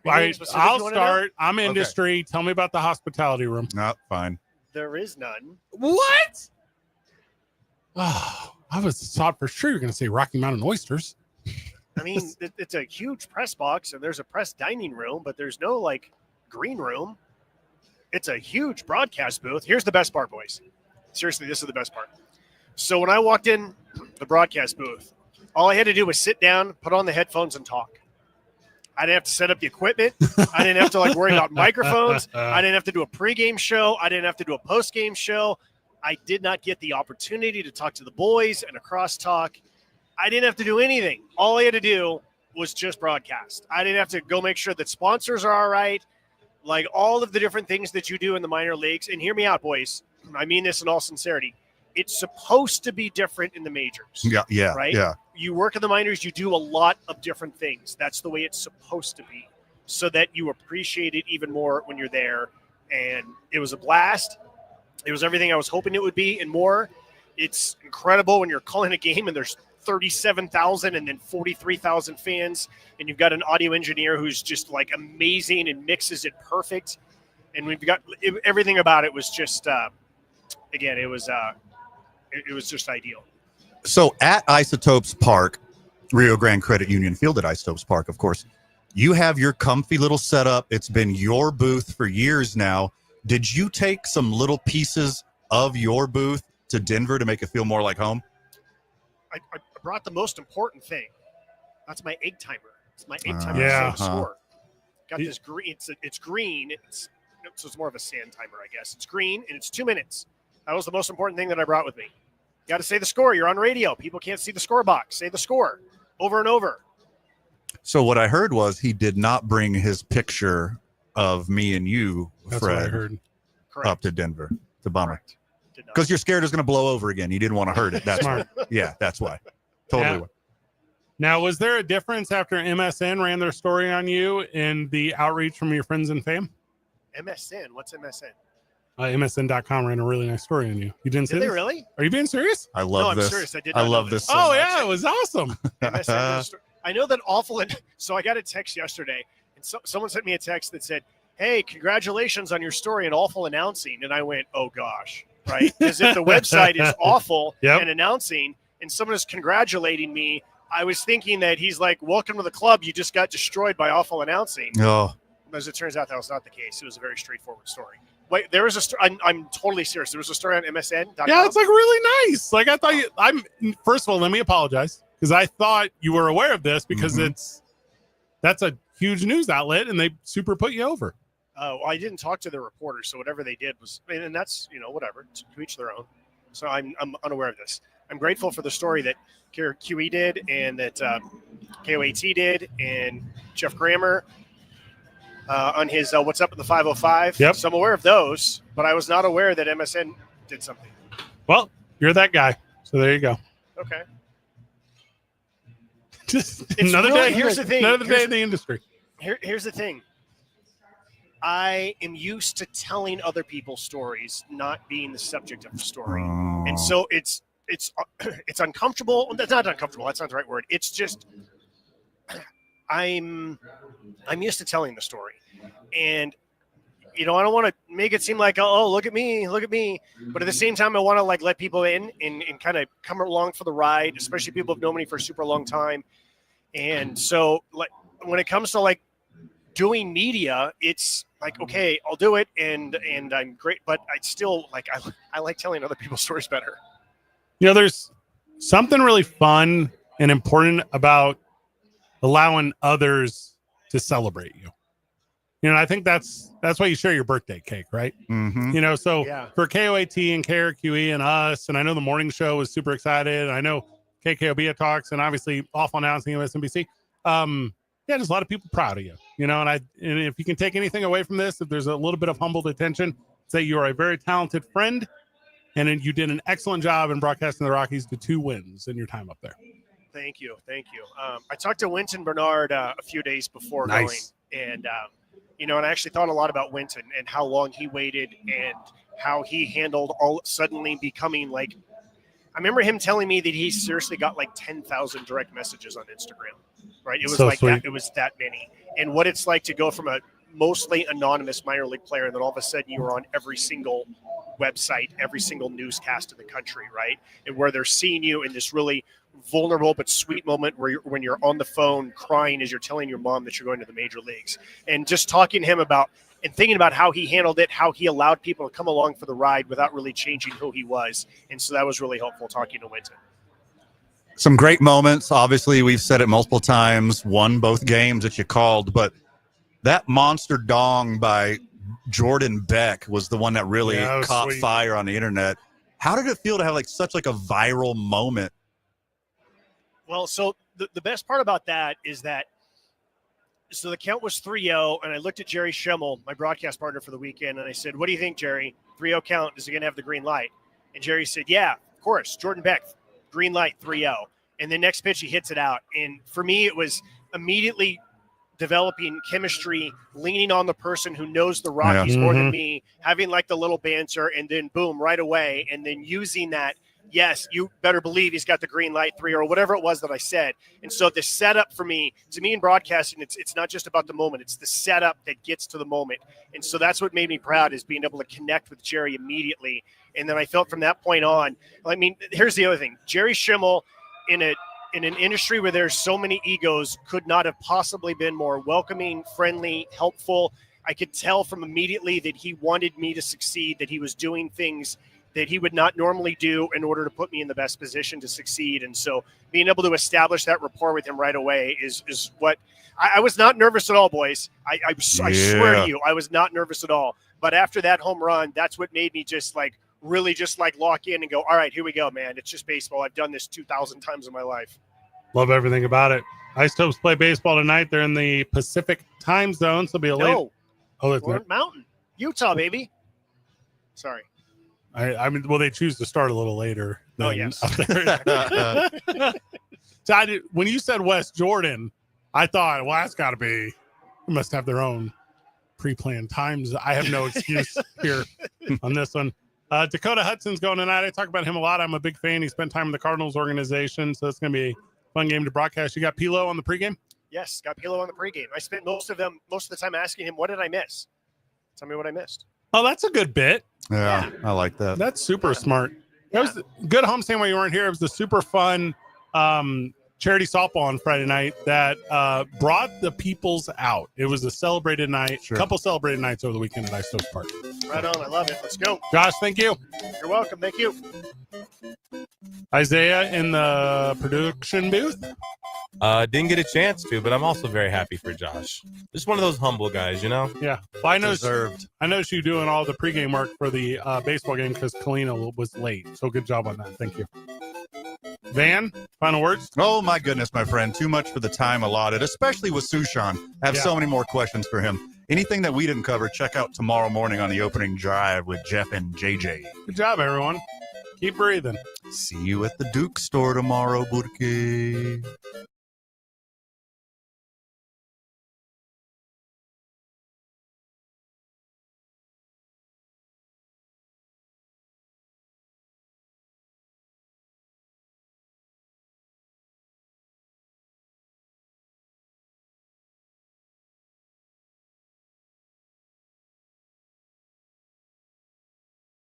All right, I'll you wanna start. I'm industry. Tell me about the hospitality room. No, fine. know? There is none. What? Oh, I thought for sure you're going to say Rocky Mountain oysters. I mean, it's a huge press box, and there's a press dining room, but there's no, like, green room. It's a huge broadcast booth. Here's the best part, boys. Seriously, this is the best part. So when I walked in the broadcast booth, all I had to do was sit down, put on the headphones, and talk. I didn't have to set up the equipment. I didn't have to worry about microphones. I didn't have to do a pregame show. I didn't have to do a postgame show. I did not get the opportunity to talk to the boys and a crosstalk. I didn't have to do anything. All I had to do was just broadcast. I didn't have to go make sure that sponsors are all right, like all of the different things that you do in the minor leagues. And hear me out, boys. I mean this in all sincerity. It's supposed to be different in the majors. Yeah, right? Yeah. You work in the minors, you do a lot of different things. That's the way it's supposed to be, so that you appreciate it even more when you're there. And it was a blast. It was everything I was hoping it would be and more. It's incredible when you're calling a game and there's 37,000 and then 43,000 fans, and you've got an audio engineer who's just like amazing and mixes it perfect. And we've got everything about it was just, again, it was just ideal. So at Isotopes Park, Rio Grande Credit Union Field at Isotopes Park, of course, you have your comfy little setup. It's been your booth for years now. Did you take some little pieces of your booth to Denver to make it feel more like home? I brought the most important thing. That's my egg timer. It's my egg timer. Yeah. Score. Got this green. It's green. So it's more of a sand timer, I guess. It's green and it's 2 minutes. That was the most important thing that I brought with me. Got to say the score. You're on radio. People can't see the score box. Say the score over and over. So what I heard was he did not bring his picture of me and you, That's what I Fred, heard. up to Denver. It's a bummer. Did not. Because you're scared it's going to blow over again. You didn't want to hurt it. That's Smart. Yeah, that's why. Totally. Yeah. Now, was there a difference after MSN ran their story on you in the outreach from your friends and fam? MSN. What's MSN? MSN.com ran a really nice story on you. You didn't see Did they this? really? Are you being serious? I love No, I'm this. serious. I did I not love know this. this. So Oh much. yeah, it was awesome. MSN did a story. I know that awful. So I got a text yesterday, and someone sent me a text that said, "Hey, congratulations on your story and awful announcing." And I went, "Oh gosh." Right? Because if the website is awful Yep. and announcing, and someone is congratulating me, I was thinking that he's like, "Welcome to the club. You just got destroyed by awful announcing." Oh, As it turns out, that was not the case. It was a very straightforward story. Wait, there was a story. I'm totally serious. There was a story on MSN.com. Yeah, it's like really nice. Like I thought I'm first of all, let me apologize because I thought you were aware of this because that's a huge news outlet and they super put you over. Well, I didn't talk to the reporters, so whatever they did was, and that's whatever, to each their own. So I'm unaware of this. I'm grateful for the story that QE did and that KOAT did and Jeff Grammer on his What's Up at the 505. Yep. So I'm aware of those, but I was not aware that MSN did something. Well, you're that guy. So there you go. Okay. Just It's another really- day. here's the thing. Another day Here's- in the industry. Here's the thing. I am used to telling other people's stories, not being the subject of the story, and so it's uncomfortable. That's not uncomfortable. That's not the right word. It's just I'm used to telling the story, and I don't want to make it seem like look at me, but at the same time I want to like let people in and kind of come along for the ride, especially people who've known me for a super long time, and so like when it comes to like doing media, it's like, okay, I'll do it, and I'm great, but I still like I like telling other people's stories better. There's something really fun and important about allowing others to celebrate you. I think that's why you share your birthday cake, right? mm-hmm. So Yeah. for KOAT and KRQE and us, and I know the morning show was super excited. I know KKOB talks and obviously awful announcing MSNBC. Yeah, there's a lot of people proud of you, and if you can take anything away from this, if there's a little bit of humbled attention, say you are a very talented friend and you did an excellent job in broadcasting the Rockies to 2 wins in your time up there. Thank you. I talked to Winton Bernard a few days before Nice. going, and and I actually thought a lot about Winton and how long he waited and how he handled all suddenly becoming like. I remember him telling me that he seriously got like 10,000 direct messages on Instagram. Right, it was So like sweet. that. It was that many, and what it's like to go from a mostly anonymous minor league player, and then all of a sudden you were on every single website, every single newscast in the country, right? And where they're seeing you in this really vulnerable but sweet moment where when you're on the phone crying as you're telling your mom that you're going to the major leagues, and just talking to him about and thinking about how he handled it, how he allowed people to come along for the ride without really changing who he was. And so that was really helpful talking to Winton. Some great moments. Obviously, we've said it multiple times, won both games that you called, but that monster dong by Jordan Beck was the one that really caught sweet. fire on the internet. How did it feel to have like such like a viral moment? Well, so the best part about that is that so the count was 3-0, and I looked at Jerry Schimmel, my broadcast partner for the weekend, and I said, "What do you think, Jerry? 3-0 count, is he going to have the green light?" And Jerry said, "Yeah, of course. Jordan Beck, green light, 3-0." And the next pitch, he hits it out. And for me, it was immediately developing chemistry, leaning on the person who knows the Rockies more than me, having like the little banter, and then boom, right away, and then using that. Yes, you better believe he's got the green light 3 or whatever it was that I said. And so the setup for me, to me in broadcasting, it's not just about the moment. It's the setup that gets to the moment. And so that's what made me proud, is being able to connect with Jerry immediately. And then I felt from that point on, I mean, here's the other thing. Jerry Schimmel in an industry where there's so many egos could not have possibly been more welcoming, friendly, helpful. I could tell from immediately that he wanted me to succeed, that he was doing things that he would not normally do in order to put me in the best position to succeed. And so being able to establish that rapport with him right away is what I was not nervous at all, boys. I swear to you, I was not nervous at all. But after that home run, that's what made me just like really just like lock in and go, all right, here we go, man. It's just baseball. I've done this 2,000 times in my life. Love everything about it. Ice Topes play baseball tonight. They're in the Pacific time zone, so it'll be a late. No, Oh, that's we're not. in Mountain, Utah, baby. Sorry. I mean, well, they choose to start a little later. Oh, than yes. up there. So when you said West Jordan, I thought, well, that's got to be, they must have their own pre-planned times. I have no excuse here on this one. Dakota Hudson's going tonight. I talk about him a lot. I'm a big fan. He spent time in the Cardinals organization, so it's going to be a fun game to broadcast. You got Pilo on the pregame? Yes, got Pilo on the pregame. I spent most of the time asking him, what did I miss? Tell me what I missed. Oh, that's a good bit. Yeah, I like that. That's super smart. That was good homestand while you weren't here. It was the super fun charity softball on Friday night that brought the peoples out. It was a celebrated night, Sure. couple celebrated nights over the weekend at Ice Park. Right on. I love it. Let's go. Josh, thank you. You're welcome. Thank you. Isaiah in the production booth. Didn't get a chance to, but I'm also very happy for Josh. Just one of those humble guys, you know? Yeah. Well, I noticed Deserved. you doing all the pregame work for the baseball game because Kalina was late. So good job on that. Thank you. Van, final words? Oh, my goodness, my friend. Too much for the time allotted, especially with Sushan. I have so many more questions for him. Anything that we didn't cover, check out tomorrow morning on the opening drive with Jeff and JJ. Good job, everyone. Keep breathing. See you at the Duke store tomorrow, Burke.